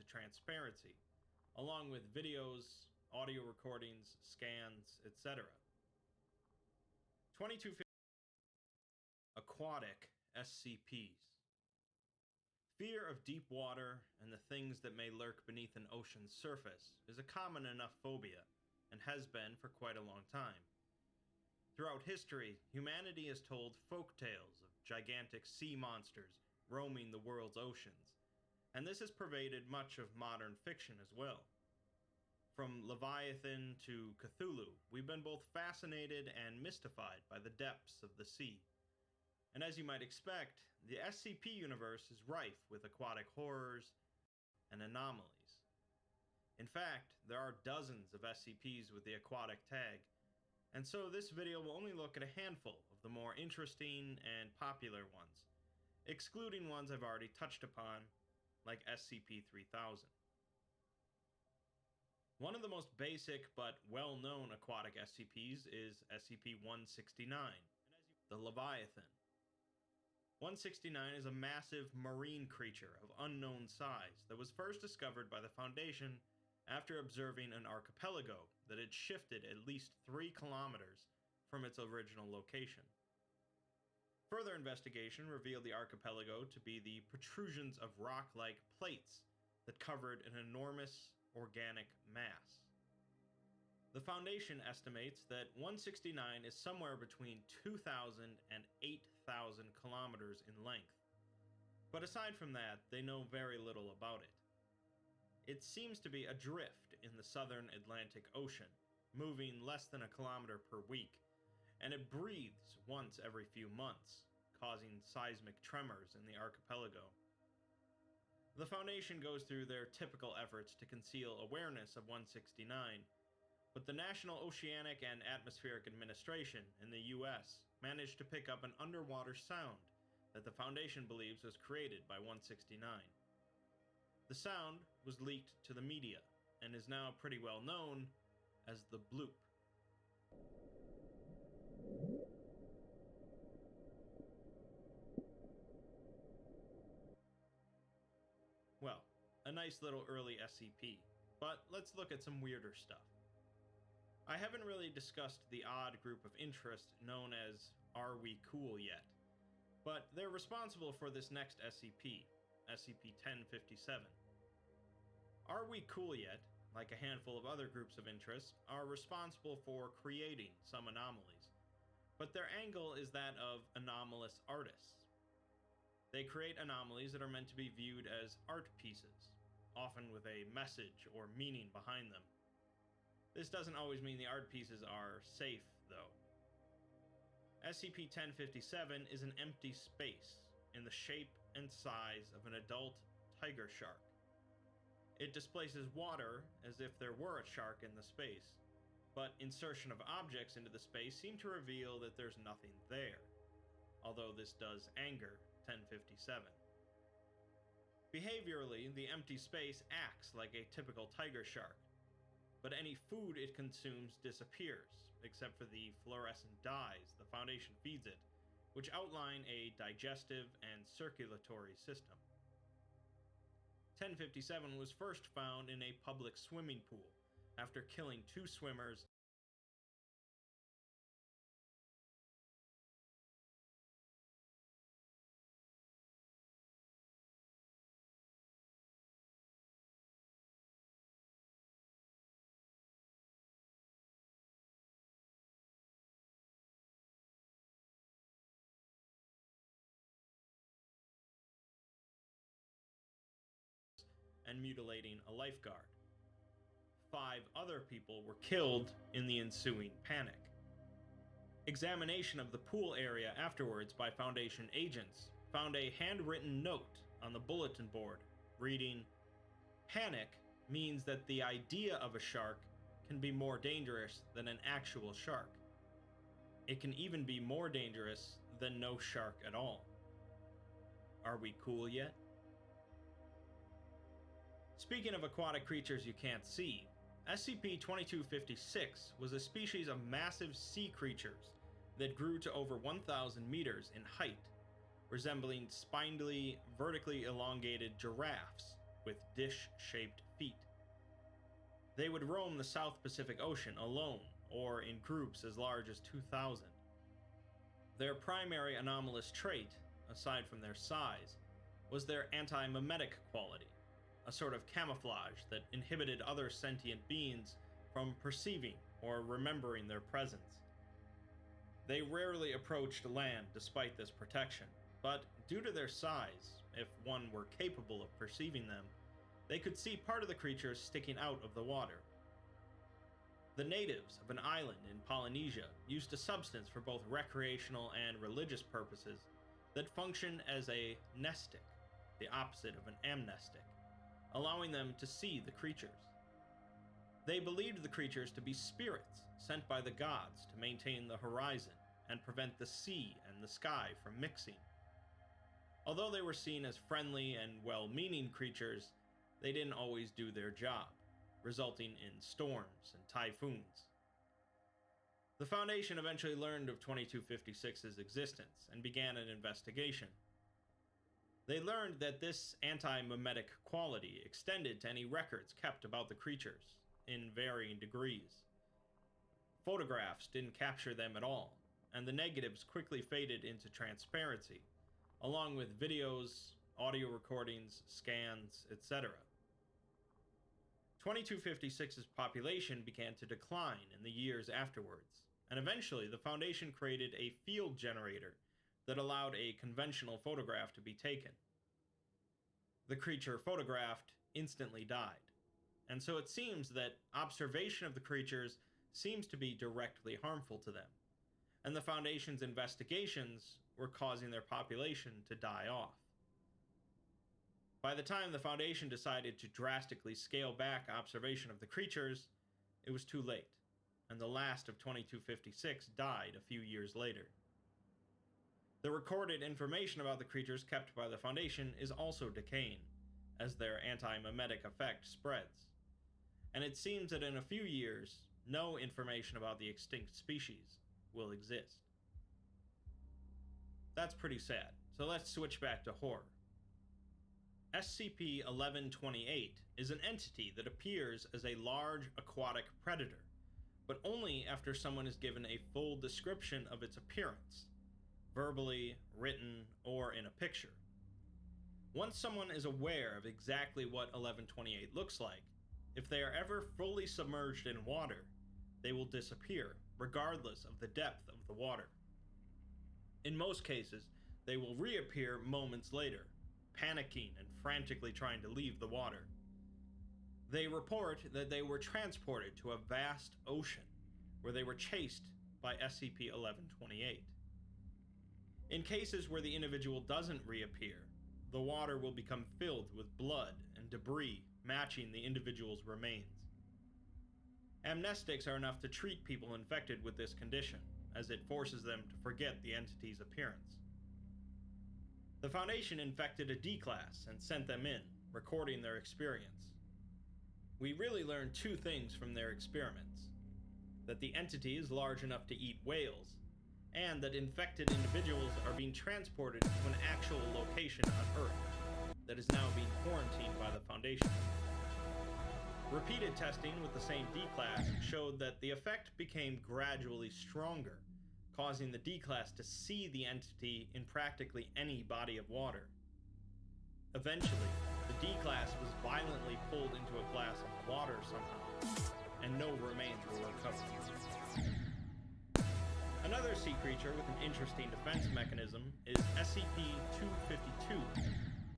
transparency, along with videos, audio recordings, scans, etc. 2250 Aquatic SCPs. Fear of deep water and the things that may lurk beneath an ocean's surface is a common enough phobia, and has been for quite a long time. Throughout history, humanity has told folk tales of gigantic sea monsters roaming the world's oceans, and this has pervaded much of modern fiction as well. From Leviathan to Cthulhu, we've been both fascinated and mystified by the depths of the sea. And as you might expect, the SCP universe is rife with aquatic horrors and anomalies. In fact, there are dozens of SCPs with the aquatic tag, and so this video will only look at a handful of the more interesting and popular ones, excluding ones I've already touched upon, like SCP-3000. One of the most basic but well-known aquatic SCPs is SCP-169, the Leviathan. 169 is a massive marine creature of unknown size that was first discovered by the Foundation after observing an archipelago that had shifted at least 3 kilometers from its original location. Further investigation revealed the archipelago to be the protrusions of rock-like plates that covered an enormous organic mass. The Foundation estimates that 169 is somewhere between 2,000 and 8,000 kilometers in length, but aside from that, they know very little about it. It seems to be adrift in the southern Atlantic Ocean, moving less than a kilometer per week, and it breathes once every few months, causing seismic tremors in the archipelago. The Foundation goes through their typical efforts to conceal awareness of 169, but the National Oceanic and Atmospheric Administration in the US managed to pick up an underwater sound that the Foundation believes was created by 169. The sound was leaked to the media, and is now pretty well known as the bloop. Well, a nice little early SCP, but let's look at some weirder stuff. I haven't really discussed the odd group of interest known as Are We Cool yet, but they're responsible for this next SCP, SCP-1057. Are We Cool Yet, like a handful of other groups of interest, are responsible for creating some anomalies, but their angle is that of anomalous artists. They create anomalies that are meant to be viewed as art pieces, often with a message or meaning behind them. This doesn't always mean the art pieces are safe, though. SCP-1057 is an empty space in the shape and size of an adult tiger shark. It displaces water as if there were a shark in the space, but insertion of objects into the space seem to reveal that there's nothing there, although this does anger 1057. Behaviorally, the empty space acts like a typical tiger shark, but any food it consumes disappears, except for the fluorescent dyes the Foundation feeds it, which outline a digestive and circulatory system. 1057 was first found in a public swimming pool after killing 2 swimmers and mutilating a lifeguard. 5 other people were killed in the ensuing panic. Examination of the pool area afterwards by Foundation agents found a handwritten note on the bulletin board reading, "Panic means that the idea of a shark can be more dangerous than an actual shark. It can even be more dangerous than no shark at all. Are we cool yet?" Speaking of aquatic creatures you can't see, SCP-2256 was a species of massive sea creatures that grew to over 1,000 meters in height, resembling spindly, vertically elongated giraffes with dish-shaped feet. They would roam the South Pacific Ocean alone, or in groups as large as 2,000. Their primary anomalous trait, aside from their size, was their anti-memetic quality, a sort of camouflage that inhibited other sentient beings from perceiving or remembering their presence. They rarely approached land despite this protection, but due to their size, if one were capable of perceiving them, they could see part of the creatures sticking out of the water. The natives of an island in Polynesia used a substance for both recreational and religious purposes that functioned as a mnestic, the opposite of an amnestic, allowing them to see the creatures. They believed the creatures to be spirits sent by the gods to maintain the horizon and prevent the sea and the sky from mixing. Although they were seen as friendly and well-meaning creatures, they didn't always do their job, resulting in storms and typhoons. The Foundation eventually learned of 2256's existence and began an investigation. They learned that this anti-memetic quality extended to any records kept about the creatures, in varying degrees. Photographs didn't capture them at all, and the negatives quickly faded into transparency, along with videos, audio recordings, scans, etc. 2256's population began to decline in the years afterwards, and eventually the Foundation created a field generator that allowed a conventional photograph to be taken. The creature photographed instantly died, and so it seems that observation of the creatures seems to be directly harmful to them, and the Foundation's investigations were causing their population to die off. By the time the Foundation decided to drastically scale back observation of the creatures, it was too late, and the last of 2256 died a few years later. The recorded information about the creatures kept by the Foundation is also decaying, as their anti-memetic effect spreads, and it seems that in a few years, no information about the extinct species will exist. That's pretty sad, so let's switch back to horror. SCP-1128 is an entity that appears as a large aquatic predator, but only after someone is given a full description of its appearance, verbally, written, or in a picture. Once someone is aware of exactly what 1128 looks like, if they are ever fully submerged in water, they will disappear, regardless of the depth of the water. In most cases, they will reappear moments later, panicking and frantically trying to leave the water. They report that they were transported to a vast ocean, where they were chased by SCP-1128. In cases where the individual doesn't reappear, the water will become filled with blood and debris matching the individual's remains. Amnestics are enough to treat people infected with this condition, as it forces them to forget the entity's appearance. The Foundation infected a D-Class and sent them in, recording their experience. We really learned two things from their experiments: that the entity is large enough to eat whales, and that infected individuals are being transported to an actual location on Earth that is now being quarantined by the Foundation. Repeated testing with the same D-Class showed that the effect became gradually stronger, causing the D-Class to see the entity in practically any body of water. Eventually, the D-Class was violently pulled into a glass of water somehow, and no remains were recovered. Another sea creature with an interesting defense mechanism is SCP-252,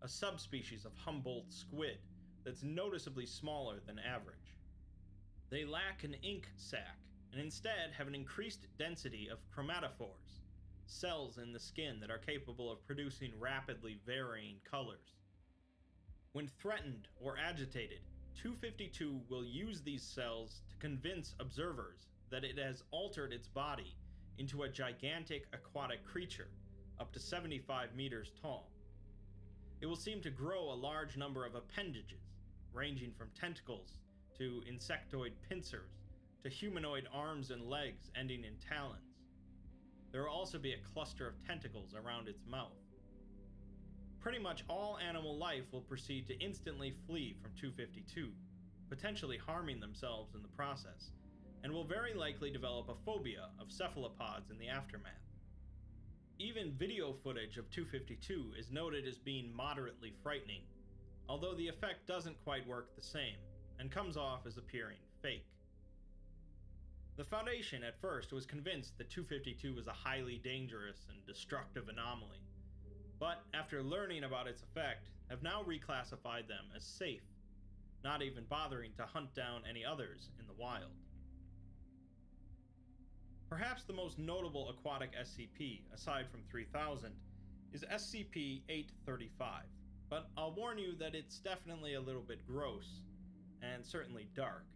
a subspecies of Humboldt squid that's noticeably smaller than average. They lack an ink sac, and instead have an increased density of chromatophores, cells in the skin that are capable of producing rapidly varying colors. When threatened or agitated, 252 will use these cells to convince observers that it has altered its body into a gigantic aquatic creature, up to 75 meters tall. It will seem to grow a large number of appendages, ranging from tentacles to insectoid pincers to humanoid arms and legs ending in talons. There will also be a cluster of tentacles around its mouth. pretty much all animal life will proceed to instantly flee from 252, potentially harming themselves in the process, and will very likely develop a phobia of cephalopods in the aftermath. Even video footage of 252 is noted as being moderately frightening, although the effect doesn't quite work the same, and comes off as appearing fake. The Foundation at first was convinced that 252 was a highly dangerous and destructive anomaly, but after learning about its effect, have now reclassified them as safe, not even bothering to hunt down any others in the wild. Perhaps the most notable aquatic SCP, aside from 3000, is SCP-835, but I'll warn you that it's definitely a little bit gross, and certainly dark.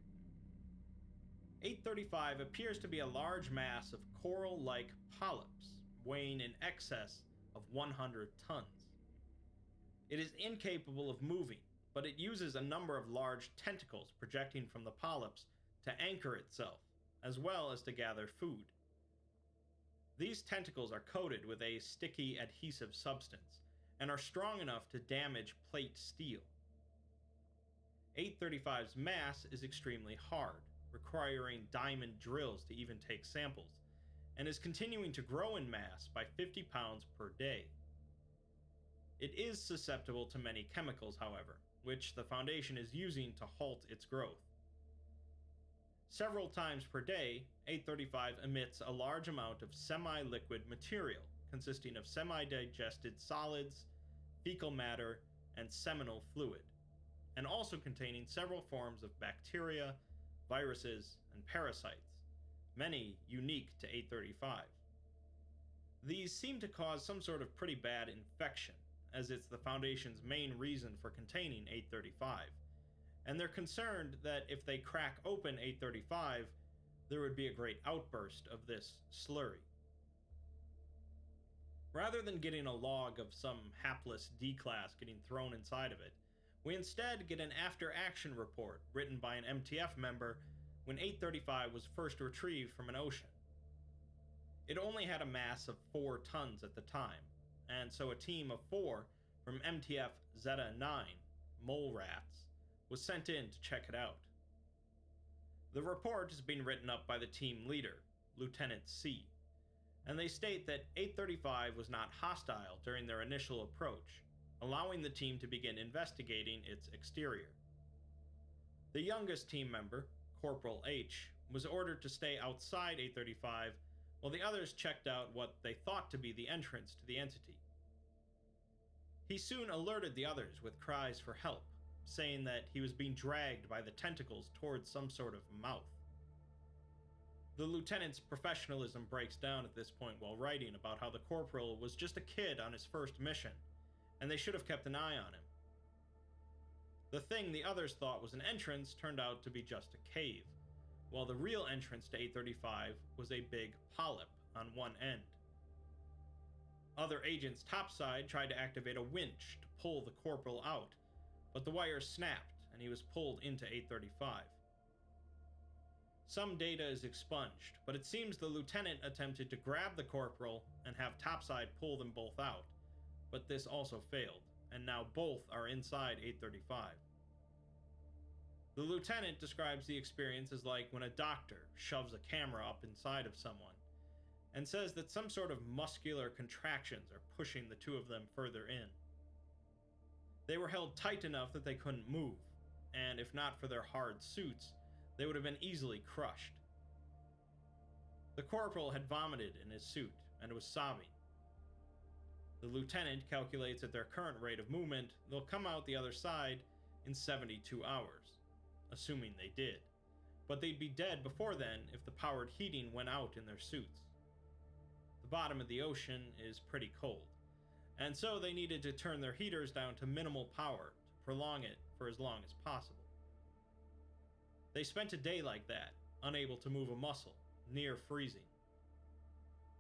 835 appears to be a large mass of coral-like polyps, weighing in excess of 100 tons. It is incapable of moving, but it uses a number of large tentacles projecting from the polyps to anchor itself, as well as to gather food. These tentacles are coated with a sticky adhesive substance, and are strong enough to damage plate steel. 835's mass is extremely hard, requiring diamond drills to even take samples, and is continuing to grow in mass by 50 pounds per day. It is susceptible to many chemicals, however, which the Foundation is using to halt its growth. Several times per day, 835 emits a large amount of semi-liquid material consisting of semi-digested solids, fecal matter, and seminal fluid, and also containing several forms of bacteria, viruses, and parasites, many unique to 835. These seem to cause some sort of pretty bad infection, as it's the Foundation's main reason for containing 835, and they're concerned that if they crack open 835, there would be a great outburst of this slurry. Rather than getting a log of some hapless D-class getting thrown inside of it, we instead get an after-action report written by an MTF member when 835 was first retrieved from an ocean. It only had a mass of 4 tons at the time, and so a team of 4 from MTF Zeta 9, Mole Rats, was sent in to check it out. The report is being written up by the team leader, Lieutenant C, and they state that 835 was not hostile during their initial approach, allowing the team to begin investigating its exterior. The youngest team member, Corporal H, was ordered to stay outside 835 while the others checked out what they thought to be the entrance to the entity. He soon alerted the others with cries for help, saying that he was being dragged by the tentacles towards some sort of mouth. The lieutenant's professionalism breaks down at this point while writing about how the corporal was just a kid on his first mission, and they should have kept an eye on him. The thing the others thought was an entrance turned out to be just a cave, while the real entrance to 835 was a big polyp on one end. Other agents topside tried to activate a winch to pull the corporal out, but the wires snapped and he was pulled into 835. Some data is expunged, but it seems the lieutenant attempted to grab the corporal and have topside pull them both out, but this also failed, and now both are inside 835. The lieutenant describes the experience as like when a doctor shoves a camera up inside of someone, and says that some sort of muscular contractions are pushing the two of them further in. They were held tight enough that they couldn't move, and if not for their hard suits, they would have been easily crushed. The corporal had vomited in his suit and was sobbing. The lieutenant calculates at their current rate of movement, they'll come out the other side in 72 hours, assuming they did, but they'd be dead before then if the powered heating went out in their suits. The bottom of the ocean is pretty cold, and so they needed to turn their heaters down to minimal power to prolong it for as long as possible. They spent a day like that, unable to move a muscle, near freezing.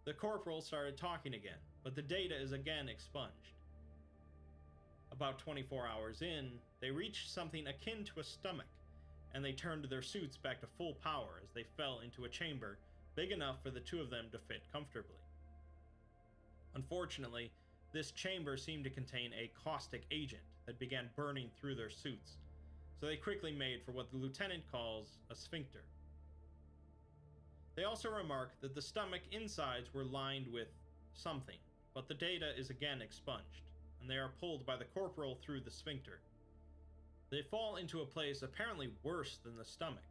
The corporal started talking again, but the data is again expunged. About 24 hours in, they reached something akin to a stomach, and they turned their suits back to full power as they fell into a chamber big enough for the two of them to fit comfortably. Unfortunately, This chamber seemed to contain a caustic agent that began burning through their suits, so they quickly made for what the lieutenant calls a sphincter. They also remark that the stomach insides were lined with something, but the data is again expunged, and they are pulled by the corporal through the sphincter. They fall into a place apparently worse than the stomach,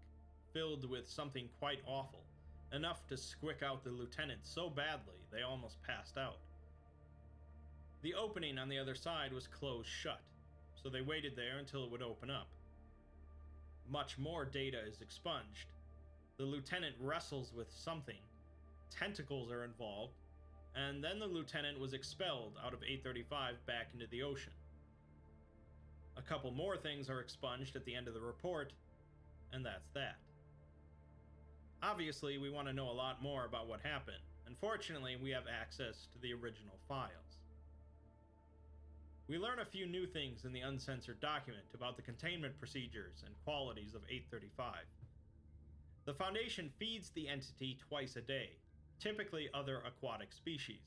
filled with something quite awful, enough to squick out the lieutenant so badly they almost passed out. The opening on the other side was closed shut, so they waited there until it would open up. Much more data is expunged. The lieutenant wrestles with something, tentacles are involved, and then the lieutenant was expelled out of 835 back into the ocean. A couple more things are expunged at the end of the report, and that's that. Obviously, we want to know a lot more about what happened, and fortunately, we have access to the original files. We learn a few new things in the uncensored document about the containment procedures and qualities of 835. The Foundation feeds the entity twice a day, typically other aquatic species,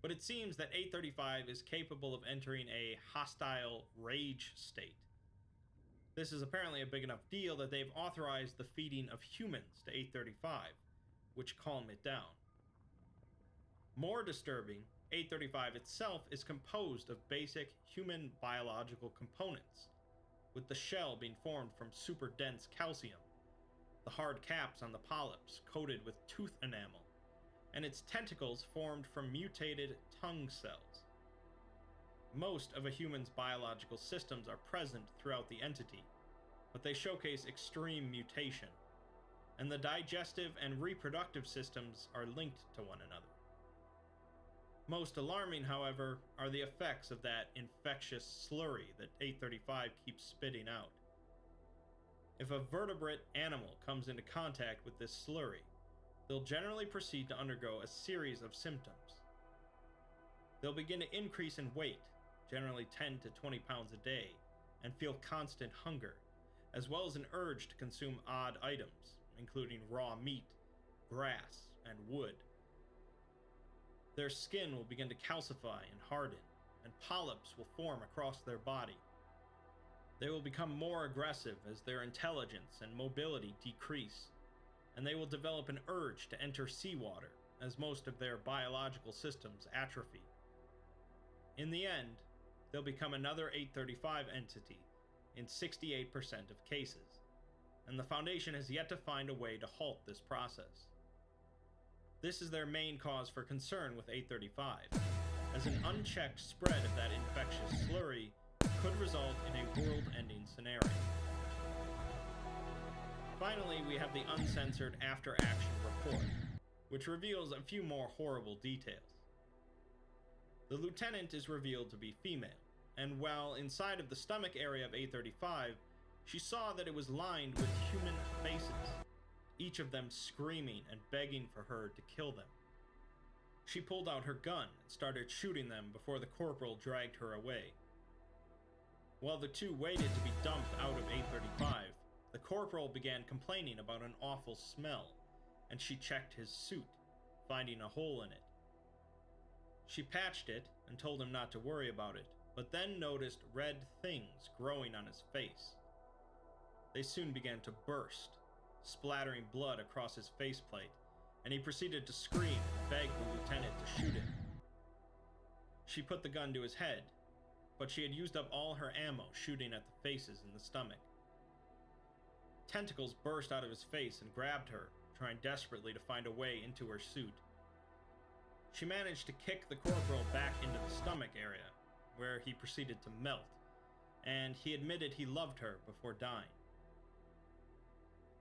but it seems that 835 is capable of entering a hostile rage state. This is apparently a big enough deal that they've authorized the feeding of humans to 835, which calm it down. More disturbing, 835 itself is composed of basic human biological components, with the shell being formed from super dense calcium, the hard caps on the polyps coated with tooth enamel, and its tentacles formed from mutated tongue cells. Most of a human's biological systems are present throughout the entity, but they showcase extreme mutation, and the digestive and reproductive systems are linked to one another. Most alarming, however, are the effects of that infectious slurry that 835 keeps spitting out. If a vertebrate animal comes into contact with this slurry, they'll generally proceed to undergo a series of symptoms. They'll begin to increase in weight, generally 10 to 20 pounds a day, and feel constant hunger, as well as an urge to consume odd items, including raw meat, grass, and wood. Their skin will begin to calcify and harden, and polyps will form across their body. They will become more aggressive as their intelligence and mobility decrease, and they will develop an urge to enter seawater as most of their biological systems atrophy. In the end, they'll become another 835 entity in 68% of cases, and the Foundation has yet to find a way to halt this process. This is their main cause for concern with 835, as an unchecked spread of that infectious slurry could result in a world-ending scenario. Finally, we have the uncensored after-action report, which reveals a few more horrible details. The lieutenant is revealed to be female, and while inside of the stomach area of 835, she saw that it was lined with human faces, each of them screaming and begging for her to kill them. She pulled out her gun and started shooting them before the corporal dragged her away. While the two waited to be dumped out of 835, the corporal began complaining about an awful smell, and she checked his suit, finding a hole in it. She patched it and told him not to worry about it, but then noticed red things growing on his face. They soon began to burst, splattering blood across his faceplate, and he proceeded to scream and beg the lieutenant to shoot him. She put the gun to his head, but she had used up all her ammo shooting at the faces in the stomach. Tentacles burst out of his face and grabbed her, trying desperately to find a way into her suit. She managed to kick the corporal back into the stomach area, where he proceeded to melt, and he admitted he loved her before dying.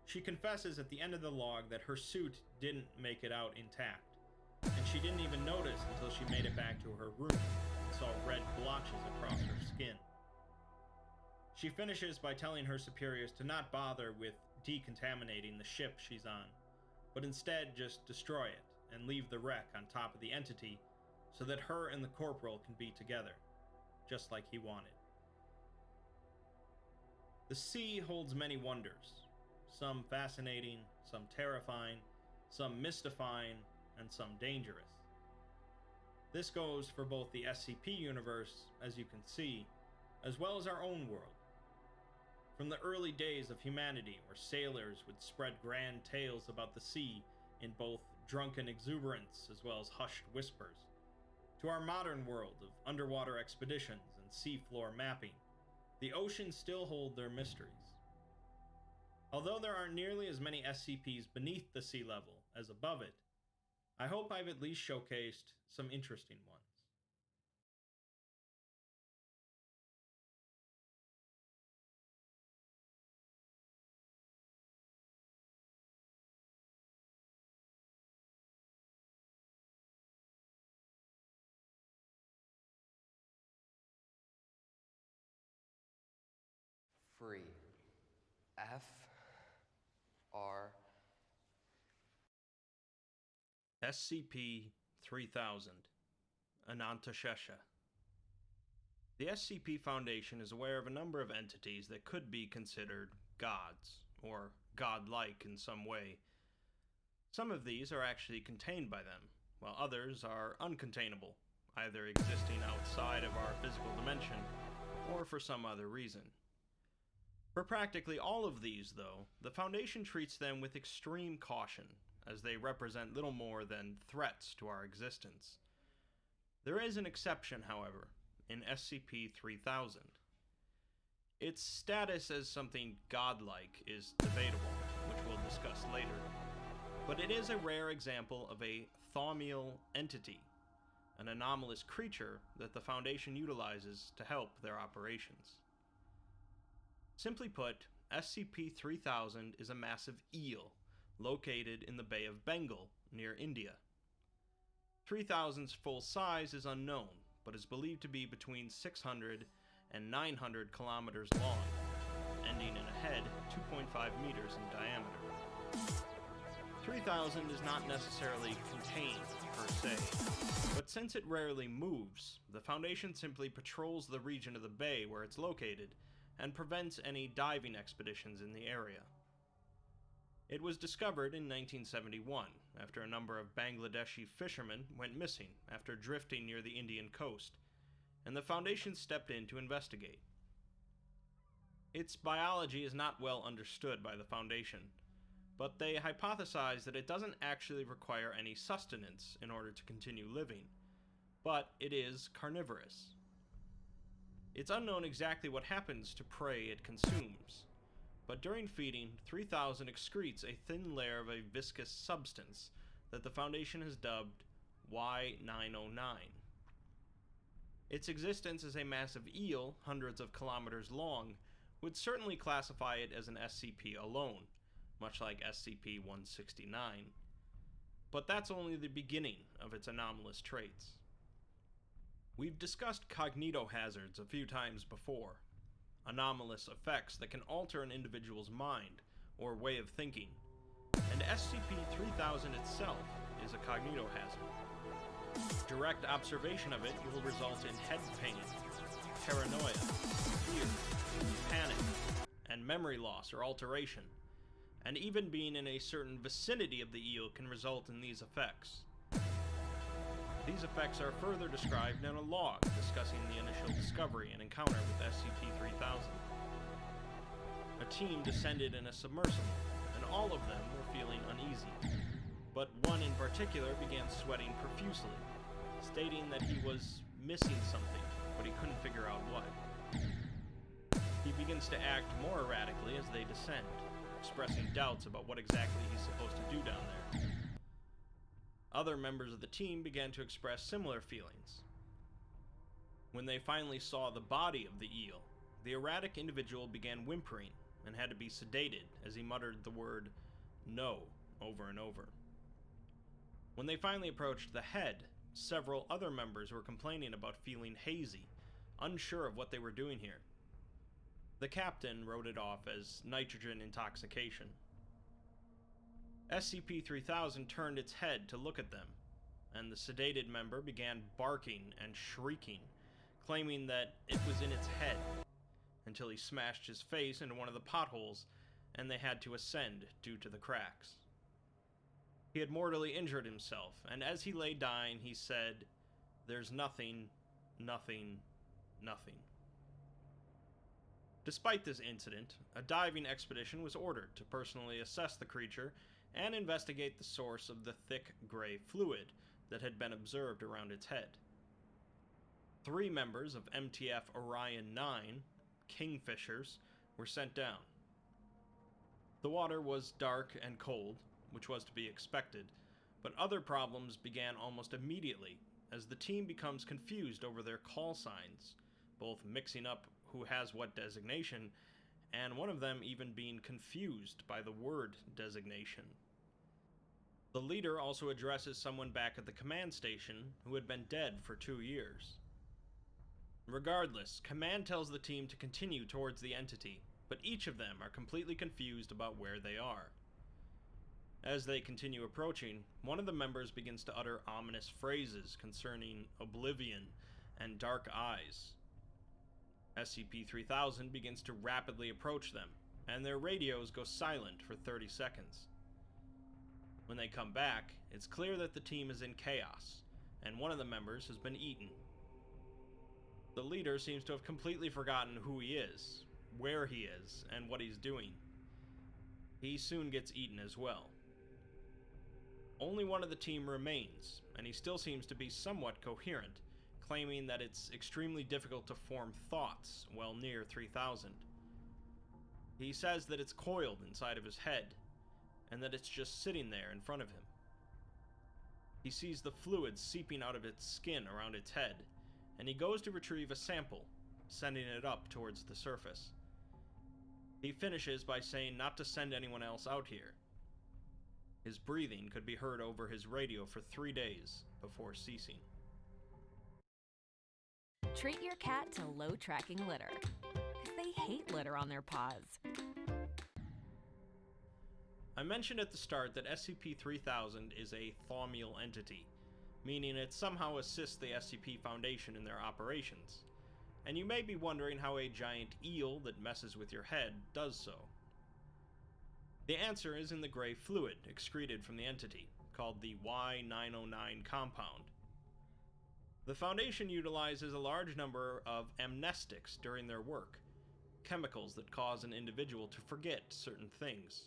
She confesses at the end of the log that her suit didn't make it out intact, and she didn't even notice until she made it back to her room and saw red blotches across her skin. She finishes by telling her superiors to not bother with decontaminating the ship she's on, but instead just destroy it and leave the wreck on top of the entity so that her and the corporal can be together, just like he wanted. The sea holds many wonders, some fascinating, some terrifying, some mystifying, and some dangerous. This goes for both the SCP universe, as you can see, as well as our own world. From the early days of humanity, where sailors would spread grand tales about the sea in both drunken exuberance as well as hushed whispers, to our modern world of underwater expeditions and seafloor mapping, the oceans still hold their mysteries. Although there aren't nearly as many SCPs beneath the sea level as above it, I hope I've at least showcased some interesting ones. Free. F R SCP-3000 Anantashesha. The SCP Foundation is aware of a number of entities that could be considered gods, or godlike in some way. Some of these are actually contained by them, while others are uncontainable, either existing outside of our physical dimension, or for some other reason. For practically all of these, though, the Foundation treats them with extreme caution, as they represent little more than threats to our existence. There is an exception, however, in SCP-3000. Its status as something godlike is debatable, which we'll discuss later, but it is a rare example of a thaumiel entity, an anomalous creature that the Foundation utilizes to help their operations. Simply put, SCP-3000 is a massive eel located in the Bay of Bengal, near India. 3000's full size is unknown, but is believed to be between 600 and 900 kilometers long, ending in a head 2.5 meters in diameter. 3000 is not necessarily contained, per se, but since it rarely moves, the Foundation simply patrols the region of the bay where it's located, and prevents any diving expeditions in the area. It was discovered in 1971, after a number of Bangladeshi fishermen went missing after drifting near the Indian coast, and the Foundation stepped in to investigate. Its biology is not well understood by the Foundation, but they hypothesize that it doesn't actually require any sustenance in order to continue living, but it is carnivorous. It's unknown exactly what happens to prey it consumes, but during feeding, 3000 excretes a thin layer of a viscous substance that the Foundation has dubbed Y909. Its existence as a massive eel, hundreds of kilometers long, would certainly classify it as an SCP alone, much like SCP-169, but that's only the beginning of its anomalous traits. We've discussed cognitohazards a few times before, anomalous effects that can alter an individual's mind or way of thinking, and SCP-3000 itself is a cognitohazard. Direct observation of it will result in head pain, paranoia, fear, panic, and memory loss or alteration, and even being in a certain vicinity of the eel can result in these effects. These effects are further described in a log discussing the initial discovery and encounter with SCP-3000. A team descended in a submersible, and all of them were feeling uneasy, but one in particular began sweating profusely, stating that he was missing something, but he couldn't figure out what. He begins to act more erratically as they descend, expressing doubts about what exactly he's supposed to do down there. Other members of the team began to express similar feelings. When they finally saw the body of the eel, the erratic individual began whimpering and had to be sedated as he muttered the word "no" over and over. When they finally approached the head, several other members were complaining about feeling hazy, unsure of what they were doing here. The captain wrote it off as nitrogen intoxication. SCP-3000 turned its head to look at them, and the sedated member began barking and shrieking, claiming that it was in its head, until he smashed his face into one of the potholes and they had to ascend due to the cracks. He had mortally injured himself, and as he lay dying, he said, there's nothing, nothing, nothing. Despite this incident, a diving expedition was ordered to personally assess the creature and investigate the source of the thick gray fluid that had been observed around its head. 3 members of MTF Orion 9, Kingfishers, were sent down. The water was dark and cold, which was to be expected, but other problems began almost immediately as the team becomes confused over their call signs, both mixing up who has what designation, and one of them even being confused by the word designation. The leader also addresses someone back at the command station who had been dead for 2 years. Regardless, command tells the team to continue towards the entity, but each of them are completely confused about where they are. As they continue approaching, one of the members begins to utter ominous phrases concerning oblivion and dark eyes. SCP-3000 begins to rapidly approach them, and their radios go silent for 30 seconds. When they come back, it's clear that the team is in chaos, and one of the members has been eaten. The leader seems to have completely forgotten who he is, where he is, and what he's doing. He soon gets eaten as well. Only one of the team remains, and he still seems to be somewhat coherent, claiming that it's extremely difficult to form thoughts while near 3000. He says that it's coiled inside of his head, and that it's just sitting there in front of him. He sees the fluid seeping out of its skin around its head, and he goes to retrieve a sample, sending it up towards the surface. He finishes by saying not to send anyone else out here. His breathing could be heard over his radio for 3 days before ceasing. Treat your cat to low tracking litter, because they hate litter on their paws. I mentioned at the start that SCP-3000 is a thaumial entity, meaning it somehow assists the SCP Foundation in their operations, and you may be wondering how a giant eel that messes with your head does so. The answer is in the gray fluid excreted from the entity, called the Y909 compound. The Foundation utilizes a large number of amnestics during their work, chemicals that cause an individual to forget certain things.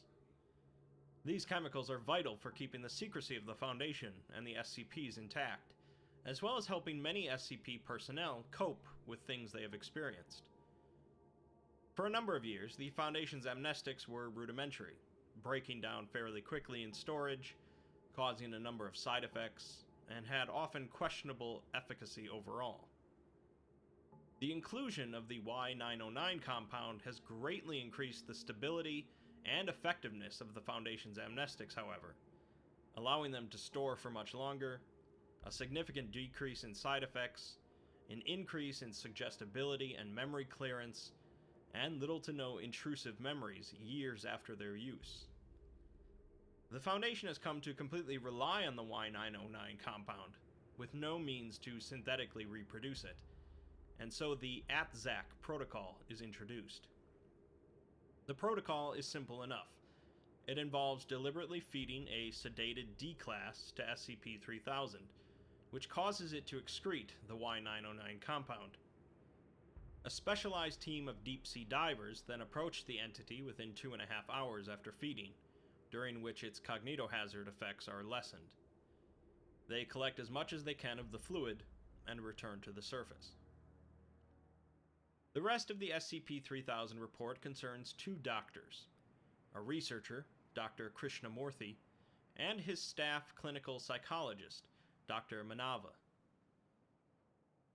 These chemicals are vital for keeping the secrecy of the Foundation and the SCPs intact, as well as helping many SCP personnel cope with things they have experienced. For a number of years, the Foundation's amnestics were rudimentary, breaking down fairly quickly in storage, causing a number of side effects, and had often questionable efficacy overall. The inclusion of the Y909 compound has greatly increased the stability and effectiveness of the Foundation's amnestics, however, allowing them to store for much longer, a significant decrease in side effects, an increase in suggestibility and memory clearance, and little to no intrusive memories years after their use. The Foundation has come to completely rely on the Y909 compound, with no means to synthetically reproduce it, and so the ATZAC protocol is introduced. The protocol is simple enough. It involves deliberately feeding a sedated D-class to SCP-3000, which causes it to excrete the Y909 compound. A specialized team of deep-sea divers then approach the entity within 2.5 hours after feeding, during which its cognitohazard effects are lessened. They collect as much as they can of the fluid and return to the surface. The rest of the SCP-3000 report concerns 2 doctors, a researcher, Dr. Krishnamurthy, and his staff clinical psychologist, Dr. Manava.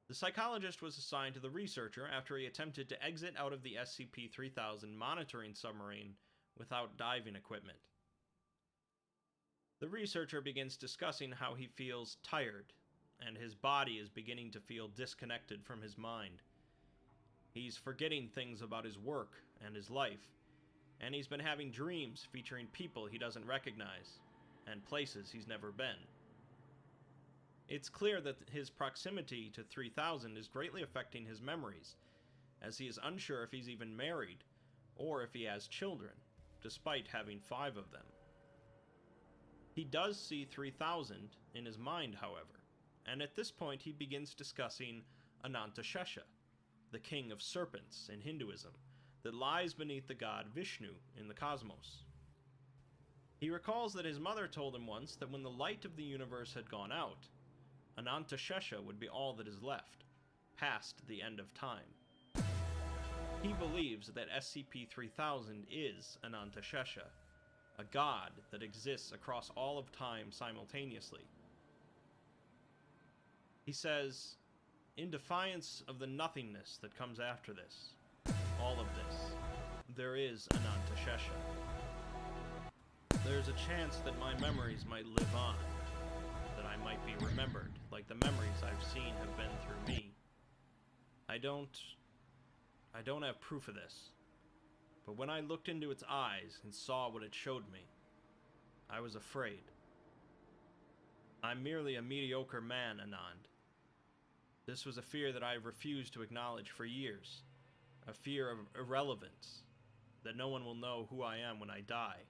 The psychologist was assigned to the researcher after he attempted to exit out of the SCP-3000 monitoring submarine without diving equipment. The researcher begins discussing how he feels tired, and his body is beginning to feel disconnected from his mind. He's forgetting things about his work and his life, and he's been having dreams featuring people he doesn't recognize, and places he's never been. It's clear that his proximity to 3000 is greatly affecting his memories, as he is unsure if he's even married, or if he has children, despite having 5 of them. He does see 3000 in his mind, however, and at this point he begins discussing Anantashesha, the king of serpents in Hinduism, that lies beneath the god Vishnu in the cosmos. He recalls that his mother told him once that when the light of the universe had gone out, Anantashesha would be all that is left, past the end of time. He believes that SCP-3000 is Anantashesha, a god that exists across all of time simultaneously. He says, in defiance of the nothingness that comes after this, all of this, there is Anantashesha. There's a chance that my memories might live on, that I might be remembered, like the memories I've seen have been through me. I don't have proof of this, but when I looked into its eyes and saw what it showed me, I was afraid. I'm merely a mediocre man, Anand. This was a fear that I've refused to acknowledge for years, a fear of irrelevance, that no one will know who I am when I die,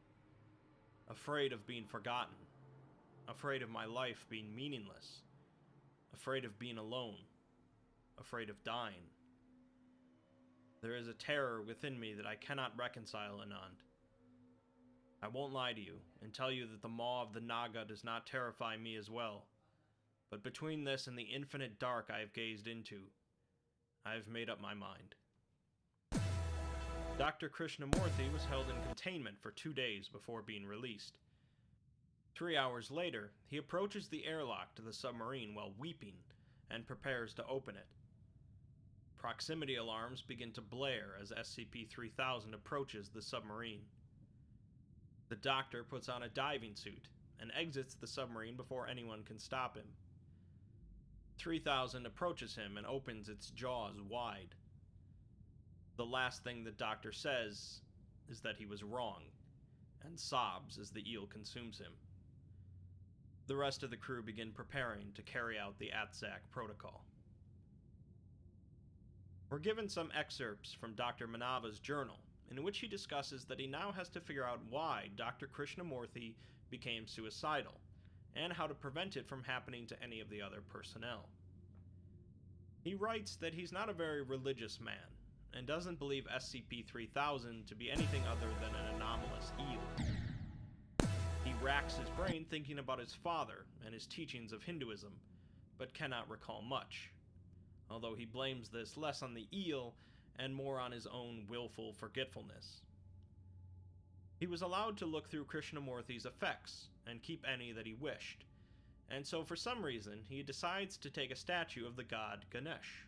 afraid of being forgotten, afraid of my life being meaningless, afraid of being alone, afraid of dying. There is a terror within me that I cannot reconcile, Anand. I won't lie to you and tell you that the maw of the Naga does not terrify me as well, but between this and the infinite dark I have gazed into, I have made up my mind. Dr. Krishnamurthy was held in containment for 2 days before being released. 3 hours later, he approaches the airlock to the submarine while weeping and prepares to open it. Proximity alarms begin to blare as SCP-3000 approaches the submarine. The doctor puts on a diving suit and exits the submarine before anyone can stop him. 3000 approaches him and opens its jaws wide. The last thing the doctor says is that he was wrong, and sobs as the eel consumes him. The rest of the crew begin preparing to carry out the ATSAC protocol. We're given some excerpts from Dr. Manava's journal, in which he discusses that he now has to figure out why Dr. Krishnamurthy became suicidal, and how to prevent it from happening to any of the other personnel. He writes that he's not a very religious man, and doesn't believe SCP-3000 to be anything other than an anomalous eel. He racks his brain thinking about his father and his teachings of Hinduism, but cannot recall much, although he blames this less on the eel and more on his own willful forgetfulness. He was allowed to look through Krishnamurthy's effects and keep any that he wished, and so for some reason he decides to take a statue of the god Ganesh.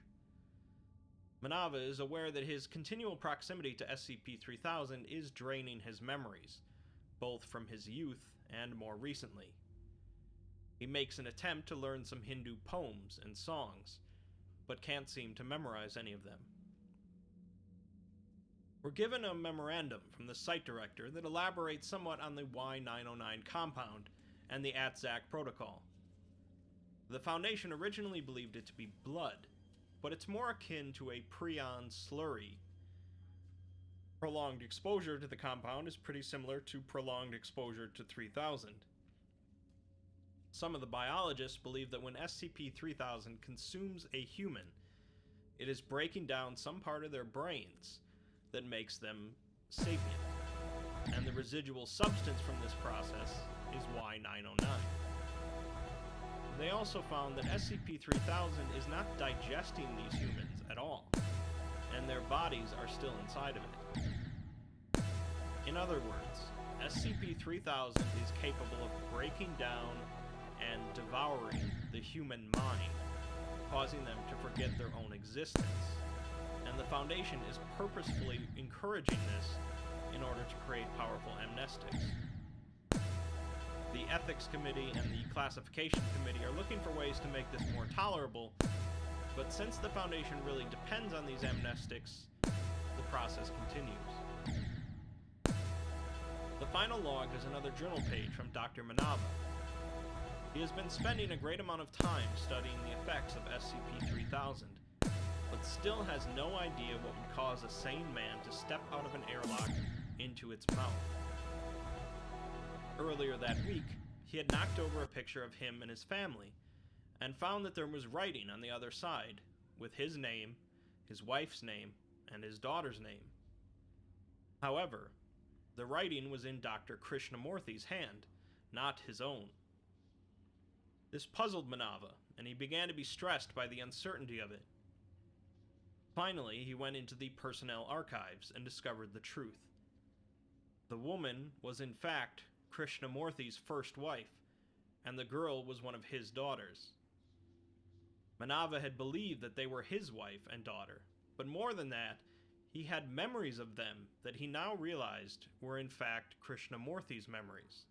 Manava is aware that his continual proximity to SCP-3000 is draining his memories, both from his youth and more recently. He makes an attempt to learn some Hindu poems and songs, but can't seem to memorize any of them. We're given a memorandum from the site director that elaborates somewhat on the Y-909 compound and the ATSAC protocol. The Foundation originally believed it to be blood, but it's more akin to a prion slurry. Prolonged exposure to the compound is pretty similar to prolonged exposure to 3000. Some of the biologists believe that when SCP-3000 consumes a human, it is breaking down some part of their brains that makes them sapient, and the residual substance from this process is Y-909. They also found that SCP-3000 is not digesting these humans at all, and their bodies are still inside of it. In other words, SCP-3000 is capable of breaking down and devouring the human mind, causing them to forget their own existence, and the Foundation is purposefully encouraging this in order to create powerful amnestics. The Ethics Committee and the Classification Committee are looking for ways to make this more tolerable, but since the Foundation really depends on these amnestics, the process continues. The final log has another journal page from Dr. Manava. He has been spending a great amount of time studying the effects of SCP-3000, but still has no idea what would cause a sane man to step out of an airlock into its mouth. Earlier that week, he had knocked over a picture of him and his family, and found that there was writing on the other side, with his name, his wife's name, and his daughter's name. However, the writing was in Dr. Krishnamurthy's hand, not his own. This puzzled Manava, and he began to be stressed by the uncertainty of it. Finally, he went into the personnel archives and discovered the truth. The woman was in fact Krishnamurthy's first wife, and the girl was one of his daughters. Manava had believed that they were his wife and daughter, but more than that, he had memories of them that he now realized were in fact Krishnamurthy's memories.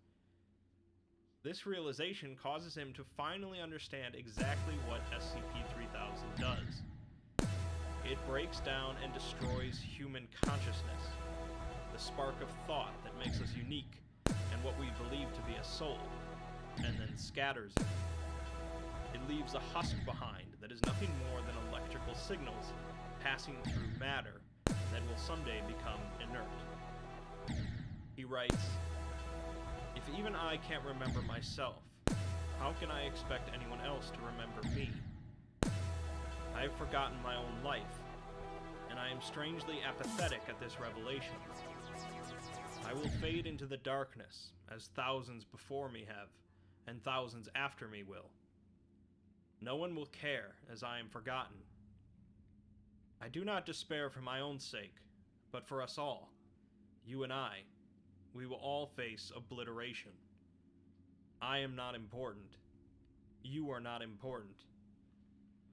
This realization causes him to finally understand exactly what SCP-3000 does. It breaks down and destroys human consciousness, the spark of thought that makes us unique and what we believe to be a soul, and then scatters it. It leaves a husk behind that is nothing more than electrical signals passing through matter that will someday become inert. He writes, "If even I can't remember myself, how can I expect anyone else to remember me? I have forgotten my own life, and I am strangely apathetic at this revelation. I will fade into the darkness, as thousands before me have, and thousands after me will. No one will care, as I am forgotten. I do not despair for my own sake, but for us all, you and I. We will all face obliteration. I am not important. You are not important.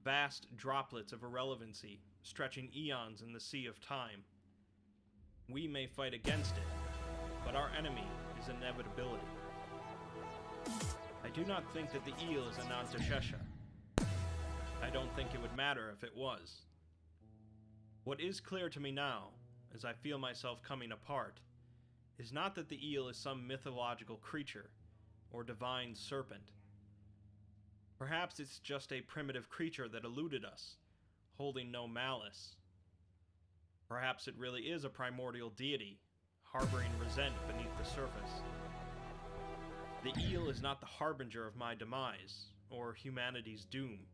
Vast droplets of irrelevancy, stretching eons in the sea of time. We may fight against it, but our enemy is inevitability. I do not think that the eel is Anantashesha. I don't think it would matter if it was. What is clear to me now, as I feel myself coming apart, is not that the eel is some mythological creature, or divine serpent. Perhaps it's just a primitive creature that eluded us, holding no malice. Perhaps it really is a primordial deity, harboring resent beneath the surface. The eel is not the harbinger of my demise, or humanity's doom.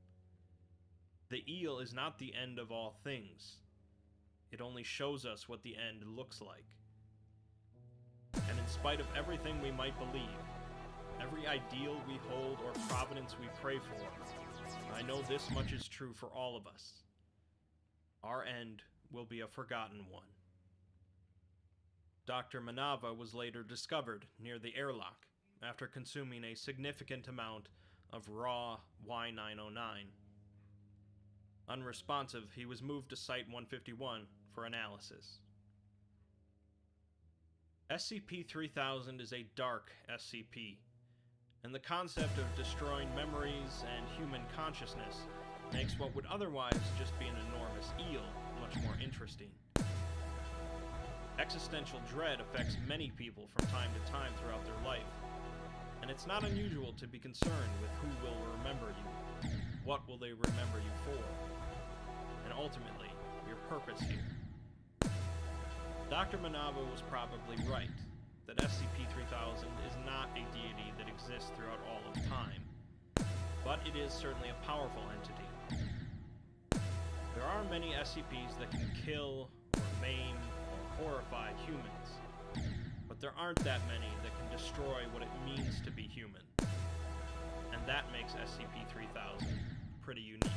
The eel is not the end of all things. It only shows us what the end looks like. And in spite of everything we might believe, every ideal we hold or providence we pray for, I know this much is true for all of us. Our end will be a forgotten one." Dr. Manava was later discovered near the airlock after consuming a significant amount of raw Y909. Unresponsive, he was moved to Site-151 for analysis. SCP-3000 is a dark SCP, and the concept of destroying memories and human consciousness makes what would otherwise just be an enormous eel much more interesting. Existential dread affects many people from time to time throughout their life, and it's not unusual to be concerned with who will remember you, what will they remember you for, and ultimately, your purpose here. Dr. Manava was probably right, that SCP-3000 is not a deity that exists throughout all of time, but it is certainly a powerful entity. There are many SCPs that can kill, or maim, or horrify humans, but there aren't that many that can destroy what it means to be human, and that makes SCP-3000 pretty unique.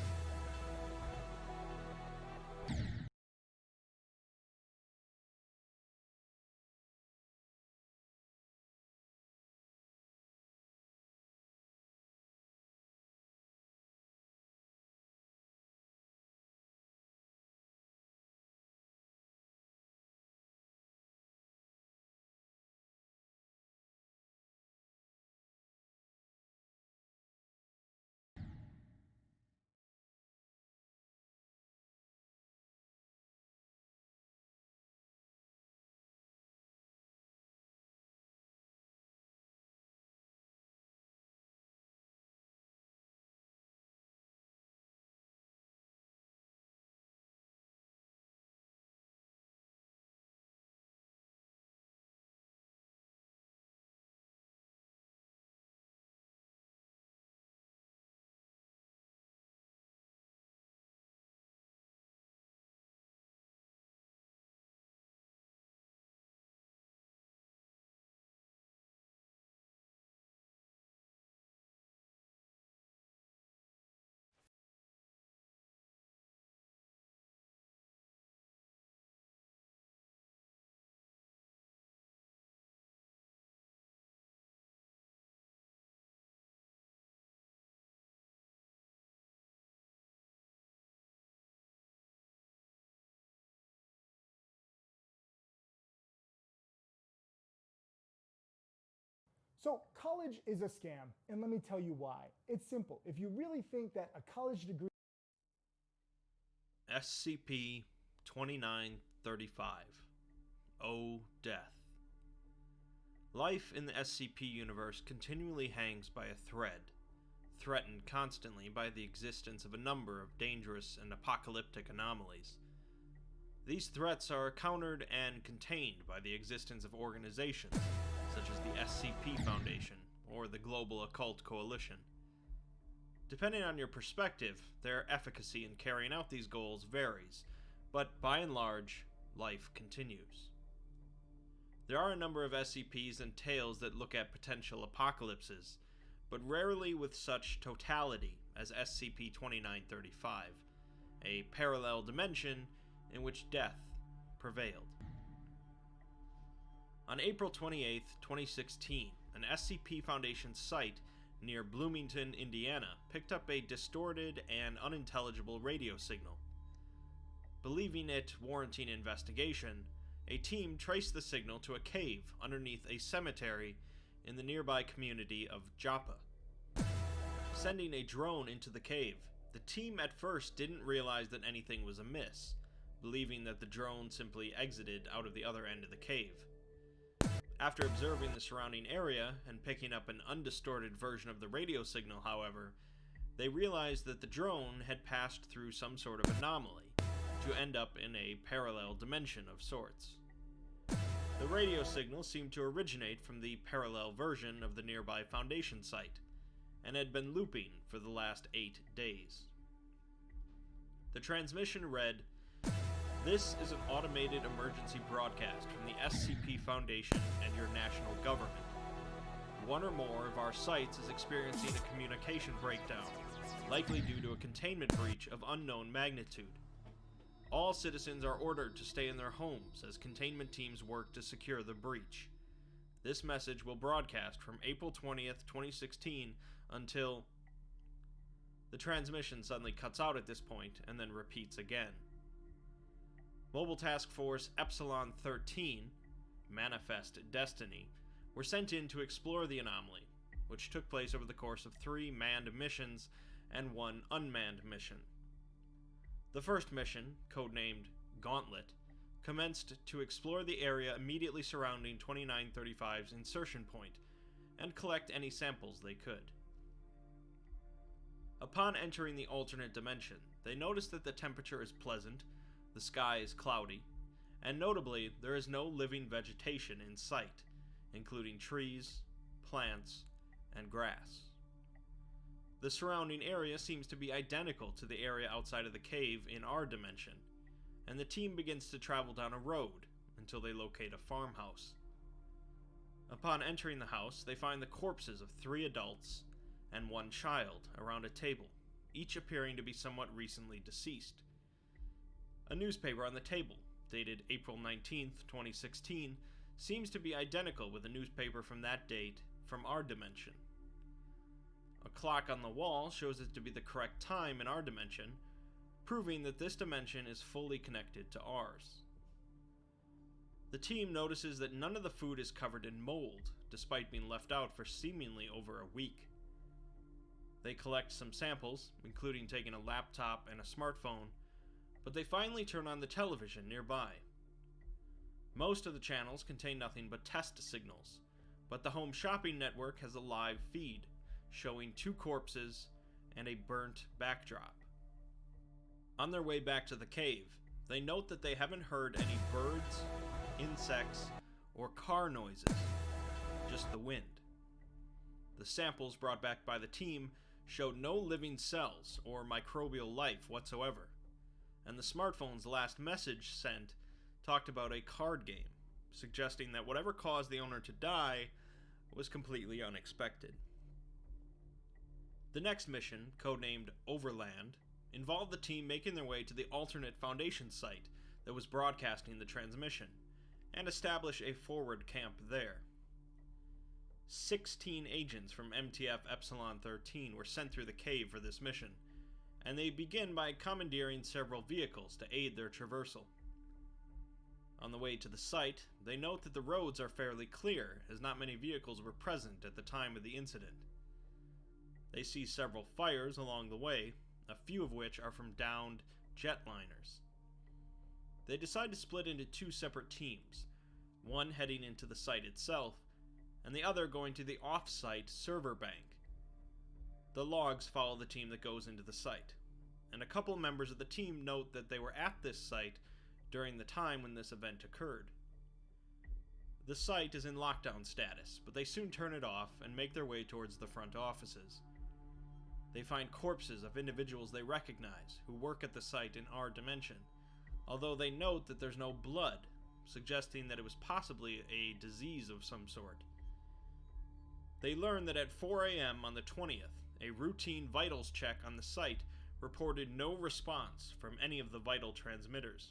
So college is a scam, and let me tell you why. It's simple. If you really think that a college degree SCP 2935. Oh, Death. Life in the SCP universe continually hangs by a thread, threatened constantly by the existence of a number of dangerous and apocalyptic anomalies. These threats are countered and contained by the existence of organizations such as the SCP Foundation or the Global Occult Coalition. Depending on your perspective, their efficacy in carrying out these goals varies, but by and large, life continues. There are a number of SCPs and tales that look at potential apocalypses, but rarely with such totality as SCP-2935, a parallel dimension in which death prevailed. On April 28, 2016, an SCP Foundation site near Bloomington, Indiana, picked up a distorted and unintelligible radio signal. Believing it warranting investigation, a team traced the signal to a cave underneath a cemetery in the nearby community of Joppa. Sending a drone into the cave, the team at first didn't realize that anything was amiss, believing that the drone simply exited out of the other end of the cave. After observing the surrounding area and picking up an undistorted version of the radio signal, however, they realized that the drone had passed through some sort of anomaly to end up in a parallel dimension of sorts. The radio signal seemed to originate from the parallel version of the nearby Foundation site, and had been looping for the last 8 days. The transmission read, "This is an automated emergency broadcast from the SCP Foundation and your national government. One or more of our sites is experiencing a communication breakdown, likely due to a containment breach of unknown magnitude. All citizens are ordered to stay in their homes as containment teams work to secure the breach. This message will broadcast from April 20th, 2016 until..." The transmission suddenly cuts out at this point and then repeats again. Mobile Task Force Epsilon 13, Manifest Destiny, were sent in to explore the anomaly, which took place over the course of 3 manned missions and 1 unmanned mission. The first mission, codenamed Gauntlet, commenced to explore the area immediately surrounding 2935's insertion point and collect any samples they could. Upon entering the alternate dimension, they noticed that the temperature is pleasant, the sky is cloudy, and notably, there is no living vegetation in sight, including trees, plants, and grass. The surrounding area seems to be identical to the area outside of the cave in our dimension, and the team begins to travel down a road until they locate a farmhouse. Upon entering the house, they find the corpses of 3 adults and 1 child around a table, each appearing to be somewhat recently deceased. A newspaper on the table, dated April 19th, 2016, seems to be identical with a newspaper from that date from our dimension. A clock on the wall shows it to be the correct time in our dimension, proving that this dimension is fully connected to ours. The team notices that none of the food is covered in mold, despite being left out for seemingly over a week. They collect some samples, including taking a laptop and a smartphone, but they finally turn on the television nearby. Most of the channels contain nothing but test signals, but the Home Shopping Network has a live feed, showing 2 corpses and a burnt backdrop. On their way back to the cave, they note that they haven't heard any birds, insects, or car noises, just the wind. The samples brought back by the team showed no living cells or microbial life whatsoever, and the smartphone's last message sent talked about a card game, suggesting that whatever caused the owner to die was completely unexpected. The next mission, codenamed Overland, involved the team making their way to the alternate Foundation site that was broadcasting the transmission, and establish a forward camp there. 16 agents from MTF Epsilon 13 were sent through the cave for this mission, and they begin by commandeering several vehicles to aid their traversal. On the way to the site, they note that the roads are fairly clear, as not many vehicles were present at the time of the incident. They see several fires along the way, a few of which are from downed jetliners. They decide to split into two separate teams, one heading into the site itself, and the other going to the off-site server bank. The logs follow the team that goes into the site, and a couple members of the team note that they were at this site during the time when this event occurred. The site is in lockdown status, but they soon turn it off and make their way towards the front offices. They find corpses of individuals they recognize who work at the site in our dimension, although they note that there's no blood, suggesting that it was possibly a disease of some sort. They learn that at 4 a.m. on the 20th, a routine vitals check on the site reported no response from any of the vital transmitters.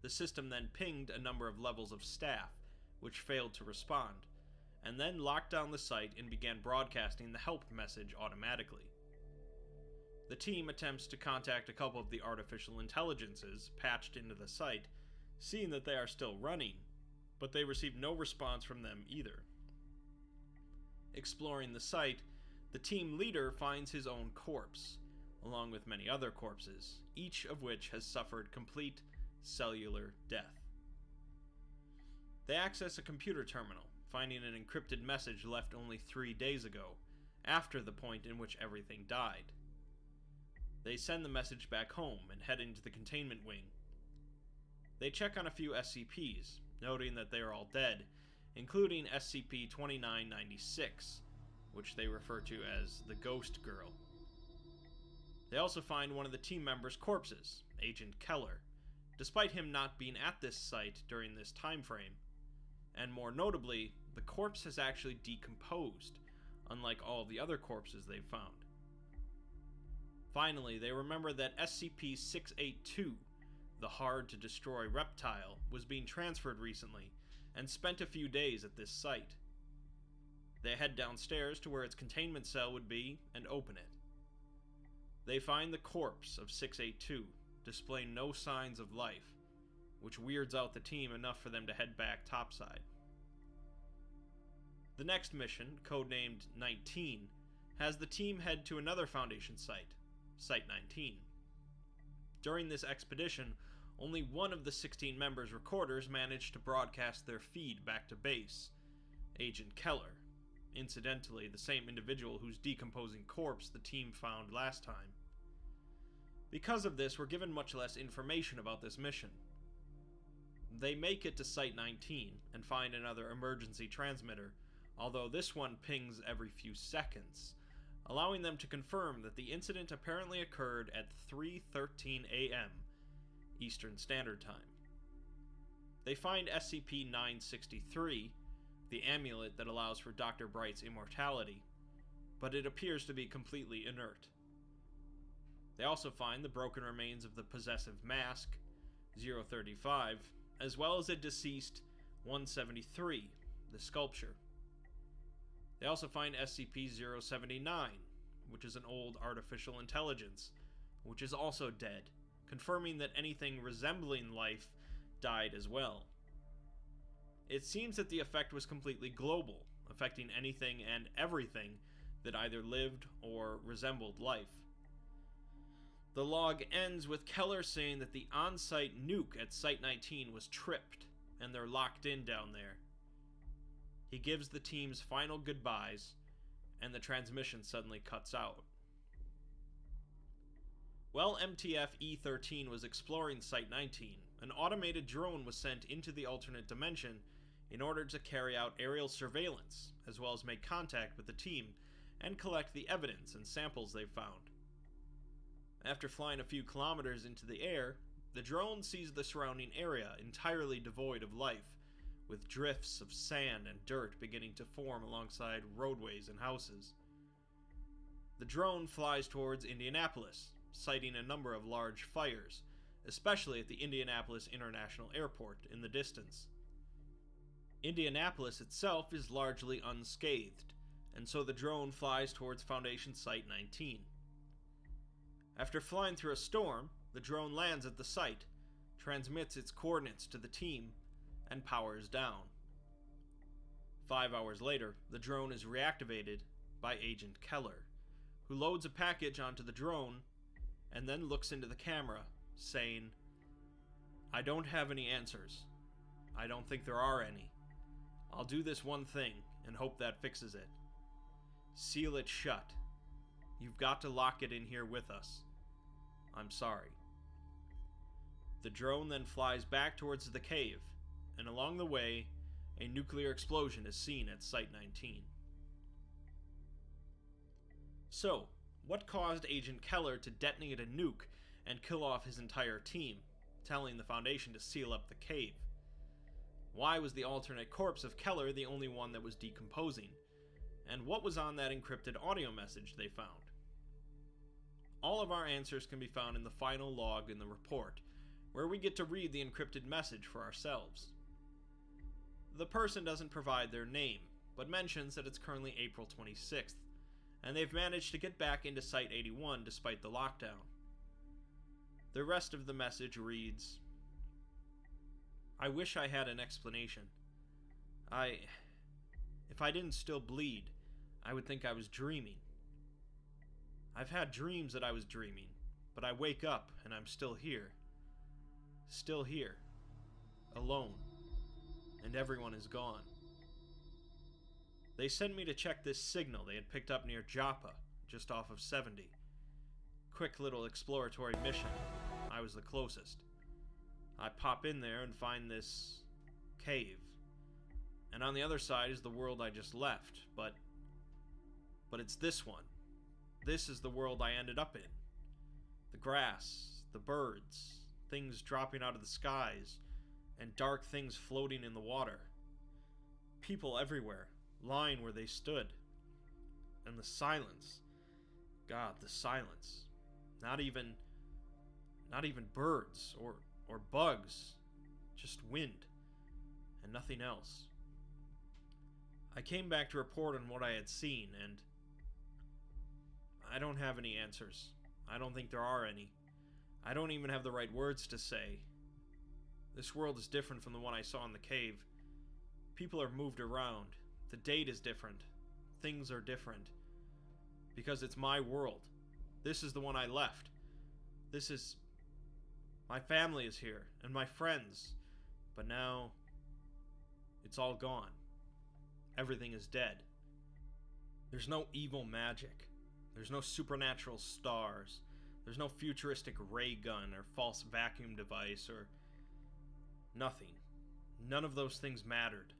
The system then pinged a number of levels of staff, which failed to respond, and then locked down the site and began broadcasting the help message automatically. The team attempts to contact a couple of the artificial intelligences patched into the site, seeing that they are still running, but they receive no response from them either. Exploring the site, the team leader finds his own corpse, along with many other corpses, each of which has suffered complete cellular death. They access a computer terminal, finding an encrypted message left only 3 days ago, after the point in which everything died. They send the message back home and head into the containment wing. They check on a few SCPs, noting that they are all dead, including SCP-2996, which they refer to as the Ghost Girl. They also find one of the team members' corpses, Agent Keller, despite him not being at this site during this time frame. And more notably, the corpse has actually decomposed, unlike all of the other corpses they've found. Finally, they remember that SCP-682, the hard-to-destroy reptile, was being transferred recently, and spent a few days at this site. They head downstairs to where its containment cell would be, and open it. They find the corpse of 682, displaying no signs of life, which weirds out the team enough for them to head back topside. The next mission, codenamed 19, has the team head to another Foundation site, Site 19. During this expedition, only one of the 16 members' recorders managed to broadcast their feed back to base, Agent Keller, incidentally the same individual whose decomposing corpse the team found last time. Because of this, we're given much less information about this mission. They make it to Site 19 and find another emergency transmitter, although this one pings every few seconds, allowing them to confirm that the incident apparently occurred at 3:13 a.m. Eastern Standard Time. They find SCP-963, the amulet that allows for Dr. Bright's immortality, but it appears to be completely inert. They also find the broken remains of the possessive mask, 035, as well as a deceased 173, the sculpture. They also find SCP-079, which is an old artificial intelligence, which is also dead, confirming that anything resembling life died as well. It seems that the effect was completely global, affecting anything and everything that either lived or resembled life. The log ends with Keller saying that the on-site nuke at Site 19 was tripped, and they're locked in down there. He gives the team's final goodbyes, and the transmission suddenly cuts out. While MTF E-13 was exploring Site 19, an automated drone was sent into the alternate dimension in order to carry out aerial surveillance, as well as make contact with the team and collect the evidence and samples they found. After flying a few kilometers into the air, the drone sees the surrounding area entirely devoid of life, with drifts of sand and dirt beginning to form alongside roadways and houses. The drone flies towards Indianapolis, citing a number of large fires, especially at the Indianapolis International Airport in the distance. Indianapolis itself is largely unscathed, and so the drone flies towards Foundation Site 19. After flying through a storm, the drone lands at the site, transmits its coordinates to the team, and powers down. 5 hours later, the drone is reactivated by Agent Keller, who loads a package onto the drone and then looks into the camera, saying, "I don't have any answers. I don't think there are any. I'll do this one thing and hope that fixes it. Seal it shut. You've got to lock it in here with us. I'm sorry." The drone then flies back towards the cave, and along the way, a nuclear explosion is seen at Site 19. So, what caused Agent Keller to detonate a nuke and kill off his entire team, telling the Foundation to seal up the cave? Why was the alternate corpse of Keller the only one that was decomposing? And what was on that encrypted audio message they found? All of our answers can be found in the final log in the report, where we get to read the encrypted message for ourselves. The person doesn't provide their name, but mentions that it's currently April 26th, and they've managed to get back into Site 81 despite the lockdown. The rest of the message reads, "I wish I had an explanation. If I didn't still bleed, I would think I was dreaming. I've had dreams that I was dreaming, but I wake up and I'm still here. Still here. Alone. And everyone is gone. They sent me to check this signal they had picked up near Joppa, just off of 70. Quick little exploratory mission. I was the closest. I pop in there and find this cave. And on the other side is the world I just left, but it's this one. This is the world I ended up in. The grass, the birds, things dropping out of the skies, and dark things floating in the water. People everywhere, lying where they stood. And the silence. God, the silence. Not even birds or bugs. Just wind. And nothing else. I came back to report on what I had seen, and I don't have any answers. I don't think there are any. I don't even have the right words to say. This world is different from the one I saw in the cave. People are moved around. The date is different. Things are different. Because it's my world. This is the one I left. My family is here, and my friends. But now, it's all gone. Everything is dead. There's no evil magic. There's no supernatural stars. There's no futuristic ray gun or false vacuum device or nothing. None of those things mattered.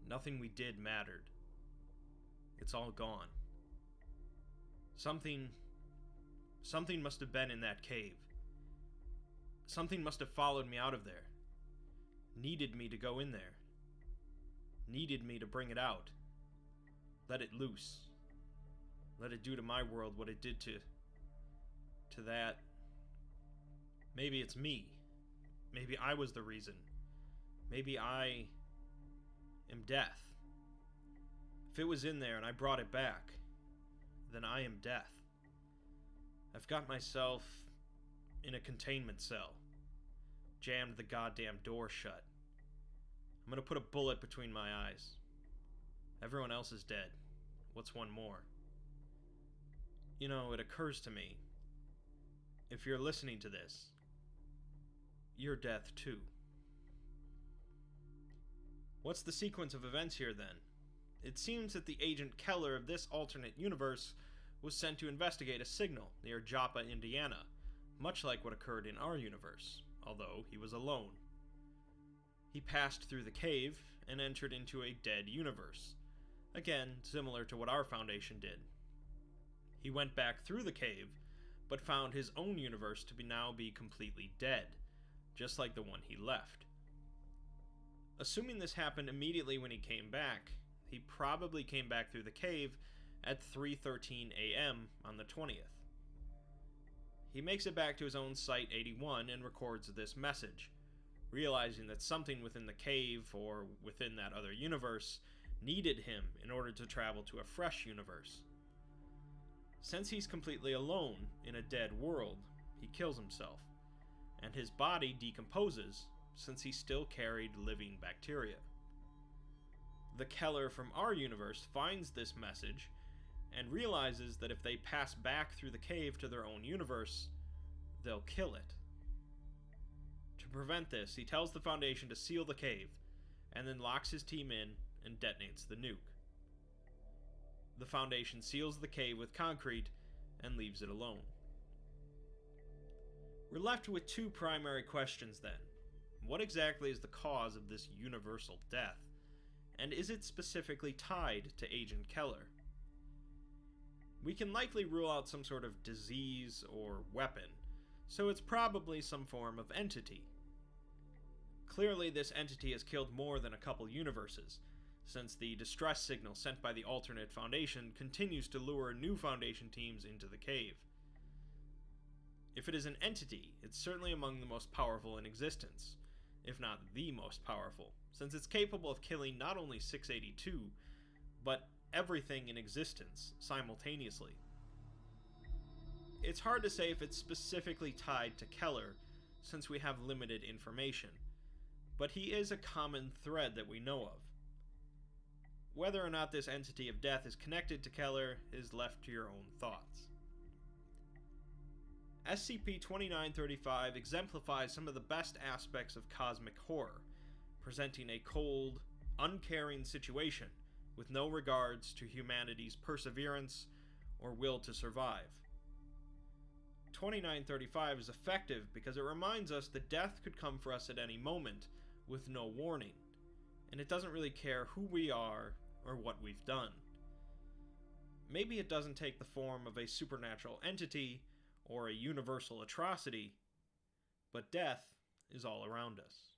Nothing we did mattered. It's all gone. Something must have been in that cave. Something must have followed me out of there. Needed me to go in there. Needed me to bring it out. Let it loose. Let it do to my world what it did to that. Maybe it's me. Maybe I was the reason. Maybe I am death. If it was in there and I brought it back, then I am death. I've got myself in a containment cell. Jammed the goddamn door shut. I'm gonna put a bullet between my eyes. Everyone else is dead. What's one more? You know, it occurs to me, if you're listening to this, you're death too. What's the sequence of events here then? It seems that the Agent Keller of this alternate universe was sent to investigate a signal near Joppa, Indiana, much like what occurred in our universe, although he was alone. He passed through the cave and entered into a dead universe, again similar to what our Foundation did. He went back through the cave, but found his own universe to now be completely dead, just like the one he left. Assuming this happened immediately when he came back, he probably came back through the cave at 3:13 a.m. on the 20th. He makes it back to his own Site 81 and records this message, realizing that something within the cave or within that other universe needed him in order to travel to a fresh universe. Since he's completely alone in a dead world, he kills himself, and his body decomposes since he still carried living bacteria. The Keller from our universe finds this message and realizes that if they pass back through the cave to their own universe, they'll kill it. To prevent this, he tells the Foundation to seal the cave, and then locks his team in and detonates the nuke. The Foundation seals the cave with concrete and leaves it alone. We're left with two primary questions then. What exactly is the cause of this universal death? And is it specifically tied to Agent Keller? We can likely rule out some sort of disease or weapon, so it's probably some form of entity. Clearly, this entity has killed more than a couple universes, since the distress signal sent by the alternate Foundation continues to lure new Foundation teams into the cave. If it is an entity, it's certainly among the most powerful in existence, if not the most powerful, since it's capable of killing not only 682, but everything in existence simultaneously. It's hard to say if it's specifically tied to Keller, since we have limited information, but he is a common thread that we know of. Whether or not this entity of death is connected to Keller is left to your own thoughts. SCP-2935 exemplifies some of the best aspects of cosmic horror, presenting a cold, uncaring situation with no regards to humanity's perseverance or will to survive. 2935 is effective because it reminds us that death could come for us at any moment with no warning, and it doesn't really care who we are or what we've done. Maybe it doesn't take the form of a supernatural entity or a universal atrocity, but death is all around us.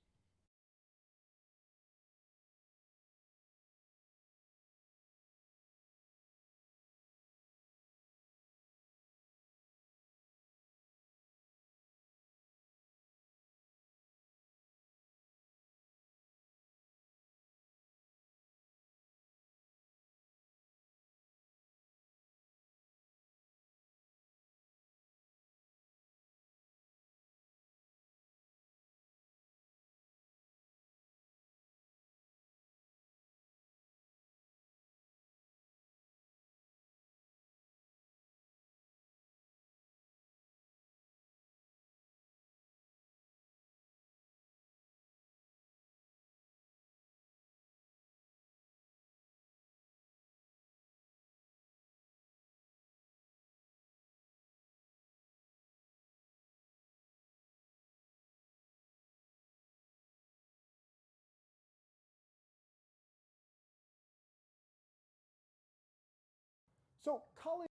So college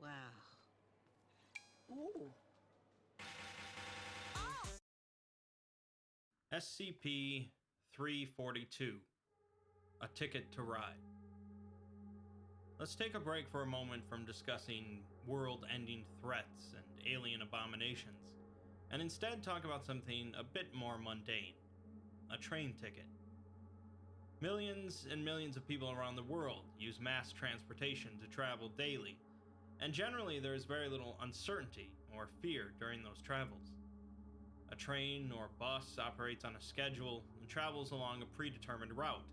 Wow. Ooh. SCP-342, A Ticket to Ride. Let's take a break for a moment from discussing world-ending threats and alien abominations, and instead talk about something a bit more mundane: a train ticket. Millions and millions of people around the world use mass transportation to travel daily, and generally there is very little uncertainty or fear during those travels. A train or bus operates on a schedule and travels along a predetermined route,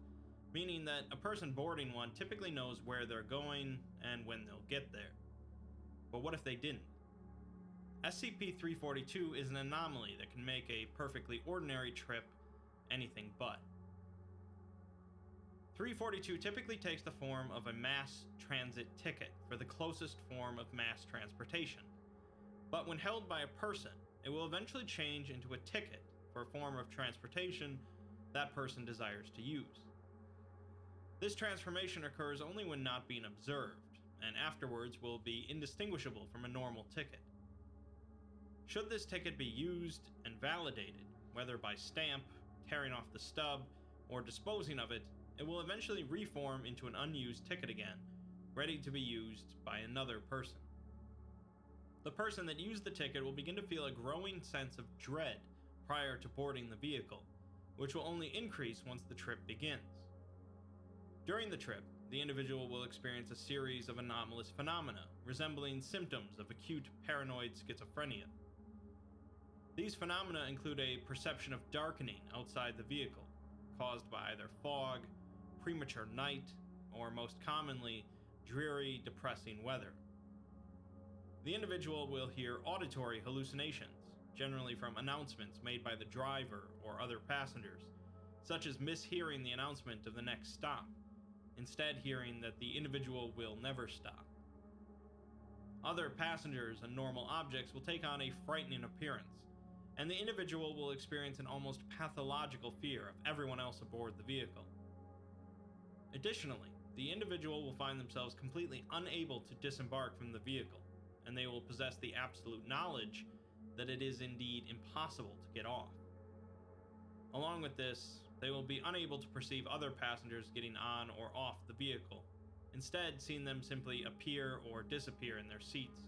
meaning that a person boarding one typically knows where they're going and when they'll get there. But what if they didn't? SCP-342 is an anomaly that can make a perfectly ordinary trip anything but. 342 typically takes the form of a mass transit ticket for the closest form of mass transportation. But when held by a person, it will eventually change into a ticket for a form of transportation that person desires to use. This transformation occurs only when not being observed, and afterwards will be indistinguishable from a normal ticket. Should this ticket be used and validated, whether by stamp, tearing off the stub, or disposing of it, it will eventually reform into an unused ticket again, ready to be used by another person. The person that used the ticket will begin to feel a growing sense of dread prior to boarding the vehicle, which will only increase once the trip begins. During the trip, the individual will experience a series of anomalous phenomena resembling symptoms of acute paranoid schizophrenia. These phenomena include a perception of darkening outside the vehicle, caused by either fog, premature night, or most commonly, dreary, depressing weather. The individual will hear auditory hallucinations, generally from announcements made by the driver or other passengers, such as mishearing the announcement of the next stop, instead hearing that the individual will never stop. Other passengers and normal objects will take on a frightening appearance, and the individual will experience an almost pathological fear of everyone else aboard the vehicle. Additionally, the individual will find themselves completely unable to disembark from the vehicle, and they will possess the absolute knowledge that it is indeed impossible to get off. Along with this, they will be unable to perceive other passengers getting on or off the vehicle, instead seeing them simply appear or disappear in their seats.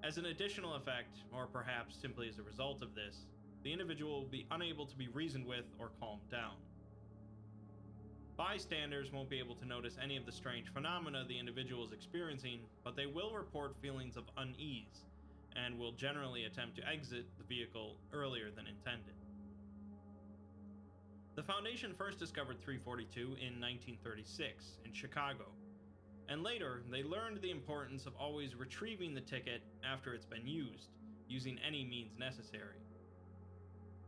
As an additional effect, or perhaps simply as a result of this, the individual will be unable to be reasoned with or calmed down. Bystanders won't be able to notice any of the strange phenomena the individual is experiencing, but they will report feelings of unease, and will generally attempt to exit the vehicle earlier than intended. The Foundation first discovered 342 in 1936 in Chicago, and later they learned the importance of always retrieving the ticket after it's been used, using any means necessary.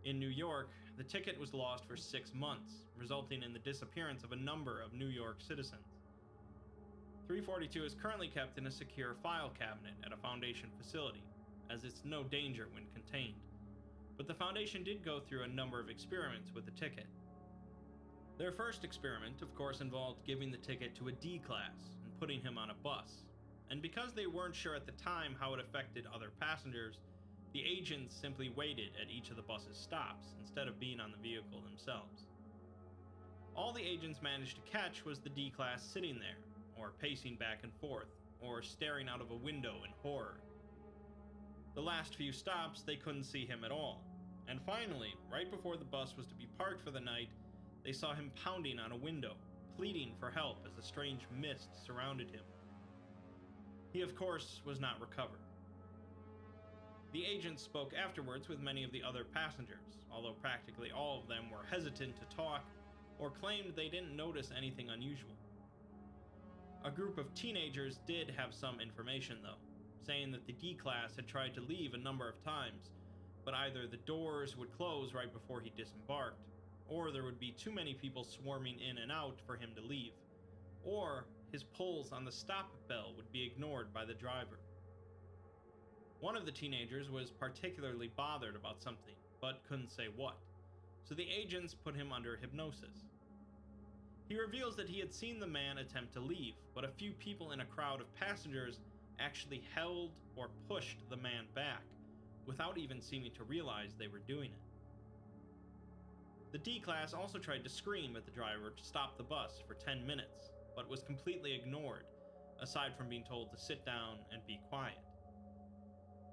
In New York, the ticket was lost for 6 months, resulting in the disappearance of a number of New York citizens. 342 is currently kept in a secure file cabinet at a Foundation facility, as it's no danger when contained, but the Foundation did go through a number of experiments with the ticket. Their first experiment, of course, involved giving the ticket to a D class and putting him on a bus, and because they weren't sure at the time how it affected other passengers, the agents simply waited at each of the bus's stops instead of being on the vehicle themselves. All the agents managed to catch was the D class sitting there, or pacing back and forth, or staring out of a window in horror. The last few stops, they couldn't see him at all, and finally, right before the bus was to be parked for the night, they saw him pounding on a window, pleading for help as a strange mist surrounded him. He, of course, was not recovered. The agents spoke afterwards with many of the other passengers, although practically all of them were hesitant to talk or claimed they didn't notice anything unusual. A group of teenagers did have some information, though, saying that the D class had tried to leave a number of times, but either the doors would close right before he disembarked, or there would be too many people swarming in and out for him to leave, or his pulls on the stop bell would be ignored by the driver. One of the teenagers was particularly bothered about something, but couldn't say what, so the agents put him under hypnosis. He reveals that he had seen the man attempt to leave, but a few people in a crowd of passengers actually held or pushed the man back, without even seeming to realize they were doing it. The D class also tried to scream at the driver to stop the bus for 10 minutes, but was completely ignored, aside from being told to sit down and be quiet.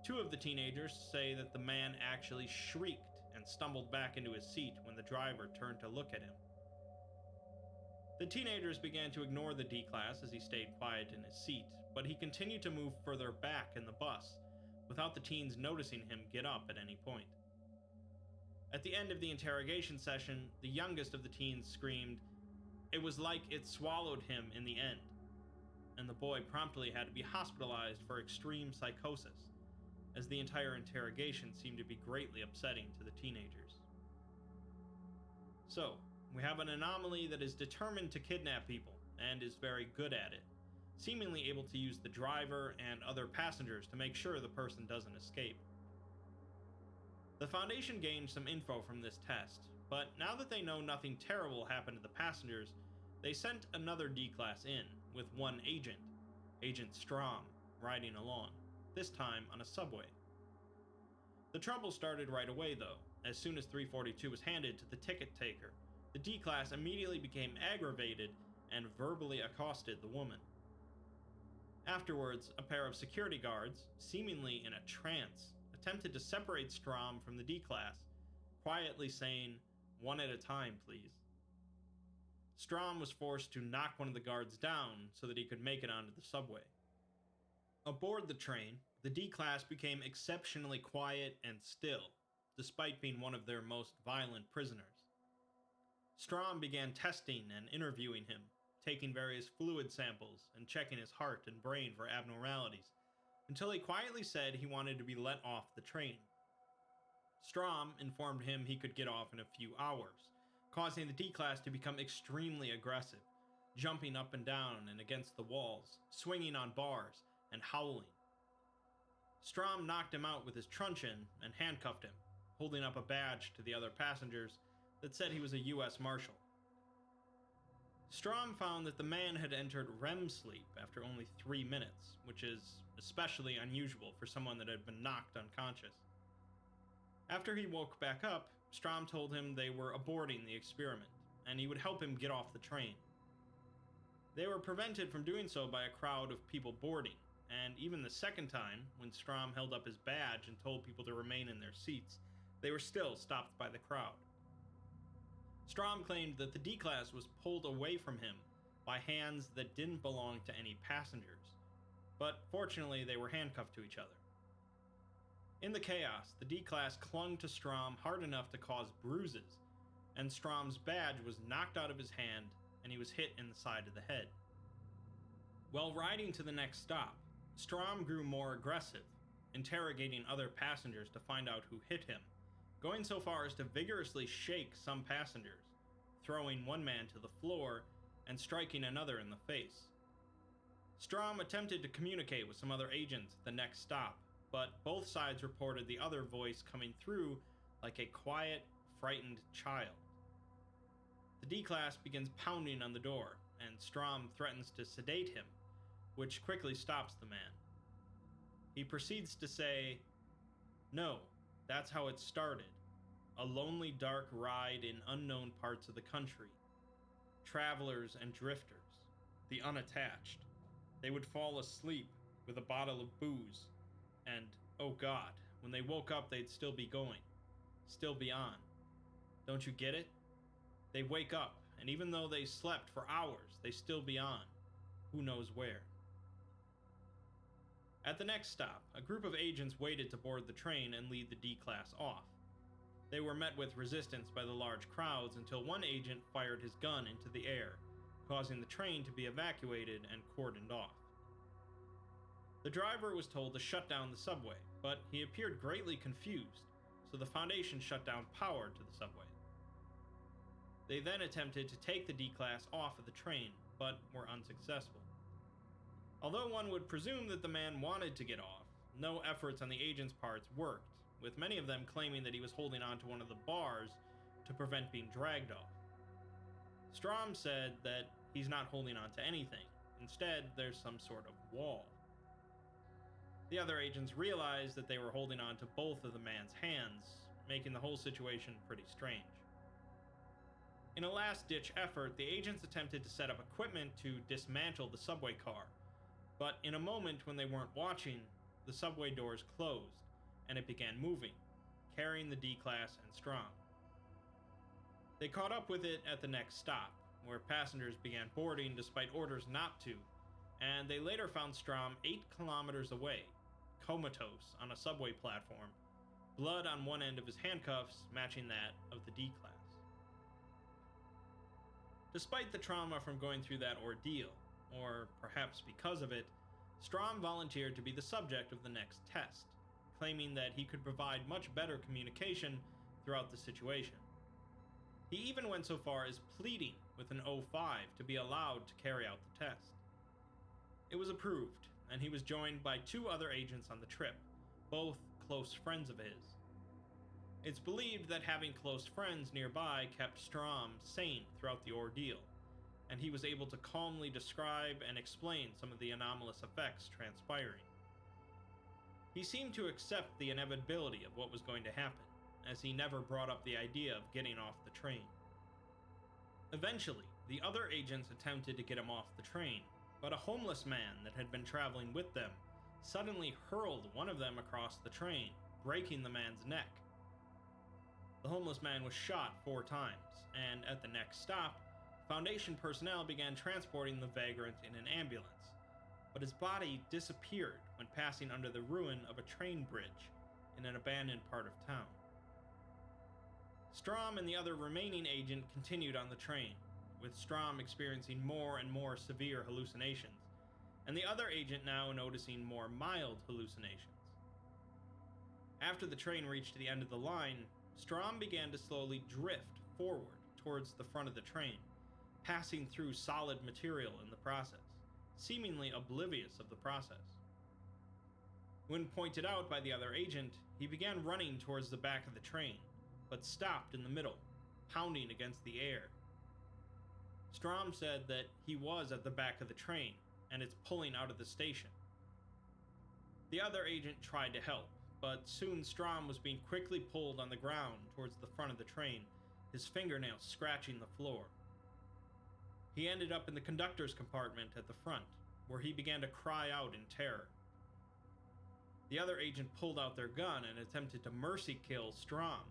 Two of the teenagers say that the man actually shrieked and stumbled back into his seat when the driver turned to look at him. The teenagers began to ignore the D class as he stayed quiet in his seat, but he continued to move further back in the bus, without the teens noticing him get up at any point. At the end of the interrogation session, the youngest of the teens screamed, "It was like it swallowed him in the end," and the boy promptly had to be hospitalized for extreme psychosis, as the entire interrogation seemed to be greatly upsetting to the teenagers. So, we have an anomaly that is determined to kidnap people, and is very good at it, seemingly able to use the driver and other passengers to make sure the person doesn't escape. The Foundation gained some info from this test, but now that they know nothing terrible happened to the passengers, they sent another D-Class in, with one agent, Agent Strom, riding along, this time on a subway. The trouble started right away though. As soon as 342 was handed to the ticket taker, the D-Class immediately became aggravated and verbally accosted the woman. Afterwards, a pair of security guards, seemingly in a trance, attempted to separate Strom from the D-Class, quietly saying, "One at a time, please." Strom was forced to knock one of the guards down so that he could make it onto the subway. Aboard the train, the D-Class became exceptionally quiet and still, despite being one of their most violent prisoners. Strom began testing and interviewing him, taking various fluid samples and checking his heart and brain for abnormalities, until he quietly said he wanted to be let off the train. Strom informed him he could get off in a few hours, causing the D-Class to become extremely aggressive, jumping up and down and against the walls, swinging on bars, and howling. Strom knocked him out with his truncheon and handcuffed him, holding up a badge to the other passengers that said he was a U.S. Marshal. Strom found that the man had entered REM sleep after only 3 minutes, which is especially unusual for someone that had been knocked unconscious. After he woke back up, Strom told him they were aborting the experiment, and he would help him get off the train. They were prevented from doing so by a crowd of people boarding, and even the second time, when Strom held up his badge and told people to remain in their seats, they were still stopped by the crowd. Strom claimed that the D-Class was pulled away from him by hands that didn't belong to any passengers, but fortunately they were handcuffed to each other. In the chaos, the D-Class clung to Strom hard enough to cause bruises, and Strom's badge was knocked out of his hand and he was hit in the side of the head. While riding to the next stop, Strom grew more aggressive, interrogating other passengers to find out who hit him, going so far as to vigorously shake some passengers, throwing one man to the floor and striking another in the face. Strom attempted to communicate with some other agents at the next stop, but both sides reported the other voice coming through like a quiet, frightened child. The D-Class begins pounding on the door, and Strom threatens to sedate him, which quickly stops the man. He proceeds to say, "No, that's how it started. A lonely, dark ride in unknown parts of the country. Travelers and drifters, the unattached. They would fall asleep with a bottle of booze, and, oh God, when they woke up they'd still be going, still be on. Don't you get it? They wake up, and even though they slept for hours, they still be on. Who knows where?" At the next stop, a group of agents waited to board the train and lead the D-Class off. They were met with resistance by the large crowds until one agent fired his gun into the air, causing the train to be evacuated and cordoned off. The driver was told to shut down the subway, but he appeared greatly confused, so the Foundation shut down power to the subway. They then attempted to take the D-Class off of the train, but were unsuccessful. Although one would presume that the man wanted to get off, no efforts on the agent's parts worked, with many of them claiming that he was holding on to one of the bars to prevent being dragged off. Strom said that he's not holding on to anything. Instead, there's some sort of wall. The other agents realized that they were holding on to both of the man's hands, making the whole situation pretty strange. In a last-ditch effort, the agents attempted to set up equipment to dismantle the subway car, but in a moment when they weren't watching, the subway doors closed, and it began moving, carrying the D-Class and Strom. They caught up with it at the next stop, where passengers began boarding despite orders not to, and they later found Strom 8 kilometers away, comatose on a subway platform, blood on one end of his handcuffs matching that of the D-Class. Despite the trauma from going through that ordeal, or perhaps because of it, Strom volunteered to be the subject of the next test, claiming that he could provide much better communication throughout the situation. He even went so far as pleading with an O5 to be allowed to carry out the test. It was approved, and he was joined by 2 other agents on the trip, both close friends of his. It's believed that having close friends nearby kept Strom sane throughout the ordeal, and he was able to calmly describe and explain some of the anomalous effects transpiring. He seemed to accept the inevitability of what was going to happen, as he never brought up the idea of getting off the train. Eventually, the other agents attempted to get him off the train, but a homeless man that had been traveling with them suddenly hurled one of them across the train, breaking the man's neck. The homeless man was shot 4 times, and at the next stop, Foundation personnel began transporting the vagrant in an ambulance, but his body disappeared when passing under the ruin of a train bridge in an abandoned part of town. Strom and the other remaining agent continued on the train, with Strom experiencing more and more severe hallucinations, and the other agent now noticing more mild hallucinations. After the train reached the end of the line, Strom began to slowly drift forward towards the front of the train, passing through solid material in the process, seemingly oblivious of the process. When pointed out by the other agent, he began running towards the back of the train, but stopped in the middle, pounding against the air. Strom said that he was at the back of the train, and it's pulling out of the station. The other agent tried to help, but soon Strom was being quickly pulled on the ground towards the front of the train, his fingernails scratching the floor. He ended up in the conductor's compartment at the front, where he began to cry out in terror. The other agent pulled out their gun and attempted to mercy kill Strom,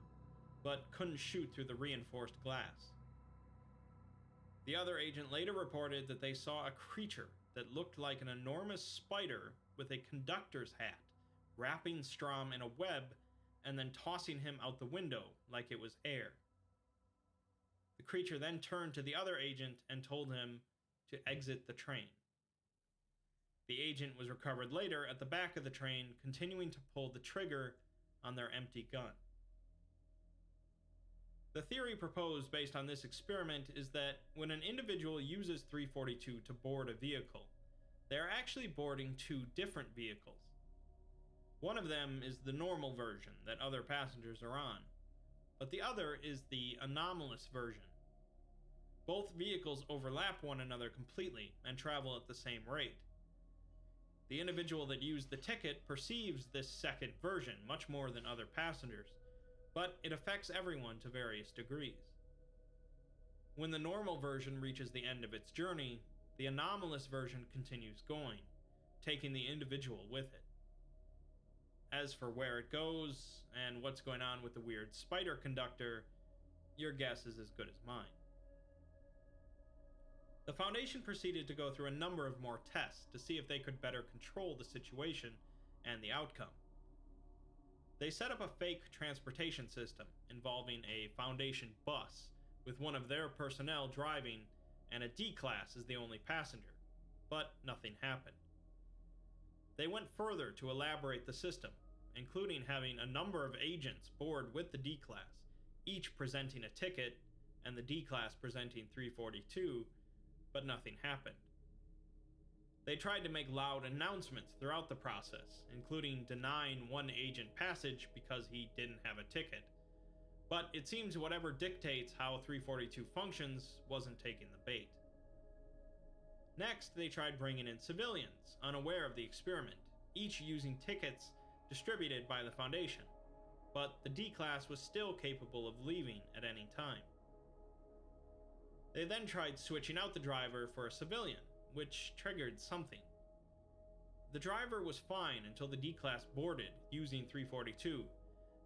but couldn't shoot through the reinforced glass. The other agent later reported that they saw a creature that looked like an enormous spider with a conductor's hat, wrapping Strom in a web and then tossing him out the window like it was air. The creature then turned to the other agent and told him to exit the train. The agent was recovered later at the back of the train, continuing to pull the trigger on their empty gun. The theory proposed based on this experiment is that when an individual uses 342 to board a vehicle, they are actually boarding 2 different vehicles. One of them is the normal version that other passengers are on, but the other is the anomalous version. Both vehicles overlap one another completely and travel at the same rate. The individual that used the ticket perceives this second version much more than other passengers, but it affects everyone to various degrees. When the normal version reaches the end of its journey, the anomalous version continues going, taking the individual with it. As for where it goes, and what's going on with the weird spider conductor, your guess is as good as mine. The Foundation proceeded to go through a number of more tests to see if they could better control the situation and the outcome. They set up a fake transportation system involving a Foundation bus with one of their personnel driving and a D-class as the only passenger, but nothing happened. They went further to elaborate the system, including having a number of agents board with the D-class, each presenting a ticket and the D-class presenting 342, but nothing happened. They tried to make loud announcements throughout the process, including denying one agent passage because he didn't have a ticket, but it seems whatever dictates how 342 functions wasn't taking the bait. Next, they tried bringing in civilians, unaware of the experiment, each using tickets distributed by the Foundation, but the D-class was still capable of leaving at any time. They then tried switching out the driver for a civilian, which triggered something. The driver was fine until the D-class boarded using 342,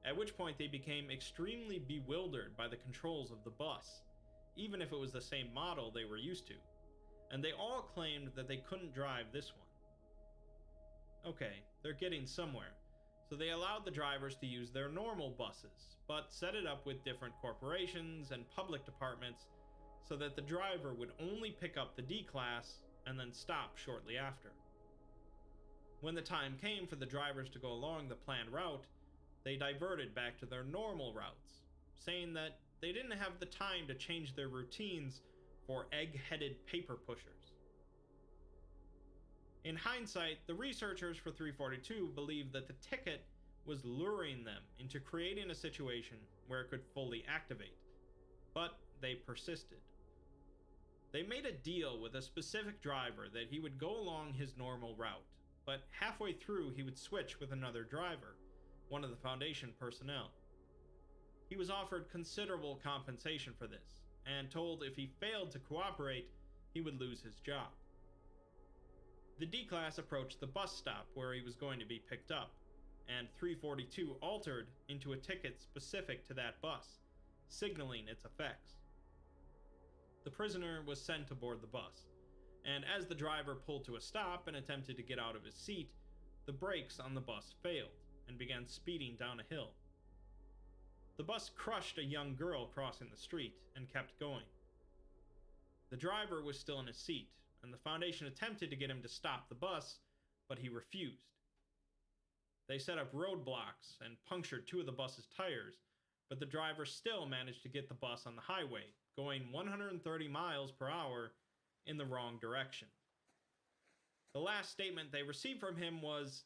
at which point they became extremely bewildered by the controls of the bus, even if it was the same model they were used to, and they all claimed that they couldn't drive this one. Okay, they're getting somewhere, so they allowed the drivers to use their normal buses, but set it up with different corporations and public departments so that the driver would only pick up the D-class and then stop shortly after. When the time came for the drivers to go along the planned route, they diverted back to their normal routes, saying that they didn't have the time to change their routines for egg-headed paper pushers. In hindsight, the researchers for 342 believed that the ticket was luring them into creating a situation where it could fully activate, but they persisted. They made a deal with a specific driver that he would go along his normal route, but halfway through he would switch with another driver, one of the Foundation personnel. He was offered considerable compensation for this, and told if he failed to cooperate, he would lose his job. The D-class approached the bus stop where he was going to be picked up, and 342 altered into a ticket specific to that bus, signaling its effects. The prisoner was sent aboard the bus, and as the driver pulled to a stop and attempted to get out of his seat, the brakes on the bus failed and began speeding down a hill. The bus crushed a young girl crossing the street and kept going. The driver was still in his seat, and the Foundation attempted to get him to stop the bus, but he refused. They set up roadblocks and punctured 2 of the bus's tires, but the driver still managed to get the bus on the highway, going 130 miles per hour in the wrong direction. The last statement they received from him was,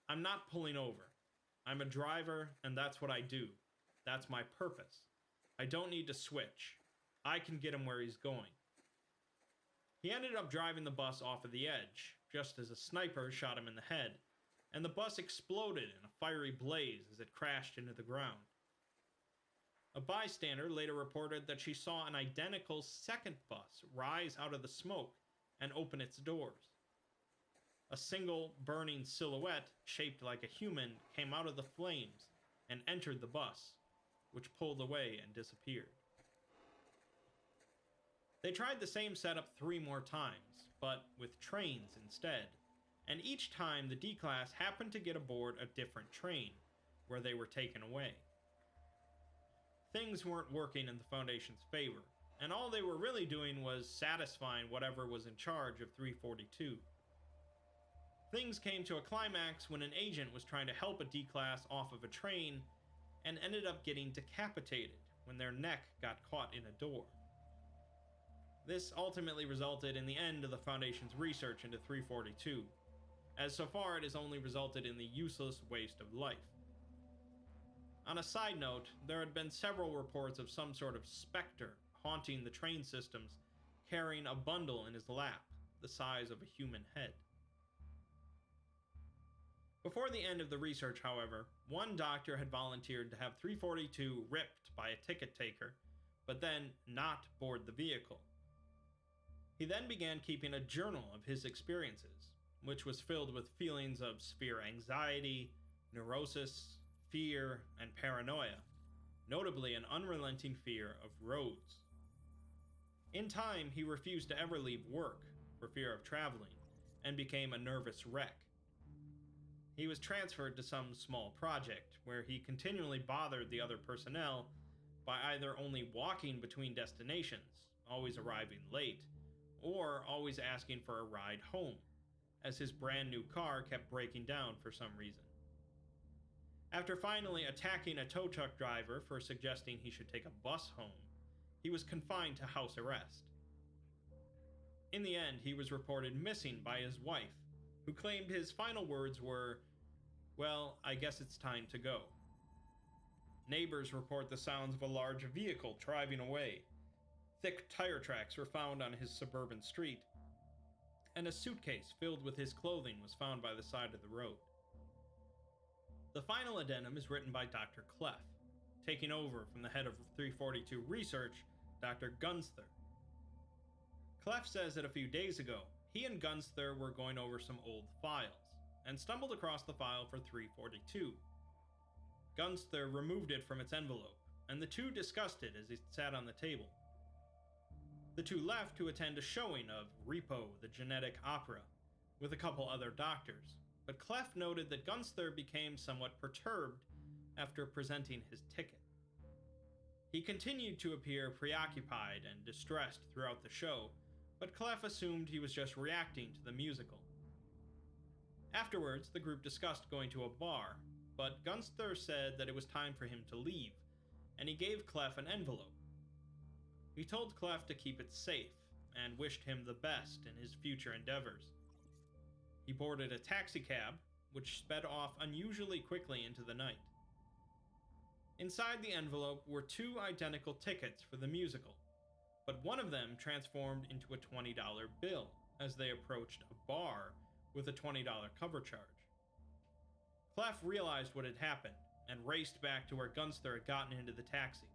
"I'm not pulling over. I'm a driver, and that's what I do. That's my purpose. I don't need to switch. I can get him where he's going." He ended up driving the bus off of the edge, just as a sniper shot him in the head, and the bus exploded in a fiery blaze as it crashed into the ground. A bystander later reported that she saw an identical second bus rise out of the smoke and open its doors. A single burning silhouette shaped like a human came out of the flames and entered the bus, which pulled away and disappeared. They tried the same setup 3 more times, but with trains instead, and each time the D-Class happened to get aboard a different train, where they were taken away. Things weren't working in the Foundation's favor, and all they were really doing was satisfying whatever was in charge of 342. Things came to a climax when an agent was trying to help a D-Class off of a train, and ended up getting decapitated when their neck got caught in a door. This ultimately resulted in the end of the Foundation's research into 342, as so far it has only resulted in the useless waste of life. On a side note, there had been several reports of some sort of specter haunting the train systems, carrying a bundle in his lap, the size of a human head. Before the end of the research, however, one doctor had volunteered to have 342 ripped by a ticket taker, but then not board the vehicle. He then began keeping a journal of his experiences, which was filled with feelings of severe anxiety, neurosis, fear, and paranoia, notably an unrelenting fear of roads. In time, he refused to ever leave work for fear of traveling, and became a nervous wreck. He was transferred to some small project, where he continually bothered the other personnel by either only walking between destinations, always arriving late, or always asking for a ride home, as his brand new car kept breaking down for some reason. After finally attacking a tow truck driver for suggesting he should take a bus home, he was confined to house arrest. In the end, he was reported missing by his wife, who claimed his final words were, "Well, I guess it's time to go." Neighbors report the sounds of a large vehicle driving away. Thick tire tracks were found on his suburban street, and a suitcase filled with his clothing was found by the side of the road. The final addendum is written by Dr. Clef, taking over from the head of 342 Research, Dr. Gunsther. Clef says that a few days ago, he and Gunsther were going over some old files, and stumbled across the file for 342. Gunsther removed it from its envelope, and the two discussed it as it sat on the table. The two left to attend a showing of Repo, the Genetic Opera, with a couple other doctors, but Clef noted that Gunsther became somewhat perturbed after presenting his ticket. He continued to appear preoccupied and distressed throughout the show, but Clef assumed he was just reacting to the musical. Afterwards, the group discussed going to a bar, but Gunsther said that it was time for him to leave, and he gave Clef an envelope. He told Clef to keep it safe, and wished him the best in his future endeavors. He boarded a taxicab, which sped off unusually quickly into the night. Inside the envelope were 2 identical tickets for the musical, but one of them transformed into a $20 bill as they approached a bar with a $20 cover charge. Clef realized what had happened and raced back to where Gunsther had gotten into the taxi.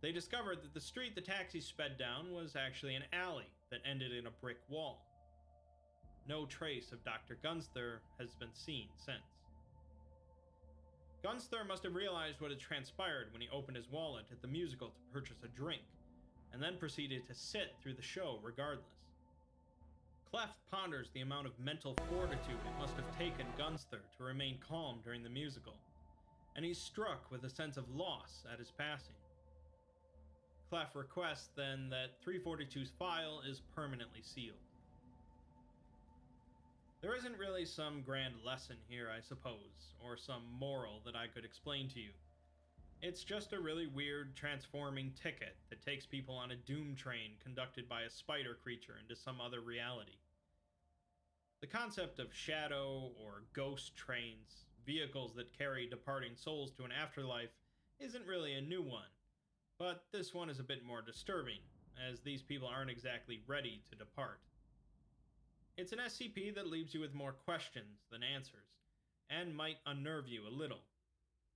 They discovered that the street the taxi sped down was actually an alley that ended in a brick wall. No trace of Dr. Gunsther has been seen since. Gunther must have realized what had transpired when he opened his wallet at the musical to purchase a drink, and then proceeded to sit through the show regardless. Cleft ponders the amount of mental fortitude it must have taken Gunther to remain calm during the musical, and he's struck with a sense of loss at his passing. Clef requests then that 342's file is permanently sealed. There isn't really some grand lesson here, I suppose, or some moral that I could explain to you. It's just a really weird transforming ticket that takes people on a doom train conducted by a spider creature into some other reality. The concept of shadow or ghost trains, vehicles that carry departing souls to an afterlife, isn't really a new one, but this one is a bit more disturbing, as these people aren't exactly ready to depart. It's an SCP that leaves you with more questions than answers, and might unnerve you a little.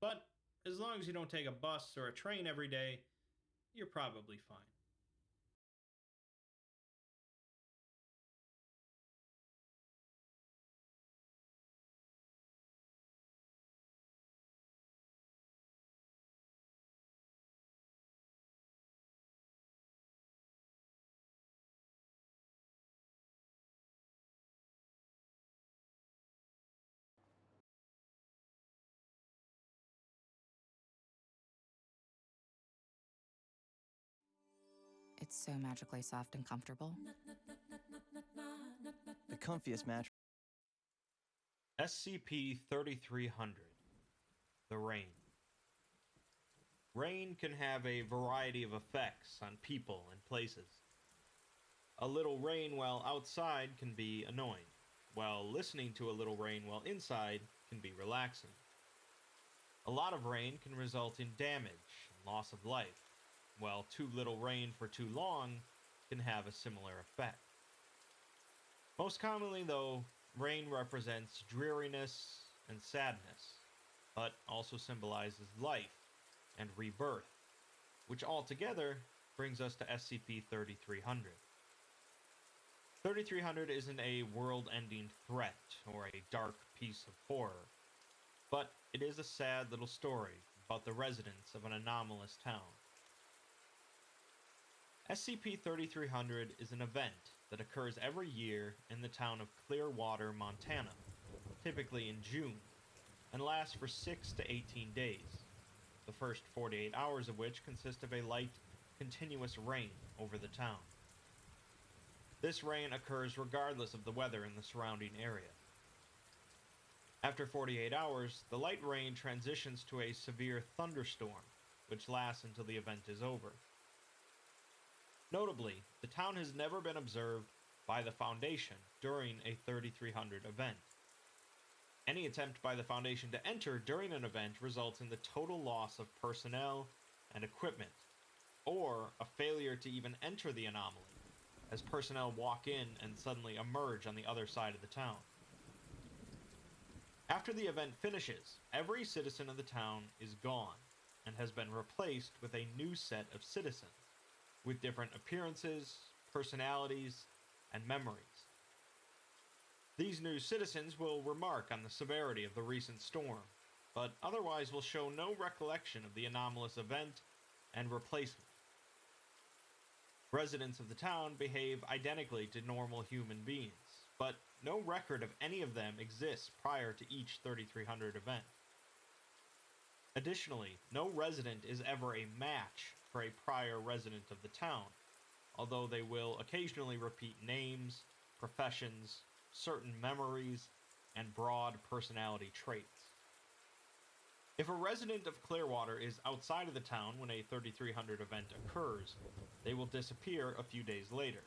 But as long as you don't take a bus or a train every day, you're probably fine. It's so magically soft and comfortable. The comfiest mattress. SCP-3300. The Rain. Rain can have a variety of effects on people and places. A little rain while outside can be annoying, while listening to a little rain while inside can be relaxing. A lot of rain can result in damage and loss of life, while too little rain for too long can have a similar effect. Most commonly, though, rain represents dreariness and sadness, but also symbolizes life and rebirth, which altogether brings us to SCP-3300. 3300 isn't a world-ending threat or a dark piece of horror, but it is a sad little story about the residents of an anomalous town. SCP-3300 is an event that occurs every year in the town of Clearwater, Montana, typically in June, and lasts for 6 to 18 days, the first 48 hours of which consist of a light, continuous rain over the town. This rain occurs regardless of the weather in the surrounding area. After 48 hours, the light rain transitions to a severe thunderstorm, which lasts until the event is over. Notably, the town has never been observed by the Foundation during a 3300 event. Any attempt by the Foundation to enter during an event results in the total loss of personnel and equipment, or a failure to even enter the anomaly, as personnel walk in and suddenly emerge on the other side of the town. After the event finishes, every citizen of the town is gone, and has been replaced with a new set of citizens, with different appearances, personalities, and memories. These new citizens will remark on the severity of the recent storm, but otherwise will show no recollection of the anomalous event and replacement. Residents of the town behave identically to normal human beings, but no record of any of them exists prior to each 3300 event. Additionally, no resident is ever a match for a prior resident of the town, although they will occasionally repeat names, professions, certain memories, and broad personality traits. If a resident of Clearwater is outside of the town when a 3300 event occurs, they will disappear a few days later,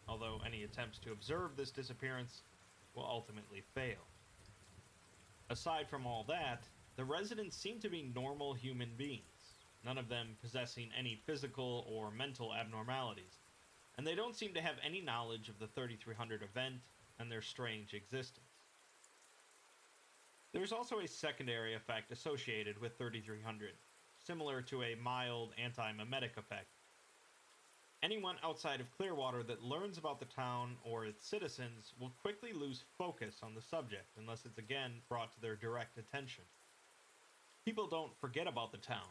although any attempts to observe this disappearance will ultimately fail. Aside from all that, the residents seem to be normal human beings, none of them possessing any physical or mental abnormalities, and they don't seem to have any knowledge of the 3300 event and their strange existence. There's also a secondary effect associated with 3300, similar to a mild anti-memetic effect. Anyone outside of Clearwater that learns about the town or its citizens will quickly lose focus on the subject unless it's again brought to their direct attention. People don't forget about the town.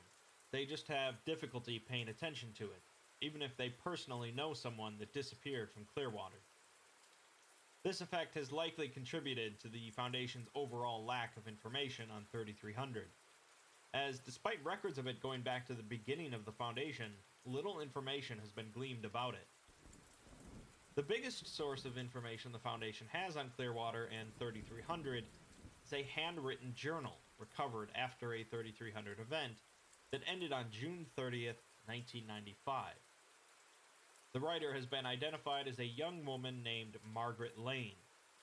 They just have difficulty paying attention to it, even if they personally know someone that disappeared from Clearwater. This effect has likely contributed to the Foundation's overall lack of information on 3300, as despite records of it going back to the beginning of the Foundation, little information has been gleaned about it. The biggest source of information the Foundation has on Clearwater and 3300 is a handwritten journal recovered after a 3300 event that ended on June 30th, 1995. The writer has been identified as a young woman named Margaret Lane,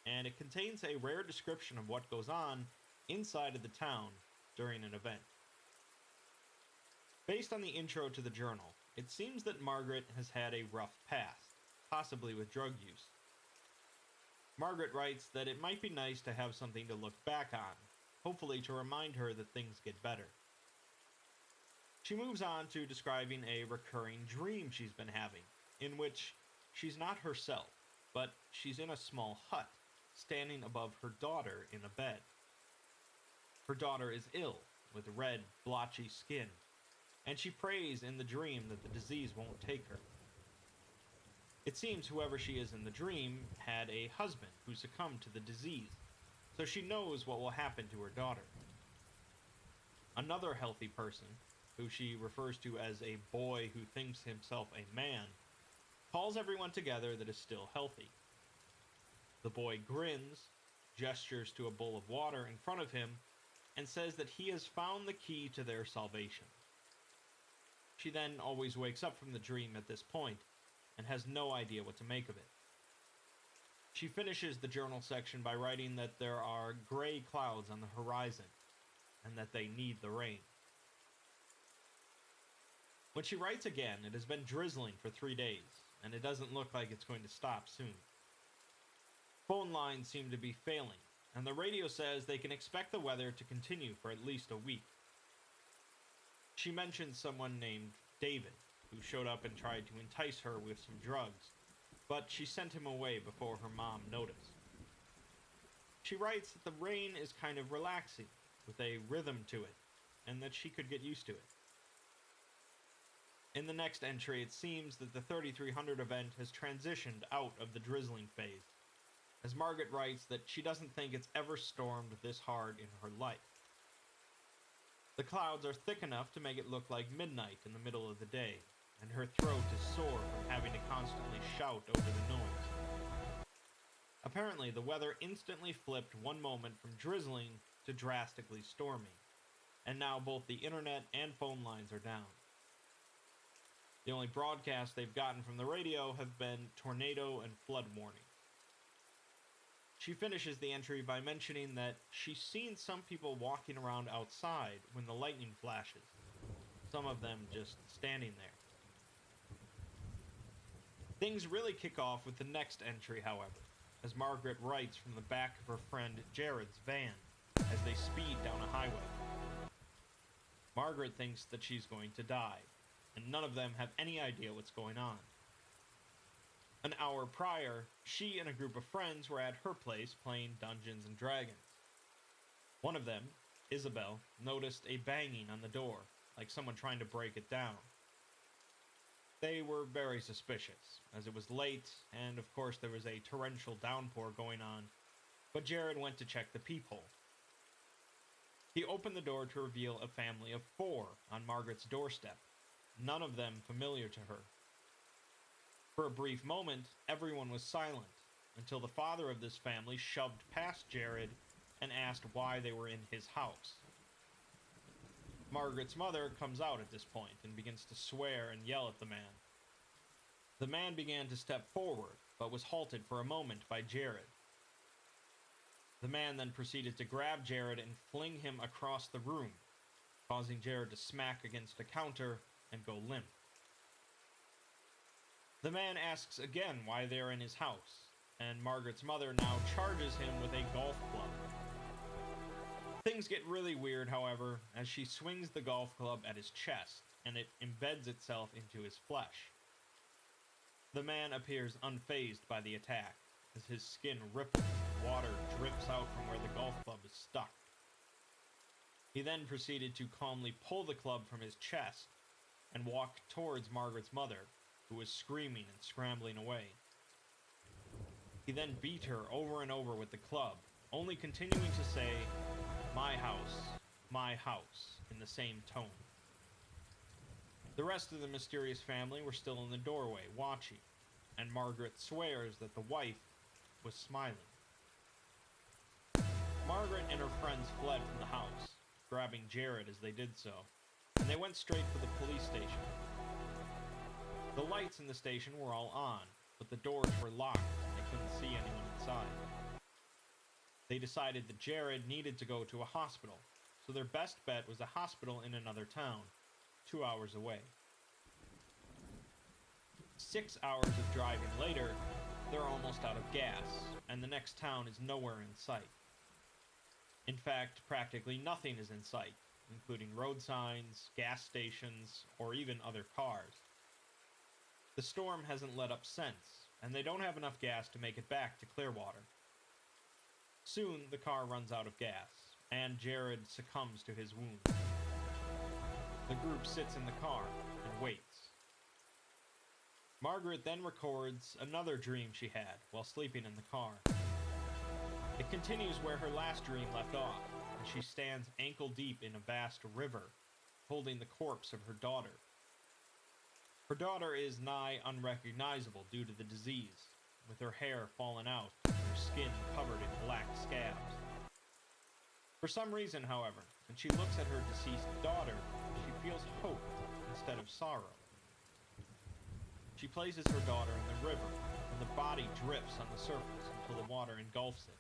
and it contains a rare description of what goes on inside of the town during an event. Based on the intro to the journal, it seems that Margaret has had a rough past, possibly with drug use. Margaret writes that it might be nice to have something to look back on, hopefully to remind her that things get better. She moves on to describing a recurring dream she's been having, in which she's not herself, but she's in a small hut, standing above her daughter in a bed. Her daughter is ill, with red, blotchy skin, and she prays in the dream that the disease won't take her. It seems whoever she is in the dream had a husband who succumbed to the disease, so she knows what will happen to her daughter. Another healthy person, who she refers to as a boy who thinks himself a man, calls everyone together that is still healthy. The boy grins, gestures to a bowl of water in front of him, and says that he has found the key to their salvation. She then always wakes up from the dream at this point, and has no idea what to make of it. She finishes the journal section by writing that there are gray clouds on the horizon, and that they need the rain. When she writes again, it has been drizzling for 3 days, and it doesn't look like it's going to stop soon. Phone lines seem to be failing, and the radio says they can expect the weather to continue for at least a week. She mentions someone named David, who showed up and tried to entice her with some drugs, but she sent him away before her mom noticed. She writes that the rain is kind of relaxing, with a rhythm to it, and that she could get used to it. In the next entry, it seems that the 3300 event has transitioned out of the drizzling phase, as Margaret writes that she doesn't think it's ever stormed this hard in her life. The clouds are thick enough to make it look like midnight in the middle of the day, and her throat is sore from having to constantly shout over the noise. Apparently, the weather instantly flipped one moment from drizzling to drastically stormy, and now both the internet and phone lines are down. The only broadcasts they've gotten from the radio have been tornado and flood warnings. She finishes the entry by mentioning that she's seen some people walking around outside when the lightning flashes, some of them just standing there. Things really kick off with the next entry, however, as Margaret writes from the back of her friend Jared's van as they speed down a highway. Margaret thinks that she's going to die, and none of them have any idea what's going on. An hour prior, she and a group of friends were at her place playing Dungeons and Dragons. One of them, Isabel, noticed a banging on the door, like someone trying to break it down. They were very suspicious, as it was late, and of course there was a torrential downpour going on, but Jared went to check the peephole. He opened the door to reveal a family of 4 on Margaret's doorstep, none of them familiar to her. For a brief moment, everyone was silent, until the father of this family shoved past Jared and asked why they were in his house. Margaret's mother comes out at this point and begins to swear and yell at the man. The man began to step forward, but was halted for a moment by Jared. The man then proceeded to grab Jared and fling him across the room, causing Jared to smack against a counter and go limp. The man asks again why they are in his house, and Margaret's mother now charges him with a golf club. Things get really weird, however, as she swings the golf club at his chest, and it embeds itself into his flesh. The man appears unfazed by the attack, as his skin ripples and water drips out from where the golf club is stuck. He then proceeded to calmly pull the club from his chest and walk towards Margaret's mother, who was screaming and scrambling away. He then beat her over and over with the club, only continuing to say, my house, in the same tone. The rest of the mysterious family were still in the doorway, watching, and Margaret swears that the wife was smiling. Margaret and her friends fled from the house, grabbing Jared as they did so, and they went straight for the police station. The lights in the station were all on, but the doors were locked and they couldn't see anyone inside. They decided that Jared needed to go to a hospital, so their best bet was a hospital in another town, 2 hours away. 6 hours of driving later, they're almost out of gas, and the next town is nowhere in sight. In fact, practically nothing is in sight, including road signs, gas stations, or even other cars. The storm hasn't let up since, and they don't have enough gas to make it back to Clearwater. Soon, the car runs out of gas, and Jared succumbs to his wounds. The group sits in the car and waits. Margaret then records another dream she had while sleeping in the car. It continues where her last dream left off, and she stands ankle deep in a vast river, holding the corpse of her daughter. Her daughter is nigh unrecognizable due to the disease, with her hair fallen out and her skin covered in black scabs. For some reason, however, when she looks at her deceased daughter, she feels hope instead of sorrow. She places her daughter in the river, and the body drifts on the surface until the water engulfs it.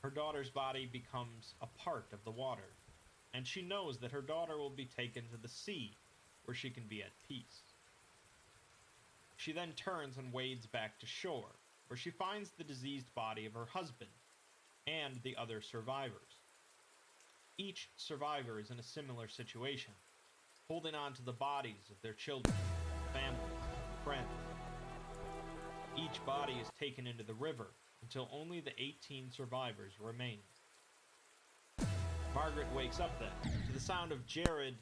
Her daughter's body becomes a part of the water, and she knows that her daughter will be taken to the sea, where she can be at peace. She then turns and wades back to shore, where she finds the diseased body of her husband and the other survivors. Each survivor is in a similar situation, holding on to the bodies of their children, families, friends. Each body is taken into the river until only the 18 survivors remain. Margaret wakes up then to the sound of Jared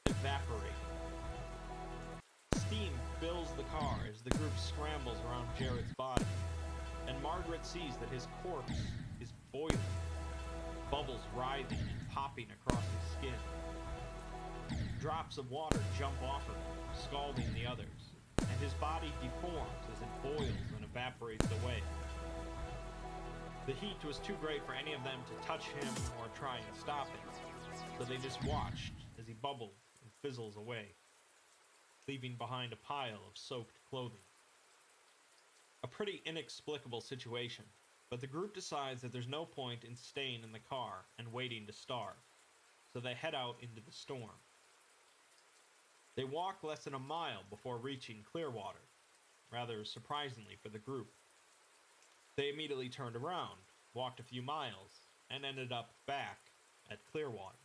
evaporating. Steam fills the car as the group scrambles around Jared's body, and Margaret sees that his corpse is boiling, bubbles writhing and popping across his skin. Drops of water jump off of him, scalding the others, and his body deforms as it boils and evaporates away. The heat was too great for any of them to touch him or try and stop him, so they just watched as he bubbled and fizzles away, leaving behind a pile of soaked clothing. A pretty inexplicable situation, but the group decides that there's no point in staying in the car and waiting to starve, so they head out into the storm. They walk less than a mile before reaching Clearwater, rather surprisingly for the group. They immediately turned around, walked a few miles, and ended up back at Clearwater.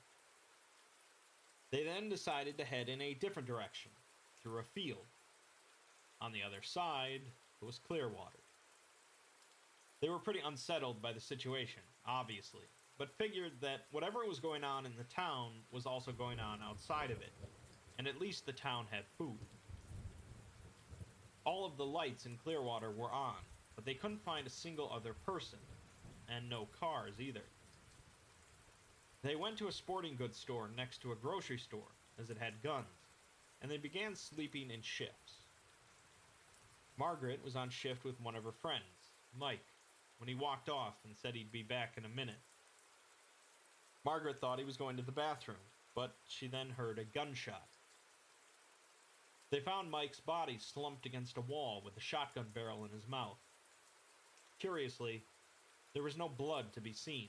They then decided to head in a different direction, through a field. On the other side was Clearwater. They were pretty unsettled by the situation, obviously, but figured that whatever was going on in the town was also going on outside of it, and at least the town had food. All of the lights in Clearwater were on, but they couldn't find a single other person, and no cars either. They went to a sporting goods store next to a grocery store, as it had guns, and they began sleeping in shifts. Margaret was on shift with one of her friends, Mike, when he walked off and said he'd be back in a minute. Margaret thought he was going to the bathroom, but she then heard a gunshot. They found Mike's body slumped against a wall with a shotgun barrel in his mouth. Curiously, there was no blood to be seen,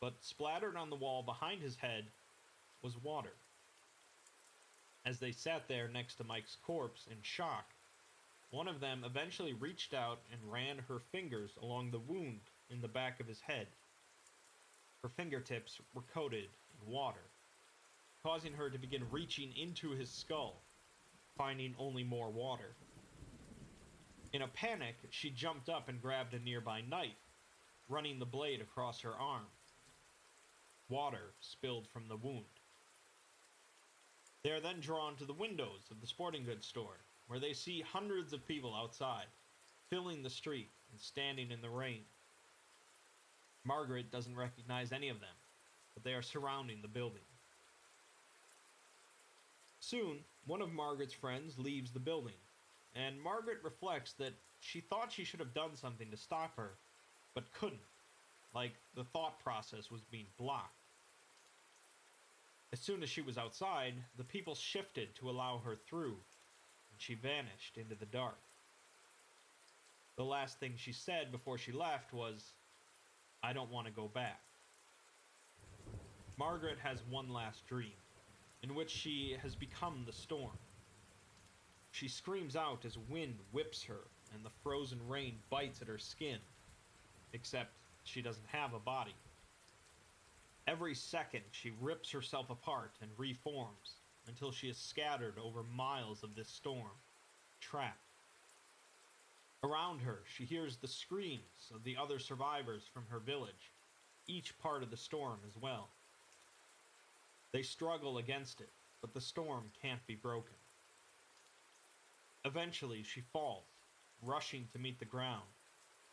but splattered on the wall behind his head was water. As they sat there next to Mike's corpse in shock, one of them eventually reached out and ran her fingers along the wound in the back of his head. Her fingertips were coated in water, causing her to begin reaching into his skull, finding only more water. In a panic, she jumped up and grabbed a nearby knife, running the blade across her arm. water spilled from the wound. They are then drawn to the windows of the sporting goods store, where they see hundreds of people outside, filling the street and standing in the rain. Margaret doesn't recognize any of them, but they are surrounding the building. Soon, one of Margaret's friends leaves the building, and Margaret reflects that she thought she should have done something to stop her, but couldn't, like the thought process was being blocked. As soon as she was outside, the people shifted to allow her through, and she vanished into the dark. The last thing she said before she left was, "I don't want to go back." Margaret has one last dream, in which she has become the storm. She screams out as wind whips her and the frozen rain bites at her skin, except she doesn't have a body. Every second, she rips herself apart and reforms until she is scattered over miles of this storm, trapped. Around her, she hears the screams of the other survivors from her village, each part of the storm as well. They struggle against it, but the storm can't be broken. Eventually, she falls, rushing to meet the ground,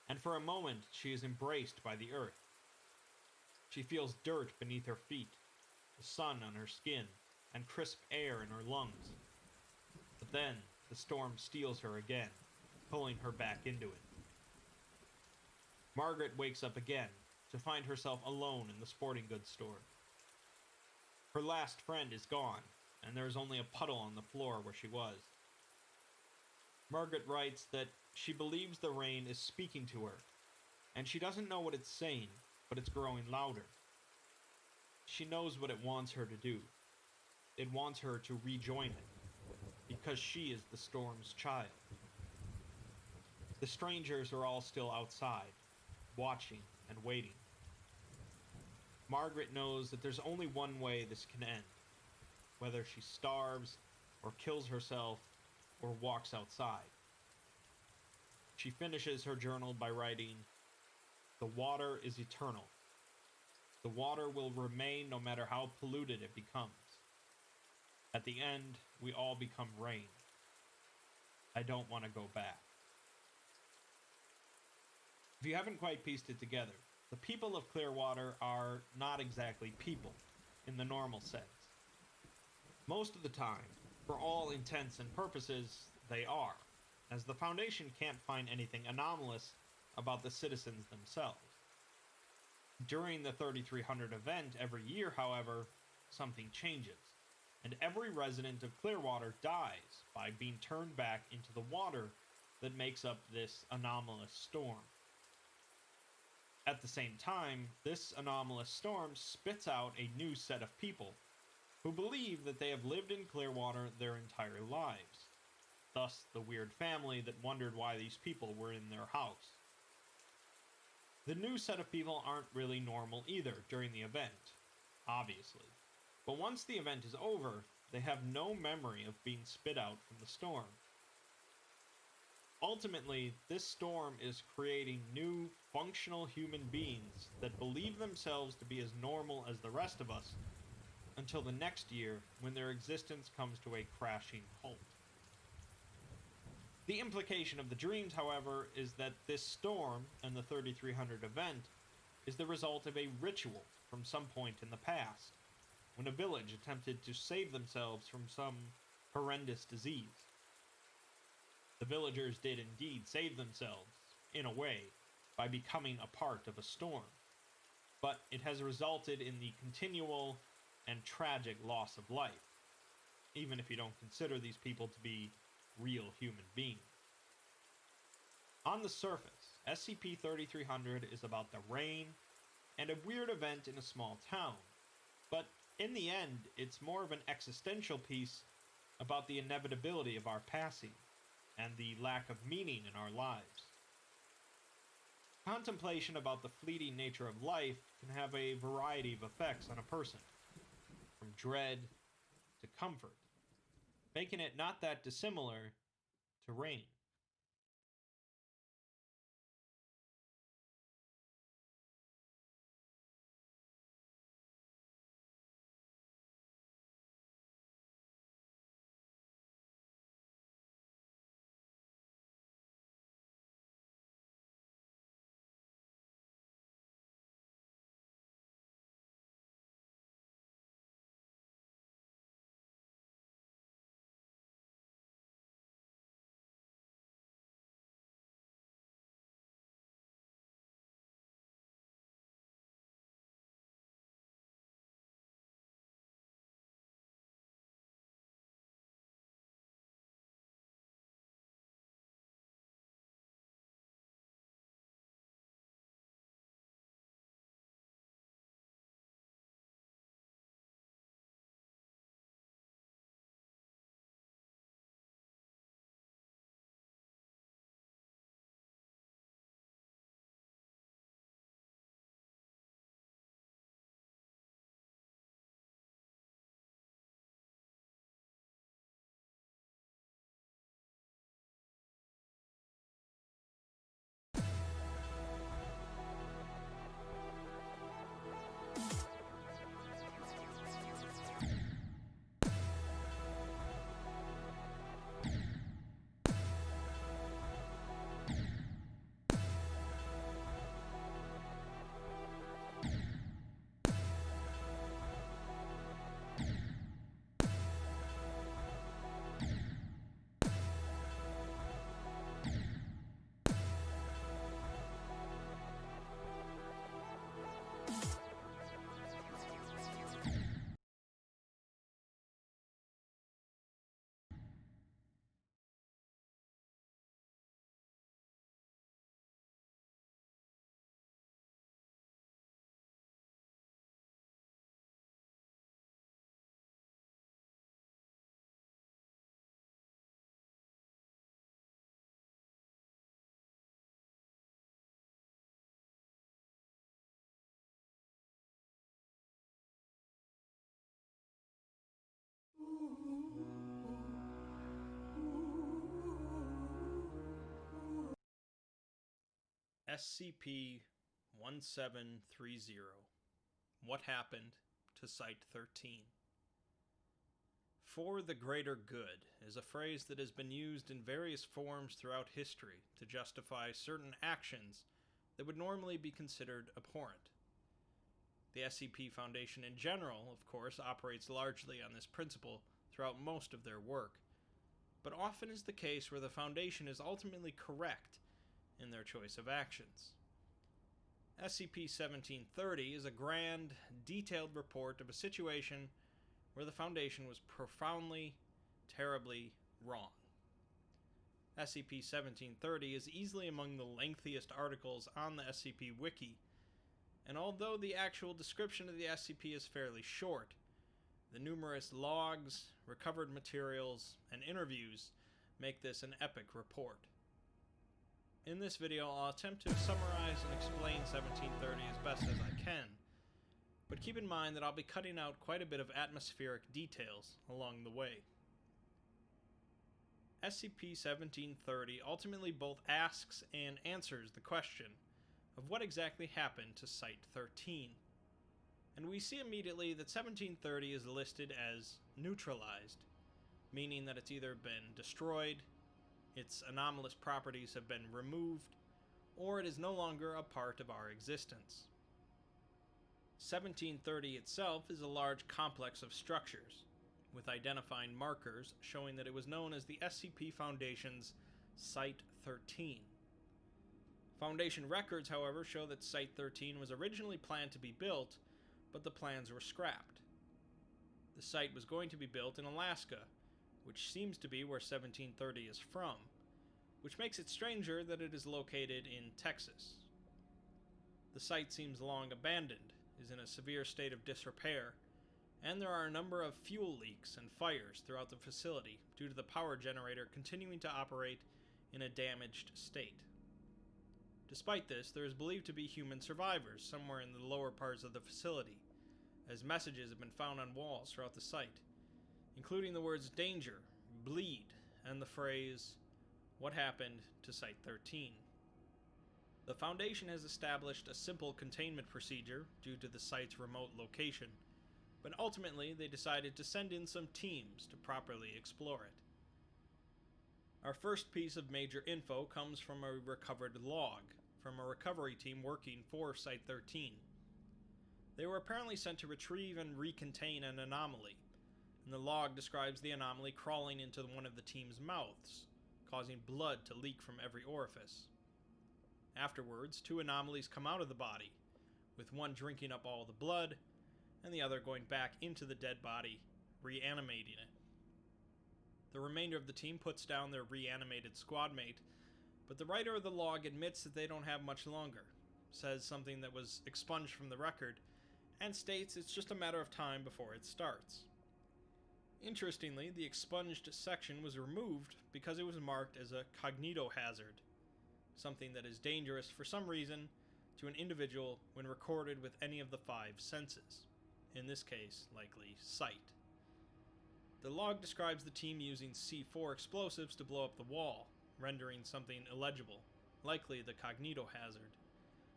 and for a moment she is embraced by the earth. She feels dirt beneath her feet, the sun on her skin, and crisp air in her lungs. But then, the storm steals her again, pulling her back into it. Margaret wakes up again to find herself alone in the sporting goods store. Her last friend is gone, and there is only a puddle on the floor where she was. Margaret writes that she believes the rain is speaking to her, and she doesn't know what it's saying, but it's growing louder. She knows what it wants her to do. It wants her to rejoin it, because she is the storm's child. The strangers are all still outside, watching and waiting. Margaret knows that there's only one way this can end, whether she starves, or kills herself, or walks outside. She finishes her journal by writing, "The water is eternal. The water will remain no matter how polluted it becomes. At the end, we all become rain. I don't want to go back." If you haven't quite pieced it together, the people of Clearwater are not exactly people, in the normal sense. Most of the time, for all intents and purposes, they are, as the Foundation can't find anything anomalous about the citizens themselves. During the 3300 event every year, however, something changes, and every resident of Clearwater dies by being turned back into the water that makes up this anomalous storm. At the same time, this anomalous storm spits out a new set of people who believe that they have lived in Clearwater their entire lives, thus the weird family that wondered why these people were in their house. The new set of people aren't really normal either during the event, obviously, but once the event is over, they have no memory of being spit out from the storm. Ultimately, this storm is creating new, functional human beings that believe themselves to be as normal as the rest of us, until the next year when their existence comes to a crashing halt. The implication of the dreams, however, is that this storm and the 3300 event is the result of a ritual from some point in the past, when a village attempted to save themselves from some horrendous disease. The villagers did indeed save themselves, in a way, by becoming a part of a storm, but it has resulted in the continual and tragic loss of life, even if you don't consider these people to be real human beings. On the surface, SCP-3300 is about the rain and a weird event in a small town, but in the end, it's more of an existential piece about the inevitability of our passing and the lack of meaning in our lives. Contemplation about the fleeting nature of life can have a variety of effects on a person, from dread to comfort, making it not that dissimilar to rain. SCP-1730. What happened to Site-13? For the greater good is a phrase that has been used in various forms throughout history to justify certain actions that would normally be considered abhorrent. The SCP Foundation in general, of course, operates largely on this principle throughout most of their work, but often is the case where the Foundation is ultimately correct in their choice of actions. SCP-1730 is a grand, detailed report of a situation where the Foundation was profoundly, terribly wrong. SCP-1730 is easily among the lengthiest articles on the SCP Wiki, and although the actual description of the SCP is fairly short, the numerous logs, recovered materials, and interviews make this an epic report. In this video, I'll attempt to summarize and explain 1730 as best as I can, but keep in mind that I'll be cutting out quite a bit of atmospheric details along the way. SCP-1730 ultimately both asks and answers the question of what exactly happened to Site-13, and we see immediately that 1730 is listed as neutralized, meaning that it's either been destroyed, its anomalous properties have been removed, or it is no longer a part of our existence. 1730 itself is a large complex of structures, with identifying markers showing that it was known as the SCP Foundation's Site-13. Foundation records, however, show that Site-13 was originally planned to be built, but the plans were scrapped. The site was going to be built in Alaska, which seems to be where 1730 is from, which makes it stranger that it is located in Texas. The site seems long abandoned, is in a severe state of disrepair, and there are a number of fuel leaks and fires throughout the facility due to the power generator continuing to operate in a damaged state. Despite this, there is believed to be human survivors somewhere in the lower parts of the facility, as messages have been found on walls throughout the site, including the words danger, bleed, and the phrase, "What happened to Site-13?" The Foundation has established a simple containment procedure due to the site's remote location, but ultimately they decided to send in some teams to properly explore it. Our first piece of major info comes from a recovered log from a recovery team working for Site-13. They were apparently sent to retrieve and recontain an anomaly, and the log describes the anomaly crawling into one of the team's mouths, causing blood to leak from every orifice. Afterwards, two anomalies come out of the body, with one drinking up all the blood, and the other going back into the dead body, reanimating it. The remainder of the team puts down their reanimated squad mate, but the writer of the log admits that they don't have much longer, says something that was expunged from the record, and states it's just a matter of time before it starts. Interestingly, the expunged section was removed because it was marked as a cognitohazard, something that is dangerous for some reason to an individual when recorded with any of the five senses, in this case, likely sight. The log describes the team using C4 explosives to blow up the wall, rendering something illegible, likely the cognitohazard,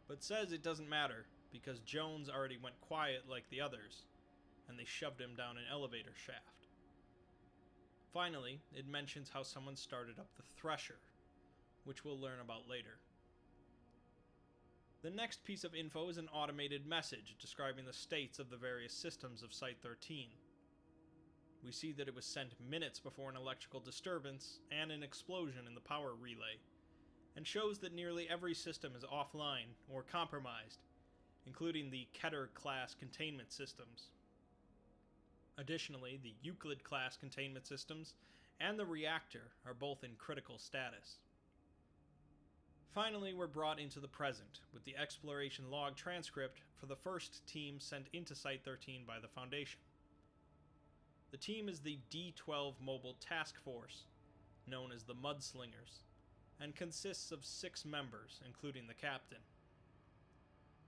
but says it doesn't matter because Jones already went quiet like the others, and they shoved him down an elevator shaft. Finally, it mentions how someone started up the Thresher, which we'll learn about later. The next piece of info is an automated message describing the states of the various systems of Site-13. We see that it was sent minutes before an electrical disturbance and an explosion in the power relay, and shows that nearly every system is offline or compromised, including the Keter-class containment systems. Additionally, the Euclid-class containment systems and the reactor are both in critical status. Finally, we're brought into the present, with the exploration log transcript for the first team sent into Site-13 by the Foundation. The team is the D-12 Mobile Task Force, known as the Mudslingers, and consists of 6 members, including the captain.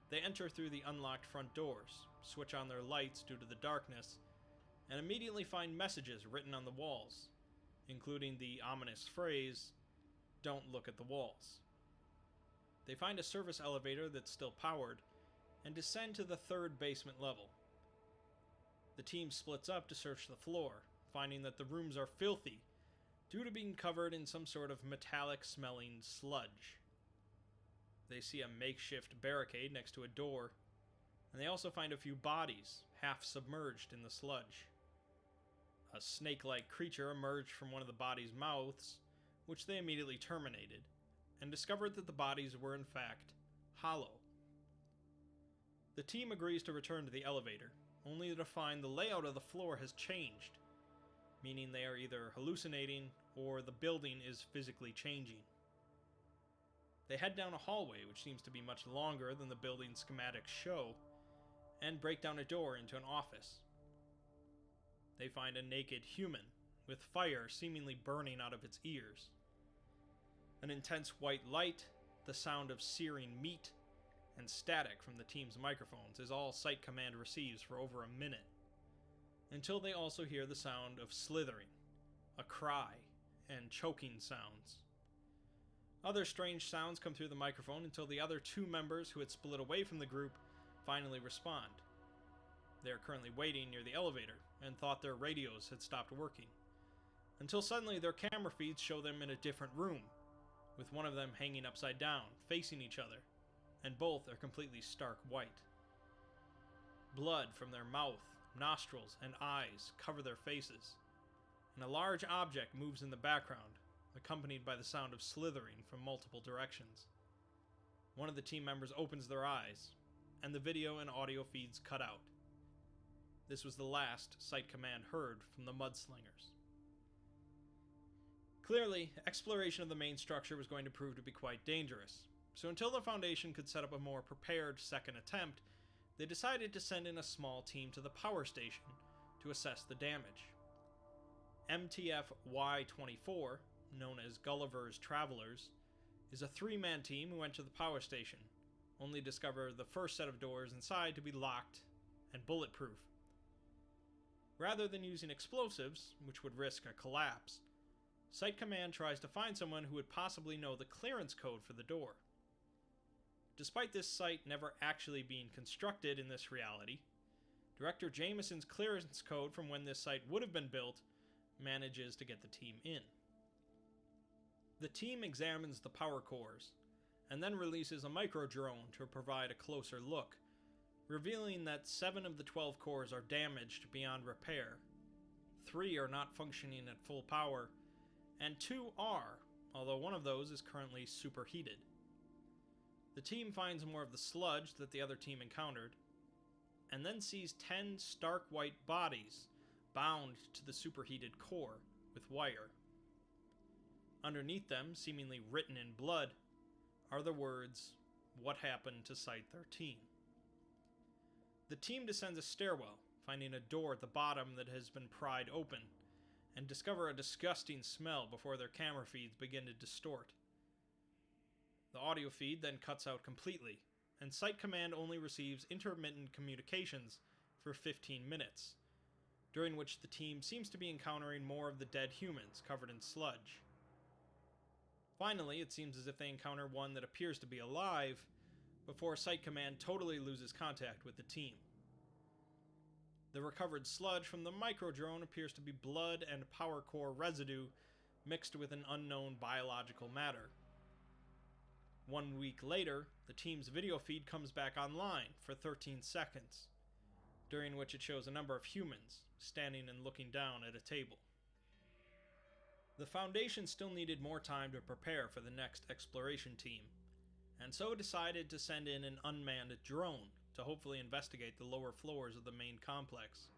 They enter through the unlocked front doors, switch on their lights due to the darkness, and immediately find messages written on the walls, including the ominous phrase, "Don't look at the walls." They find a service elevator that's still powered, and descend to the 3rd basement level. The team splits up to search the floor, finding that the rooms are filthy due to being covered in some sort of metallic-smelling sludge. They see a makeshift barricade next to a door, and they also find a few bodies, half submerged in the sludge. A snake-like creature emerged from one of the bodies' mouths, which they immediately terminated, and discovered that the bodies were in fact hollow. The team agrees to return to the elevator, only to find the layout of the floor has changed, meaning they are either hallucinating or the building is physically changing. They head down a hallway which seems to be much longer than the building schematics show, and break down a door into an office. They find a naked human, with fire seemingly burning out of its ears. An intense white light, the sound of searing meat, and static from the team's microphones is all Site Command receives for over a minute, until they also hear the sound of slithering, a cry, and choking sounds. Other strange sounds come through the microphone until the other 2 members who had split away from the group finally respond. They are currently waiting near the elevator and thought their radios had stopped working, until suddenly their camera feeds show them in a different room, with one of them hanging upside down, facing each other, and both are completely stark white. Blood from their mouth, nostrils, and eyes cover their faces, and a large object moves in the background, accompanied by the sound of slithering from multiple directions. One of the team members opens their eyes, and the video and audio feeds cut out. This was the last Site Command heard from the mudslingers. Clearly, exploration of the main structure was going to prove to be quite dangerous, so until the Foundation could set up a more prepared second attempt, they decided to send in a small team to the power station to assess the damage. MTF Y-24, known as Gulliver's Travelers, is a 3-man team who went to the power station, only to discover the first set of doors inside to be locked and bulletproof. Rather than using explosives, which would risk a collapse, Site Command tries to find someone who would possibly know the clearance code for the door. Despite this site never actually being constructed in this reality, Director Jameson's clearance code from when this site would have been built manages to get the team in. The team examines the power cores, and then releases a micro-drone to provide a closer look, revealing that 7 of the 12 cores are damaged beyond repair, 3 are not functioning at full power, and 2 are, although one of those is currently superheated. The team finds more of the sludge that the other team encountered, and then sees 10 stark white bodies bound to the superheated core with wire. Underneath them, seemingly written in blood, are the words, "What happened to Site-13?" The team descends a stairwell, finding a door at the bottom that has been pried open, and discover a disgusting smell before their camera feeds begin to distort. The audio feed then cuts out completely, and Site Command only receives intermittent communications for 15 minutes, during which the team seems to be encountering more of the dead humans covered in sludge. Finally, it seems as if they encounter one that appears to be alive, before Site Command totally loses contact with the team. The recovered sludge from the micro-drone appears to be blood and power core residue mixed with an unknown biological matter. 1 week later, the team's video feed comes back online for 13 seconds, during which it shows a number of humans standing and looking down at a table. The Foundation still needed more time to prepare for the next exploration team, and so decided to send in an unmanned drone to hopefully investigate the lower floors of the main complex.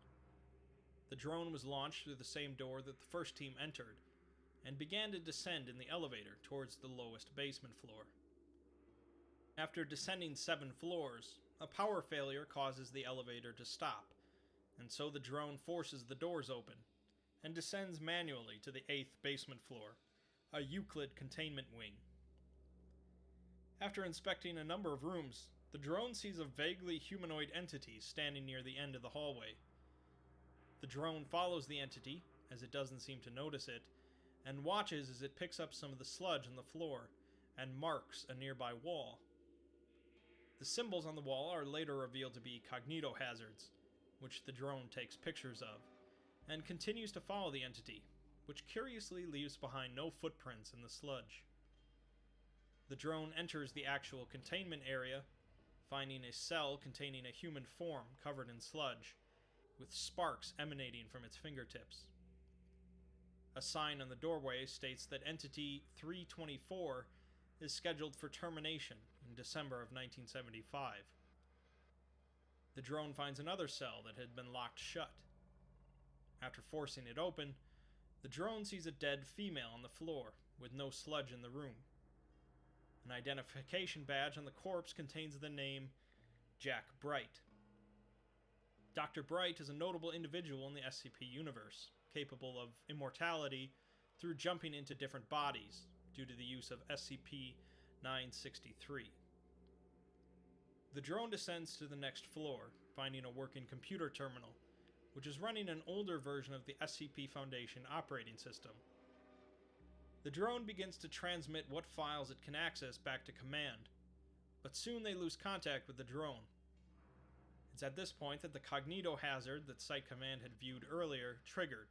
The drone was launched through the same door that the first team entered, and began to descend in the elevator towards the lowest basement floor. After descending 7 floors, a power failure causes the elevator to stop, and so the drone forces the doors open, and descends manually to the 8th basement floor, a Euclid containment wing. After inspecting a number of rooms, the drone sees a vaguely humanoid entity standing near the end of the hallway. The drone follows the entity, as it doesn't seem to notice it, and watches as it picks up some of the sludge on the floor and marks a nearby wall. The symbols on the wall are later revealed to be cognitohazards, which the drone takes pictures of, and continues to follow the entity, which curiously leaves behind no footprints in the sludge. The drone enters the actual containment area, finding a cell containing a human form covered in sludge, with sparks emanating from its fingertips. A sign on the doorway states that Entity 324 is scheduled for termination in December of 1975. The drone finds another cell that had been locked shut. After forcing it open, the drone sees a dead female on the floor with no sludge in the room. An identification badge on the corpse contains the name Jack Bright. Dr. Bright is a notable individual in the SCP universe, capable of immortality through jumping into different bodies due to the use of SCP-963. The drone descends to the next floor, finding a working computer terminal, which is running an older version of the SCP Foundation operating system. The drone begins to transmit what files it can access back to command, but soon they lose contact with the drone. It's at this point that the cognitohazard that Site Command had viewed earlier triggered,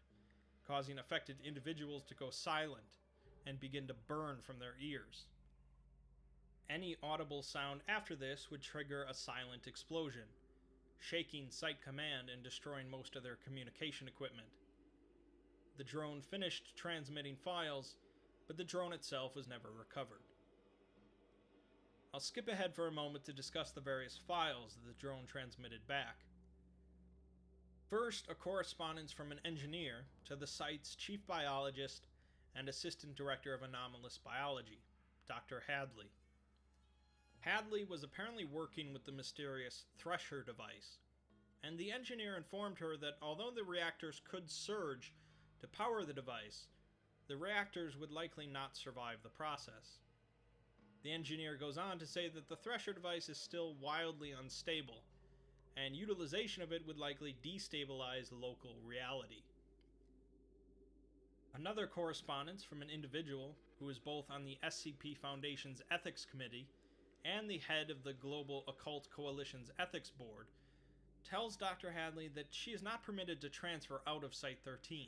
causing affected individuals to go silent and begin to burn from their ears. Any audible sound after this would trigger a silent explosion, shaking Site Command and destroying most of their communication equipment. The drone finished transmitting files, but the drone itself was never recovered. I'll skip ahead for a moment to discuss the various files that the drone transmitted back. First, a correspondence from an engineer to the site's chief biologist and assistant director of anomalous biology, Dr. Hadley. Hadley was apparently working with the mysterious Thresher device, and the engineer informed her that although the reactors could surge to power the device, the reactors would likely not survive the process. The engineer goes on to say that the Thresher device is still wildly unstable, and utilization of it would likely destabilize local reality. Another correspondence from an individual who is both on the SCP Foundation's Ethics Committee and the head of the Global Occult Coalition's Ethics Board tells Dr. Hadley that she is not permitted to transfer out of Site-13.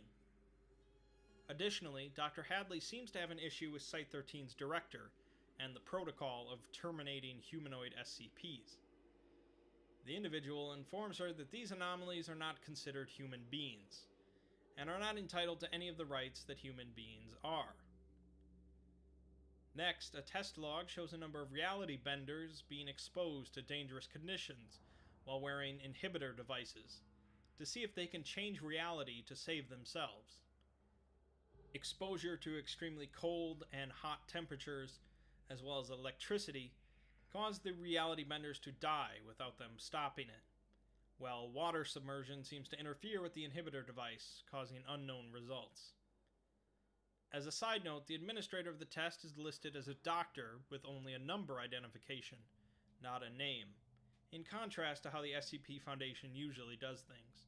Additionally, Dr. Hadley seems to have an issue with Site-13's director and the protocol of terminating humanoid SCPs. The individual informs her that these anomalies are not considered human beings, and are not entitled to any of the rights that human beings are. Next, a test log shows a number of reality benders being exposed to dangerous conditions while wearing inhibitor devices, to see if they can change reality to save themselves. Exposure to extremely cold and hot temperatures, as well as electricity, caused the reality benders to die without them stopping it, while water submersion seems to interfere with the inhibitor device, causing unknown results. As a side note, the administrator of the test is listed as a doctor with only a number identification, not a name, in contrast to how the SCP Foundation usually does things.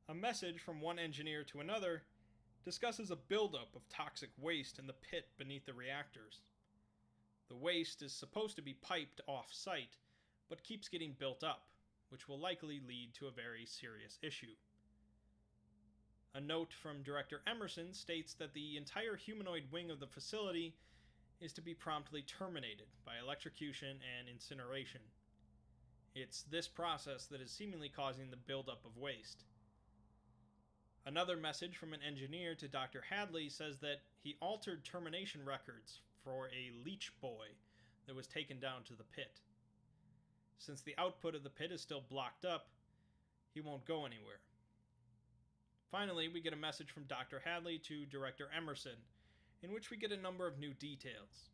A message from one engineer to another discusses a buildup of toxic waste in the pit beneath the reactors. The waste is supposed to be piped off-site, but keeps getting built up, which will likely lead to a very serious issue. A note from Director Emerson states that the entire humanoid wing of the facility is to be promptly terminated by electrocution and incineration. It's this process that is seemingly causing the buildup of waste. Another message from an engineer to Dr. Hadley says that he altered termination records for a leech boy that was taken down to the pit. Since the output of the pit is still blocked up, he won't go anywhere. Finally, we get a message from Dr. Hadley to Director Emerson, in which we get a number of new details.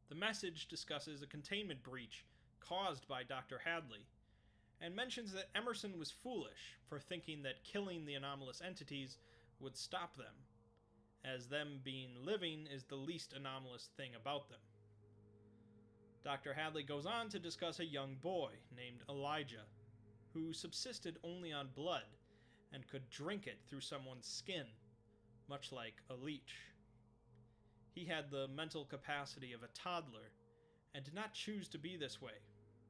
The message discusses a containment breach caused by Dr. Hadley, and mentions that Emerson was foolish for thinking that killing the anomalous entities would stop them, as them being living is the least anomalous thing about them. Dr. Hadley goes on to discuss a young boy named Elijah, who subsisted only on blood and could drink it through someone's skin, much like a leech. He had the mental capacity of a toddler and did not choose to be this way,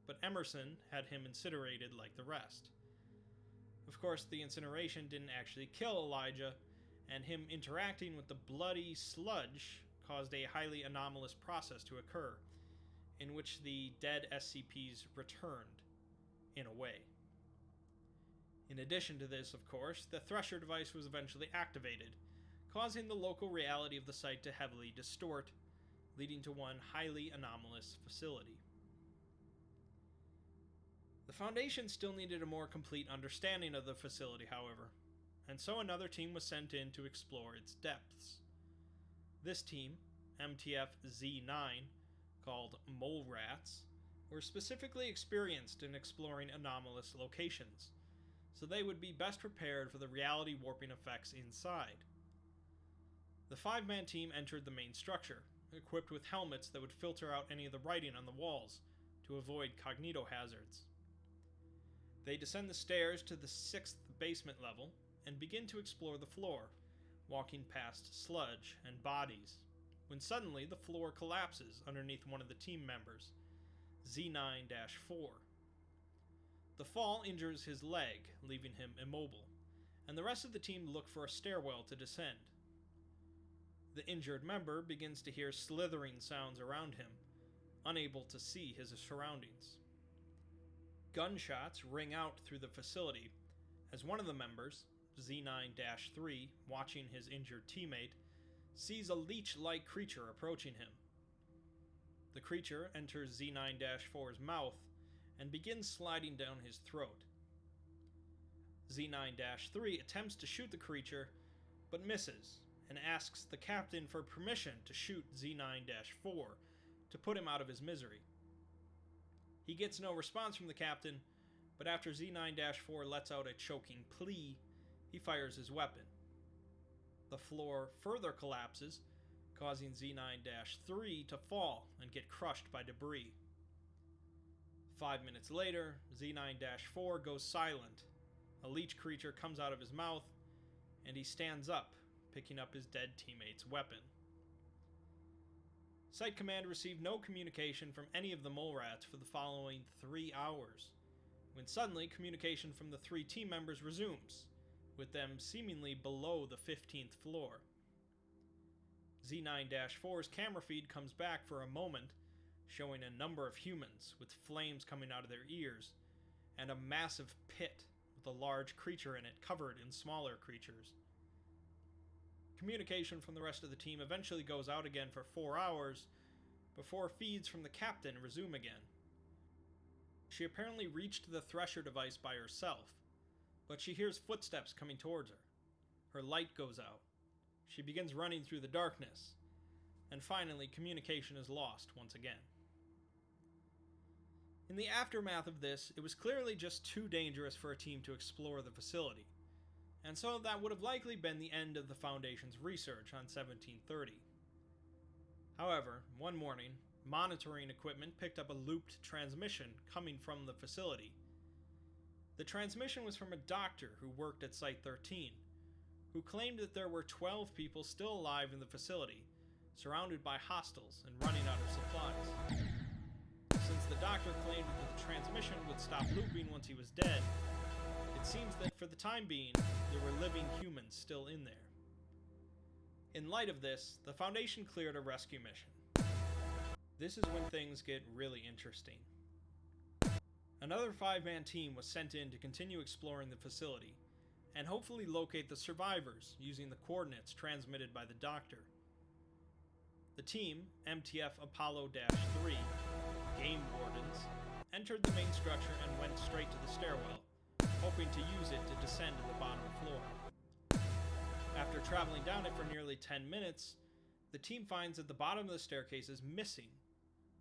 but Emerson had him incinerated like the rest. Of course, the incineration didn't actually kill Elijah, and him interacting with the bloody sludge caused a highly anomalous process to occur, in which the dead SCPs returned, in a way. In addition to this, of course, the Thresher device was eventually activated, causing the local reality of the site to heavily distort, leading to one highly anomalous facility. The Foundation still needed a more complete understanding of the facility, however, and so another team was sent in to explore its depths. This team, MTF-Z9, called Mole Rats, were specifically experienced in exploring anomalous locations, so they would be best prepared for the reality warping effects inside. The 5-man team entered the main structure, equipped with helmets that would filter out any of the writing on the walls to avoid cognito-hazards. They descend the stairs to the 6th basement level and begin to explore the floor, walking past sludge and bodies, when suddenly the floor collapses underneath one of the team members, Z9-4. The fall injures his leg, leaving him immobile, and the rest of the team look for a stairwell to descend. The injured member begins to hear slithering sounds around him, unable to see his surroundings. Gunshots ring out through the facility as one of the members, Z9-3, watching his injured teammate, sees a leech-like creature approaching him. The creature enters Z9-4's mouth and begins sliding down his throat. Z9-3 attempts to shoot the creature, but misses, and asks the captain for permission to shoot Z9-4 to put him out of his misery. He gets no response from the captain, but after Z9-4 lets out a choking plea, he fires his weapon. The floor further collapses, causing Z9-3 to fall and get crushed by debris. 5 minutes later, Z9-4 goes silent. A leech creature comes out of his mouth, and he stands up, picking up his dead teammate's weapon. Site Command received no communication from any of the mole rats for the following 3 hours, when suddenly communication from the 3 team members resumes, with them seemingly below the 15th floor. Z9-4's camera feed comes back for a moment, showing a number of humans with flames coming out of their ears, and a massive pit with a large creature in it covered in smaller creatures. Communication from the rest of the team eventually goes out again for 4 hours, before feeds from the captain resume again. She apparently reached the Thresher device by herself, but she hears footsteps coming towards her. Her light goes out. She begins running through the darkness, and finally communication is lost once again. In the aftermath of this, it was clearly just too dangerous for a team to explore the facility, and so that would have likely been the end of the Foundation's research on 1730. However, one morning, monitoring equipment picked up a looped transmission coming from the facility. The transmission was from a doctor who worked at Site-13, who claimed that there were 12 people still alive in the facility, surrounded by hostiles and running out of supplies. Since the doctor claimed that the transmission would stop looping once he was dead, it seems that for the time being, there were living humans still in there. In light of this, the Foundation cleared a rescue mission. This is when things get really interesting. Another 5-man team was sent in to continue exploring the facility, and hopefully locate the survivors using the coordinates transmitted by the doctor. The team, MTF Apollo-3, Game Wardens, entered the main structure and went straight to the stairwell, hoping to use it to descend to the bottom floor. After traveling down it for nearly 10 minutes, the team finds that the bottom of the staircase is missing,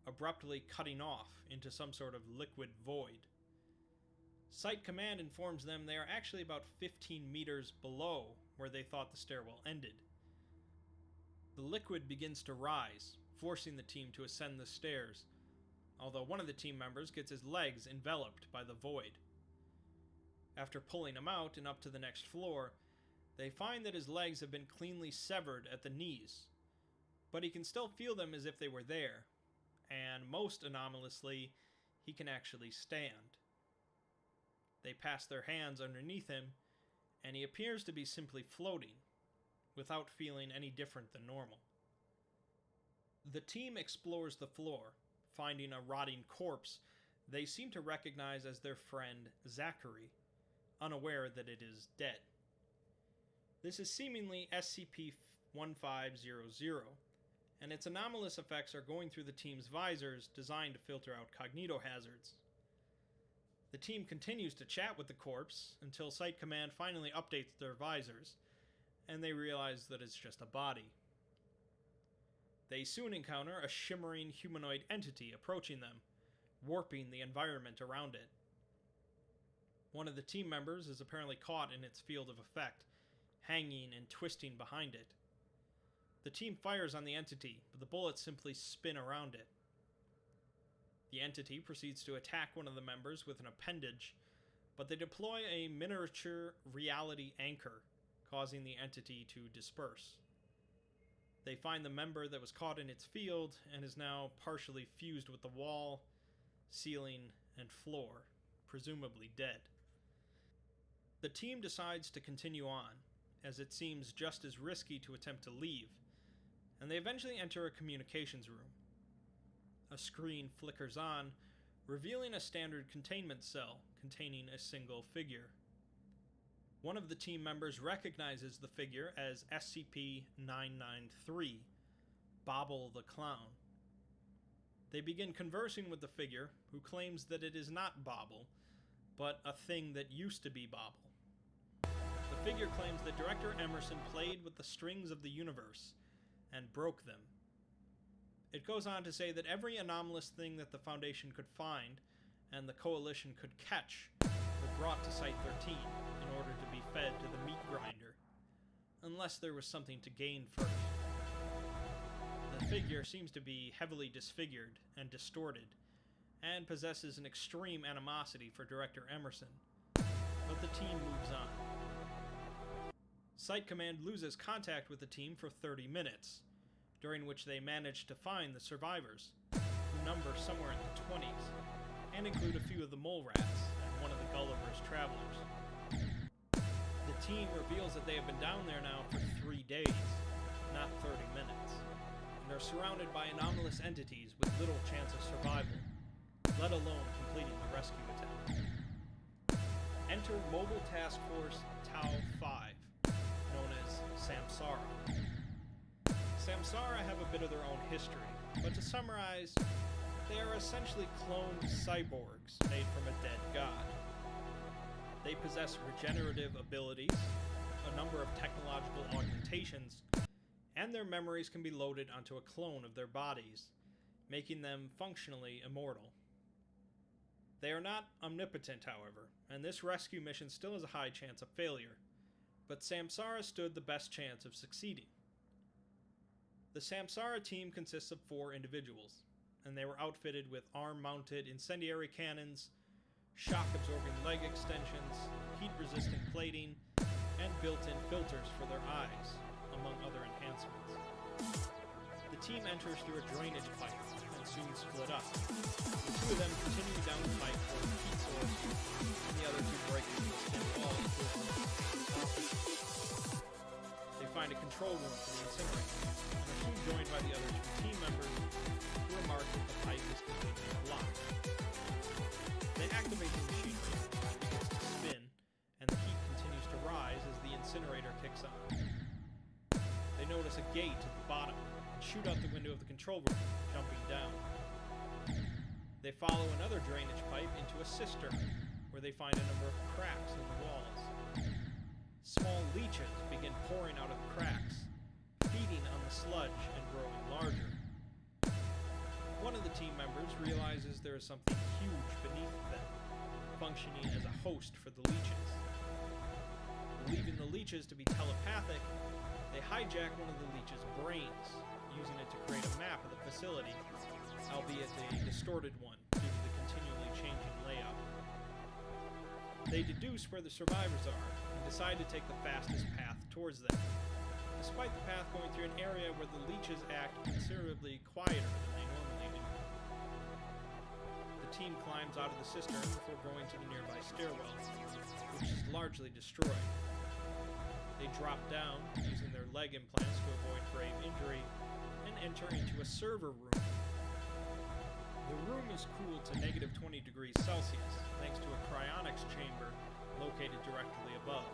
abruptly cutting off into some sort of liquid void. Site Command informs them they are actually about 15 meters below where they thought the stairwell ended. The liquid begins to rise, forcing the team to ascend the stairs, although one of the team members gets his legs enveloped by the void. After pulling him out and up to the next floor, they find that his legs have been cleanly severed at the knees, but he can still feel them as if they were there, and most anomalously, he can actually stand. They pass their hands underneath him, and he appears to be simply floating, without feeling any different than normal. The team explores the floor, finding a rotting corpse they seem to recognize as their friend Zachary, unaware that it is dead. This is seemingly SCP-1500, and its anomalous effects are going through the team's visors designed to filter out cognitohazards. The team continues to chat with the corpse until Site Command finally updates their visors, and they realize that it's just a body. They soon encounter a shimmering humanoid entity approaching them, warping the environment around it. One of the team members is apparently caught in its field of effect, hanging and twisting behind it. The team fires on the entity, but the bullets simply spin around it. The entity proceeds to attack one of the members with an appendage, but they deploy a miniature reality anchor, causing the entity to disperse. They find the member that was caught in its field and is now partially fused with the wall, ceiling, and floor, presumably dead. The team decides to continue on, as it seems just as risky to attempt to leave, and they eventually enter a communications room. A screen flickers on, revealing a standard containment cell containing a single figure. One of the team members recognizes the figure as SCP-993, Bobble the Clown. They begin conversing with the figure, who claims that it is not Bobble, but a thing that used to be Bobble. The figure claims that Director Emerson played with the strings of the universe and broke them. It goes on to say that every anomalous thing that the Foundation could find and the Coalition could catch were brought to Site-13 in order to be fed to the meat grinder, unless there was something to gain first. The figure seems to be heavily disfigured and distorted, and possesses an extreme animosity for Director Emerson, but the team moves on. Site Command loses contact with the team for 30 minutes, during which they manage to find the survivors, who number somewhere in the 20s, and include a few of the mole rats and one of the Gulliver's travelers. The team reveals that they have been down there now for 3 days, not 30 minutes, and are surrounded by anomalous entities with little chance of survival, let alone completing the rescue attempt. Enter Mobile Task Force Tau-5, known as Samsara. Samsara have a bit of their own history, but to summarize, they are essentially cloned cyborgs made from a dead god. They possess regenerative abilities, a number of technological augmentations, and their memories can be loaded onto a clone of their bodies, making them functionally immortal. They are not omnipotent, however, and this rescue mission still has a high chance of failure, but Samsara stood the best chance of succeeding. The Samsara team consists of 4 individuals, and they were outfitted with arm-mounted incendiary cannons, shock-absorbing leg extensions, heat-resistant plating, and built-in filters for their eyes, among other enhancements. The team enters through a drainage pipe and soon split up. The 2 of them continue down the pipe toward the heat source, and the other 2 break through the skin wall and go through the office. They find a control room for the incinerator, and are soon joined by the other 2 team members, who remark that the pipe is completely blocked. They activate the machinery, which begins to spin, and the heat continues to rise as the incinerator kicks on. They notice a gate at the bottom, and shoot out the window of the control room, jumping down. They follow another drainage pipe into a cistern, where they find a number of cracks in the walls. Small leeches begin pouring out of the cracks, feeding on the sludge and growing larger. One of the team members realizes there is something huge beneath them, functioning as a host for the leeches. Believing the leeches to be telepathic, they hijack one of the leech's brains, using it to create a map of the facility, albeit a distorted one due to the continually changing layout. They deduce where the survivors are and decide to take the fastest path towards them, despite the path going through an area where the leeches act considerably quieter than they normally do. The team climbs out of the cistern before going to the nearby stairwell, which is largely destroyed. They drop down, using their leg implants to avoid grave injury, and enter into a server room. The room is cooled to negative 20 degrees Celsius, thanks to a cryonics chamber located directly above.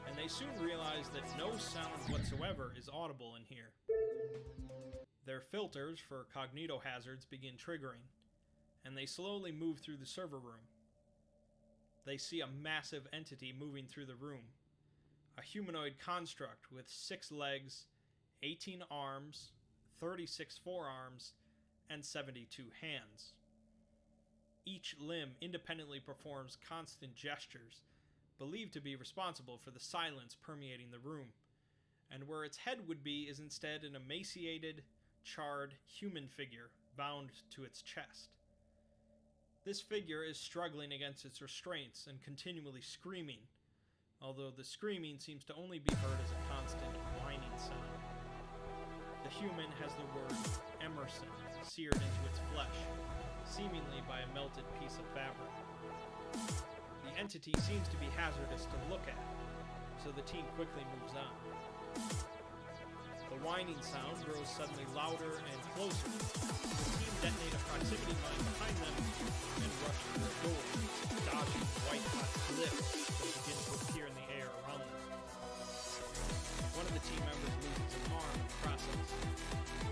And they soon realize that no sound whatsoever is audible in here. Their filters for cognitohazards begin triggering, and they slowly move through the server room. They see a massive entity moving through the room. A humanoid construct with 6 legs, 18 arms, 36 forearms, and 72 hands. Each limb independently performs constant gestures, believed to be responsible for the silence permeating the room, and where its head would be is instead an emaciated, charred human figure bound to its chest. This figure is struggling against its restraints and continually screaming, although the screaming seems to only be heard as a constant whining sound. The human has the word Emerson seared into its flesh, seemingly by a melted piece of fabric. The entity seems to be hazardous to look at, so the team quickly moves on. The whining sound grows suddenly louder and closer. The team detonate a proximity mine behind them and rush through a door, dodging white-hot glyphs that begin to appear in the air around them. One of the team members loses an arm in the process,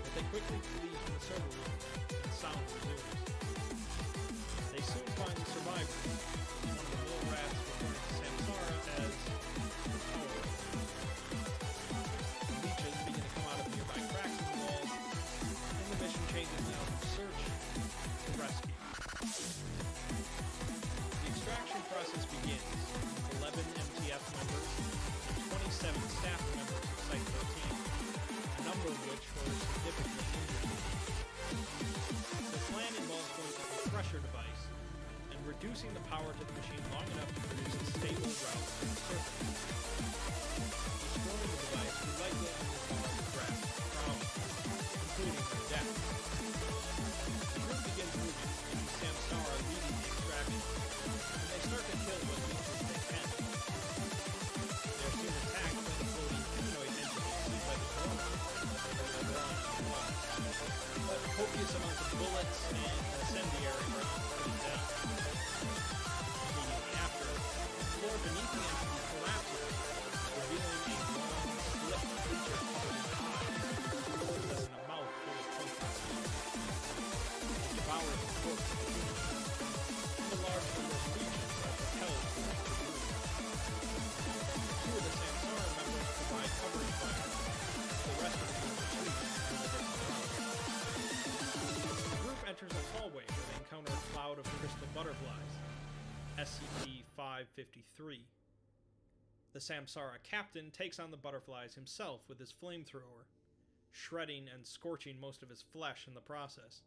but they quickly flee from the server room and sound resumes. They soon find the survivors, one of the little rats referring to Samsara as the Power. Leeches begin to come out of nearby cracks in the walls, and the mission changes now from search to rescue. The extraction process begins with 11 MTF members and 27 staff members of Site-13, a number of which were significantly injured. The plan involves going to a pressure device and reducing the power to the machine long enough to produce a stable route to the surface. Destroying the device will likely only cause the grasp of problems, including their death. The group begins moving, with Samsara leading the extraction, and they start to kill what leeches they can. They are soon attacked by the floating humanoid entity seen by the drone, but copious amounts of bullets and incendiary rounds bring them down. Immediately after, the floor beneath the entity collapses, revealing a long, split creature covered in eyes, possessing a mouth full of poisonous teeth. It devours the corpse of the human, and a large number of leeches are propelled towards the room. 2 of the Samsara members provide covering fire, the rest of the group retreats and the different routes. The group enters a hallway where they encounter a cloud of crystal butterflies, SCP-553. The Samsara captain takes on the butterflies himself with his flamethrower, shredding and scorching most of his flesh in the process.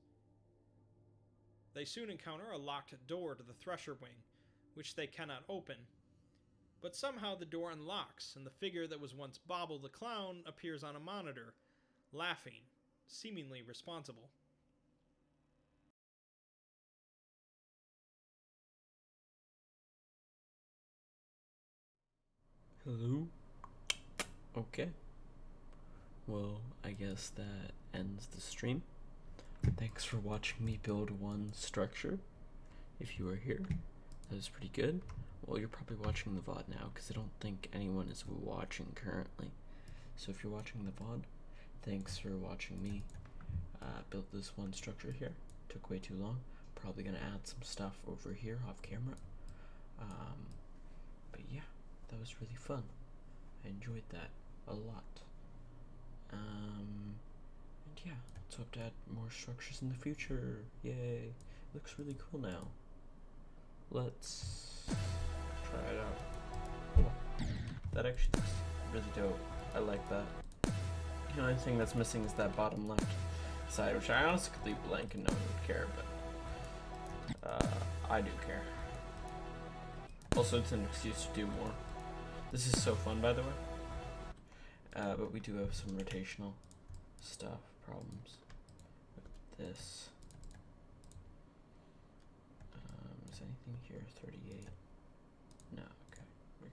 They soon encounter a locked door to the Thresher Wing, which they cannot open, but somehow the door unlocks and the figure that was once Bobble the Clown appears on a monitor, laughing, seemingly responsible. Hello? Okay. Well, I guess that ends the stream. Thanks for watching me build one structure. If you are here, that was pretty good. Well, you're probably watching the VOD now, because I don't think anyone is watching currently. So if you're watching the VOD, thanks for watching me build this one structure here. Took way too long. Probably gonna add some stuff over here off camera. But yeah, that was really fun. I enjoyed that a lot. And yeah, let's hope to add more structures in the future. Yay. Looks really cool now. Let's try it out. Oh, that actually looks really dope. I like that. The only thing that's missing is that bottom left side, which I honestly could leave blank and no one would care, but I do care. Also, it's an excuse to do more. This is so fun, by the way. But we do have some rotational stuff, problems with this. Is anything here? 38? No, okay, we're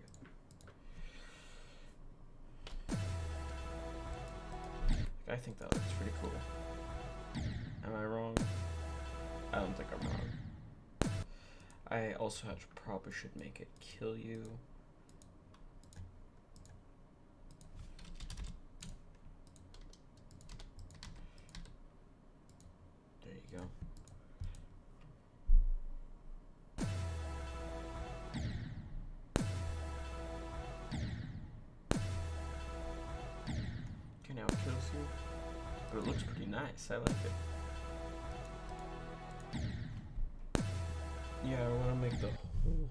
good. I think that looks pretty cool. Am I wrong? I don't think I'm wrong. I also probably should make it kill you. There you go. Okay, now it kills you. But it looks pretty nice. I like it. Yeah, I want to make the whole,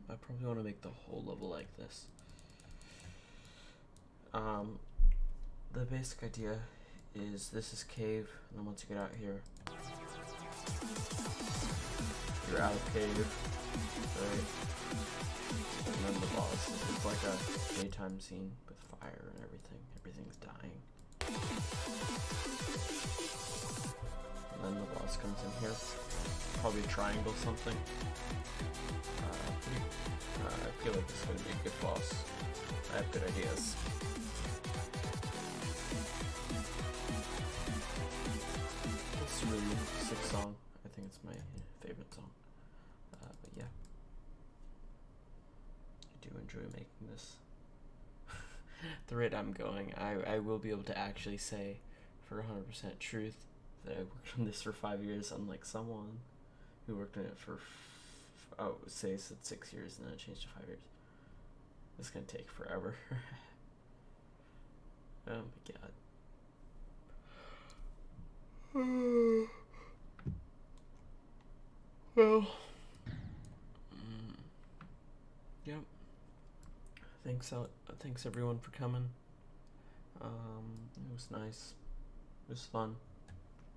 I probably want to make the whole level like this. The basic idea is this is cave, and then once you get out here, you're out of cave, right? And then the boss, it's like a daytime scene with fire and everything. Everything's dying. And then the boss comes in here. Probably triangle something. I feel like this is going to be a good boss. I have good ideas. It's a really sick song. I think it's my favorite song. But yeah. I do enjoy making this. The rate I'm going, I will be able to actually say for 100% truth that I worked on this for 5 years, unlike someone who worked on it for, say, said 6 years and then it changed to 5 years. It's gonna take forever. Oh my god. Well, yep. Thanks everyone for coming. It was nice. It was fun.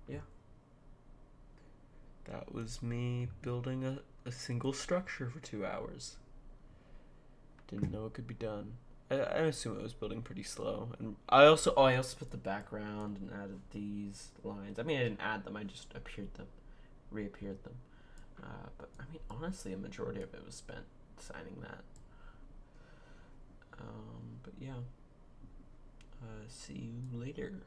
Yeah. That was me building a single structure for 2 hours. Didn't know it could be done. I assume it was building pretty slow. And I also put the background and added these lines. I mean, I didn't add them. I just reappeared them. But I mean, honestly, a majority of it was spent signing that. But yeah. See you later.